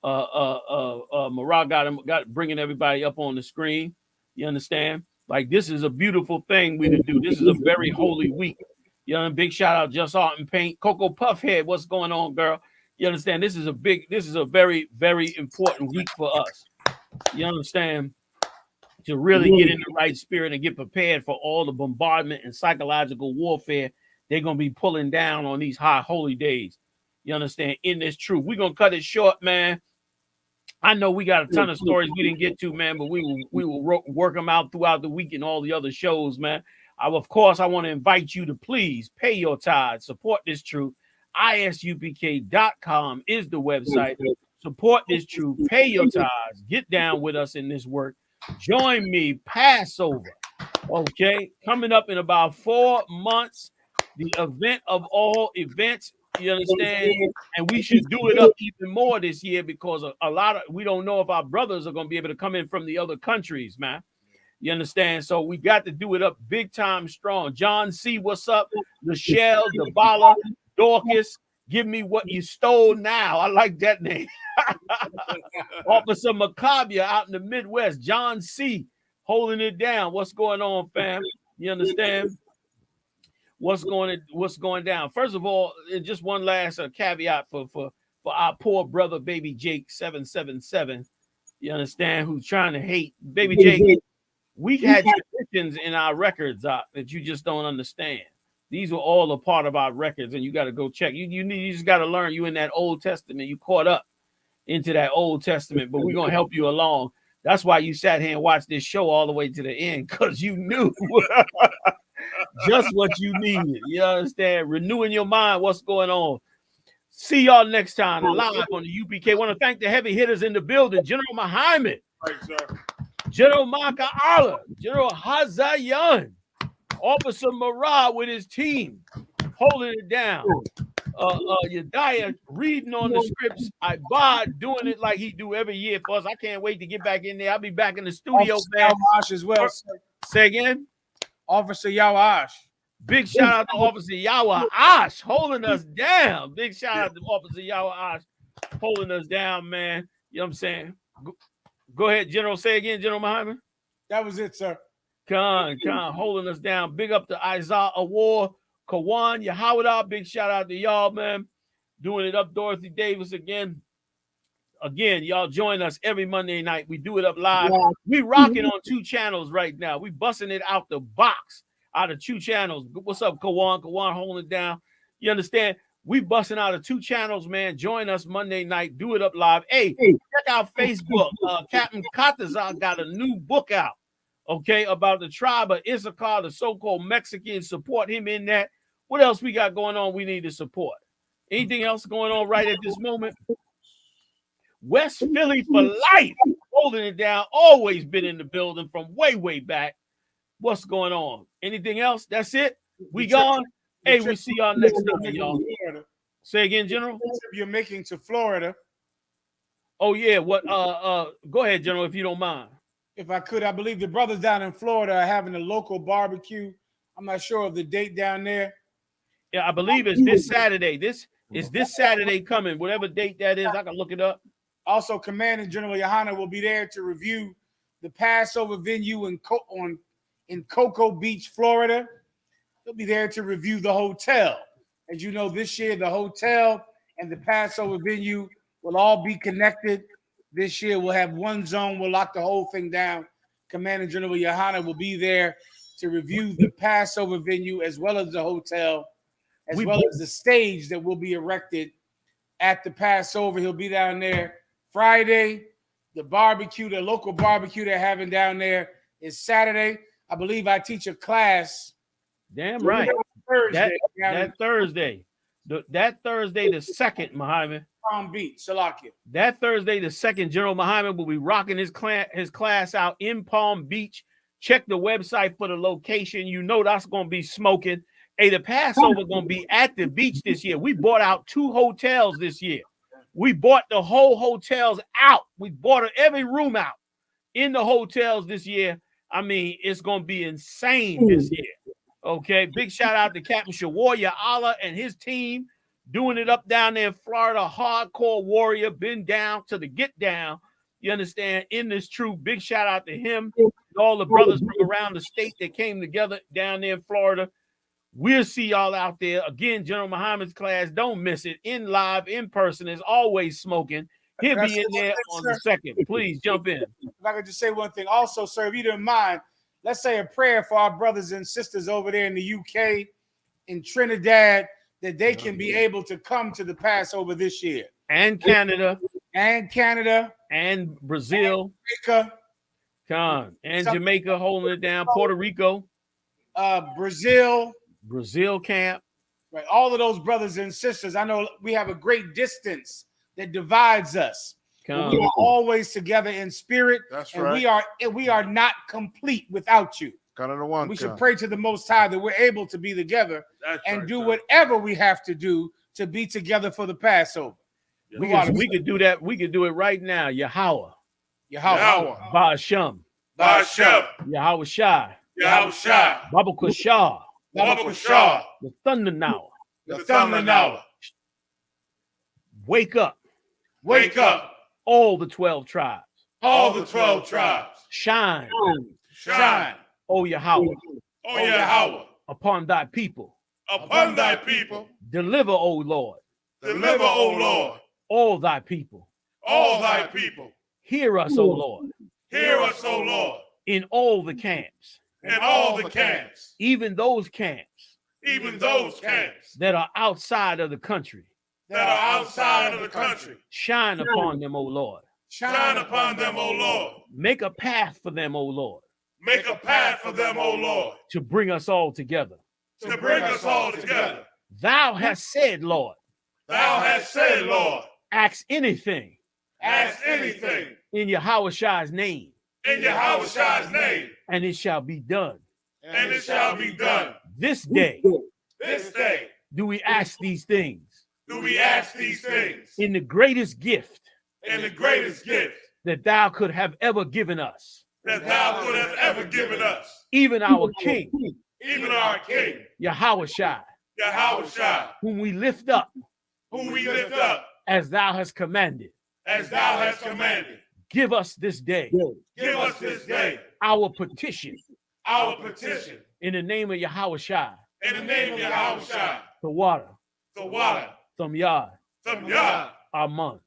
[SPEAKER 5] Marah got bringing everybody up on the screen. You understand? Like, this is a beautiful thing we to do. This is a very holy week. You know, big shout out Just Art and Paint. Coco Puffhead, what's going on, girl? You understand? This is a very, very important week for us. You understand? To really get in the right spirit and get prepared for all the bombardment and psychological warfare they're going to be pulling down on these high holy days. You understand? In this truth. We're going to cut it short, man. I know we got a ton of stories we didn't get to, man, but we will work them out throughout the week and all the other shows, man. Of course, I want to invite you to please pay your tithes, support this truth. ISUPK.com is the website. Support this truth, pay your tithes, get down with us in this work. Join me, Passover, okay? Coming up in about 4 months, the event of all events. You understand? And we should do it up even more this year because we don't know if our brothers are going to be able to come in from the other countries, man. You understand? So we got to do it up big time strong. John C., what's up? Michelle, Dabala, Dorcas, give me what you stole now. I like that name. Officer Maccabees out in the Midwest. John C., holding it down. What's going on, fam? You understand? What's going down? First of all, just one last caveat for our poor brother, Baby Jake 777. You understand? Who's trying to hate Baby Jake? We had traditions in our records that you just don't understand. These were all a part of our records, and you got to go check. You just got to learn. You in that Old Testament. You caught up into that Old Testament, but we're gonna help you along. That's why you sat here and watched this show all the way to the end, because you knew. Just what you needed. You understand? Renewing your mind. What's going on? See y'all next time live on the UPK. Want to thank the heavy hitters in the building. General Muhammad.
[SPEAKER 9] Right, sir.
[SPEAKER 5] General Maka Allah. General Hazayan. Officer Marah with his team. Holding it down. Yediah reading on the scripts. Ibad doing it like he do every year for us. I can't wait to get back in there. I'll be back in the studio, man.
[SPEAKER 10] As well.
[SPEAKER 5] Say again.
[SPEAKER 10] Officer Yawash.
[SPEAKER 5] Big shout out to Officer Yawash holding us down. Big shout out to Officer Yawash holding us down, man. You know what I'm saying? Go ahead, General. Say again, General Muhammad.
[SPEAKER 10] That was it, sir.
[SPEAKER 5] Khan, holding us down. Big up to Isaiah Award, Kawan, Yahweh. Big shout out to y'all, man. Doing it up, Dorothy Davis again. Again, y'all join us every Monday night. We do it up live. Yeah. We rocking on 2 channels right now. We busting it out the box out of 2 channels. What's up, Kawan? Kawan holding it down. You understand? We busting out of 2 channels, man. Join us Monday night. Do it up live. Hey, check out Facebook. Captain Katazar got a new book out, okay, about the tribe of Issachar, the so-called Mexicans. Support him in that. What else we got going on we need to support? Anything else going on right at this moment? West Philly for life, holding it down. Always been in the building from way, way back. What's going on? Anything else? That's it? We gone? Hey, we see y'all next time, y'all. Say again, General?
[SPEAKER 10] You're making to Florida.
[SPEAKER 5] Oh, yeah. What? Go ahead, General, if you don't mind.
[SPEAKER 10] If I could, I believe the brothers down in Florida are having a local barbecue. I'm not sure of the date down there.
[SPEAKER 5] Yeah, I believe it's this Saturday. This Saturday coming. Whatever date that is, I can look it up.
[SPEAKER 10] Also, Commanding General Yohanna will be there to review the Passover venue in Cocoa Beach, Florida. He'll be there to review the hotel. As you know, this year, the hotel and the Passover venue will all be connected. This year, we'll have one zone. We'll lock the whole thing down. Commanding General Yohanna will be there to review the Passover venue as well as the hotel, as well as the stage that will be erected at the Passover. He'll be down there Friday. The barbecue, the local barbecue they're having down there is Saturday. I believe I teach a class.
[SPEAKER 5] Damn right.
[SPEAKER 10] Thursday.
[SPEAKER 5] That Thursday. That Thursday the 2nd, Muhammad.
[SPEAKER 10] Palm Beach, Salakia.
[SPEAKER 5] That Thursday the 2nd, General Muhammad will be rocking his class out in Palm Beach. Check the website for the location. You know that's going to be smoking. Hey, the Passover going to be at the beach this year. We bought out 2 hotels this year. We bought the whole hotels out. We bought every room out in the hotels this year. I mean, it's going to be insane this year. Okay, big shout out to Captain Shawarya Allah and his team doing it up down there in Florida. Hardcore warrior, been down to the get down. You understand? In this troop, big shout out to him and all the brothers from around the state that came together down there in Florida. We'll see y'all out there. Again, General Muhammad's class, don't miss it. In live, in person, is always smoking. He'll be in there on the 2nd. Please jump in.
[SPEAKER 10] If I could just say one thing. Also, sir, if you don't mind, let's say a prayer for our brothers and sisters over there in the UK, in Trinidad, that they can be able to come to the Passover this year.
[SPEAKER 5] And Canada.
[SPEAKER 10] And Canada.
[SPEAKER 5] And Brazil.
[SPEAKER 10] And
[SPEAKER 5] Jamaica. And Jamaica holding it down. Puerto Rico.
[SPEAKER 10] Brazil
[SPEAKER 5] camp.
[SPEAKER 10] Right. All of those brothers and sisters. I know we have a great distance that divides us. We are always together in spirit.
[SPEAKER 8] That's
[SPEAKER 10] and
[SPEAKER 8] right.
[SPEAKER 10] we are not complete without you.
[SPEAKER 8] Kind of the one.
[SPEAKER 10] We should pray to the Most High that we're able to be together and do whatever we have to do to be together for the Passover.
[SPEAKER 5] We could do that. We could do it right now. Yahweh. Ba'asham. Yahweh Shai. Baba Kushah. The Thunder Now. Wake up. All the 12 tribes. Shine. O Yahweh. Upon thy people. Deliver, O Lord. All thy people. Hear us, O Lord. In all the camps. Even those camps. That are outside of the country. Shine upon them, O Lord. Make a path for them, O Lord. To bring us all together. Thou hast said, Lord. Ask anything. In Yahweh Shai's name. And it shall be done. This day. Do we ask these things. In the greatest gift. That thou could have ever given us. Even our King. Yahweh Shai. Whom we lift up. As thou hast commanded. Give us this day. Our petition. In the name of Yahweh Shai. The water. Thum Yah. Aman.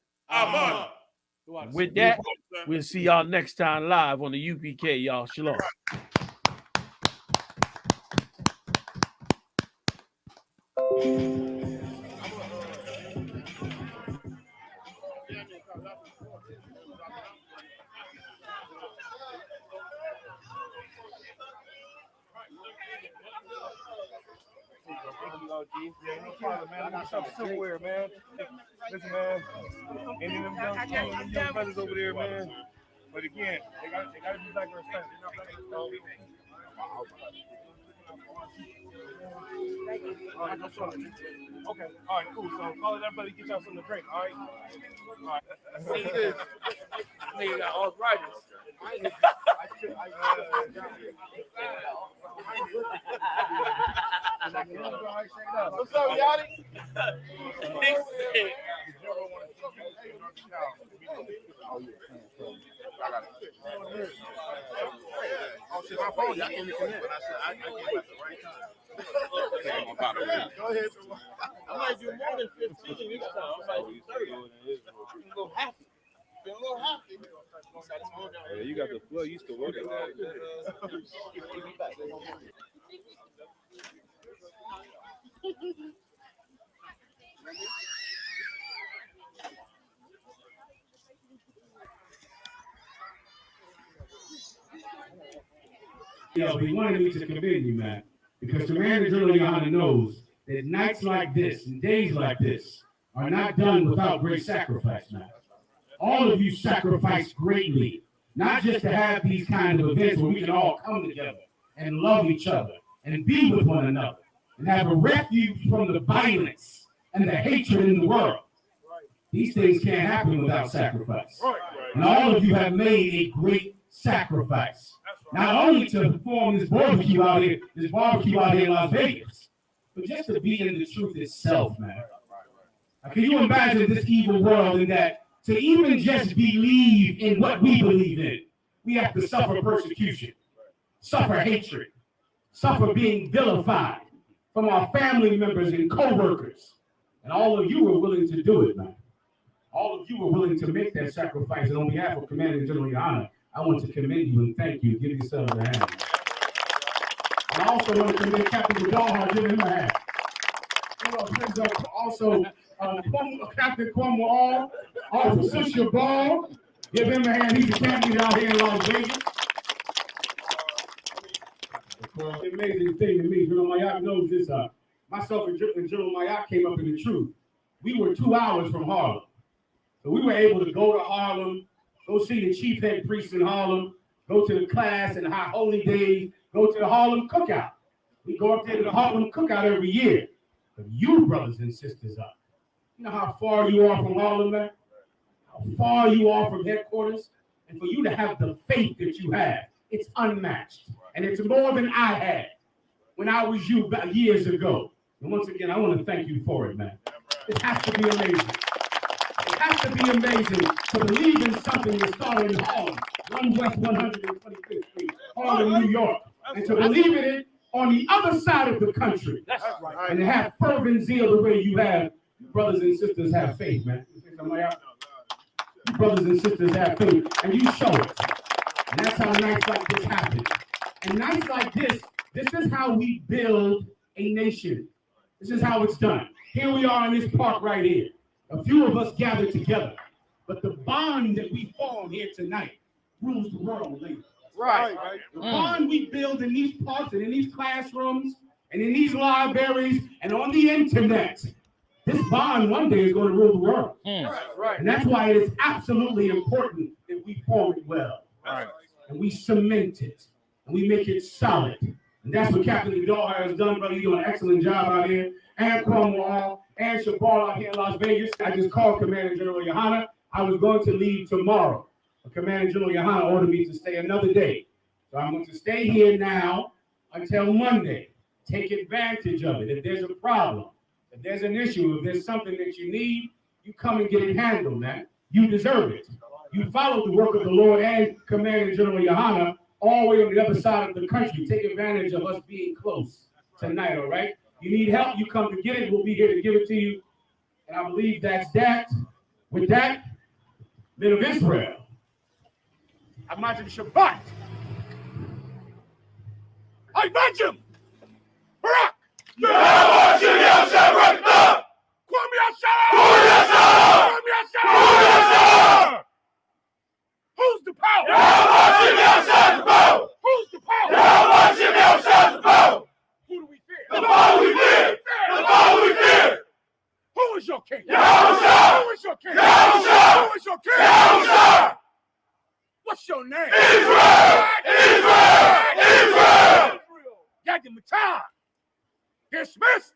[SPEAKER 5] With that, we'll see y'all next time live on the UPK, y'all. Shalom.
[SPEAKER 6] Yeah, no problem, man. I got something silverware, man. Listen, man. And then them young brothers over there, man. But again, they gotta be back respect. All right, no problem. Okay, all right, cool. So call that brother, get y'all something to drink. All right. See this? Nigga got arthritis. What's up, Yachty?
[SPEAKER 8] answered my phone. Y'all came to connect. I said I came at the right time. Go ahead. I might do more than 15 this time. I might do 30. I'm a little happy. Feel a little happy.
[SPEAKER 12] Yeah, you got the flow. You used to work at that.
[SPEAKER 13] He wanted me to commend you, man, because Commander General Yohanna knows that nights like this and days like this are not done without great sacrifice, man. All of you sacrifice greatly, not just to have these kind of events where we can all come together and love each other and be with one another and have a refuge from the violence and the hatred in the world. These things can't happen without sacrifice. And all of you have made a great sacrifice. Not only to perform this barbecue out here in Las Vegas, but just to be in the truth itself, man. Now, can you imagine this evil world in that to even just believe in what we believe in, we have to suffer persecution, suffer hatred, suffer being vilified from our family members and co-workers. And all of you were willing to do it, man. All of you were willing to make that sacrifice. And on behalf of Commander General Yohanna, I want to commend you and thank you. Give yourselves a hand. And I also want to commend Captain Godard. Give him a hand. Also, Captain Kwame, Officer Shabal. Give him a hand. He's a captain out here in Las Vegas. The amazing thing to me, General Mayak knows this. Myself and General Mayak came up in the truth. We were 2 hours from Harlem. So we were able to go to Harlem, go see the chief head priest in Harlem, go to the class and High Holy Days, go to the Harlem Cookout. We go up there to the Harlem Cookout every year. But you, brothers and sisters, you know how far you are from Harlem, man? How far you are from headquarters? And for you to have the faith that you have, it's unmatched. And it's more than I had when I was you about years ago. And once again, I want to thank you for it, man. It has to be amazing. It has to be amazing to believe in something that started in Harlem, 1 West 125th Street, Harlem, New York, and to believe in it on the other side of the country. That's right. And to have fervent zeal the way you have. Brothers and sisters have faith, man. You brothers and sisters have faith, and you show it. And that's how nights like this happen. And nights like this is how we build a nation. This is how it's done. Here we are in this park right here. A few of us gathered together. But the bond that we form here tonight rules the world, ladies. Right. The bond we build in these parks and in these classrooms and in these libraries and on the internet, this bond one day is going to rule the world. Right. And that's why it is absolutely important that we form it well. Right. And we cement it. And we make it solid. And that's what Captain Godard has done, brother. He's doing an excellent job out here. And Cromwell and Shabal out here in Las Vegas. I just called Commander General Yohanna. I was going to leave tomorrow. But Commander General Yohanna ordered me to stay another day. So I'm going to stay here now until Monday. Take advantage of it. If there's a problem, if there's an issue, if there's something that you need, you come and get it handled, man. You deserve it. You follow the work of the Lord and Commander General Yohanna all the way on the other side of the country. Take advantage of us being close tonight, all right? You need help, you come to get it. We'll be here to give it to you. And I believe that's that. With that, men of Israel, Imagine Shabbat. I imagine. Barak. Who's the power? Who's the power? Who do we fear? The Father we fear. The Father we fear. Who is your king? Who is your king? Who is your king? What's your name? Israel! Israel! Israel! Yadim Matah! Dismissed!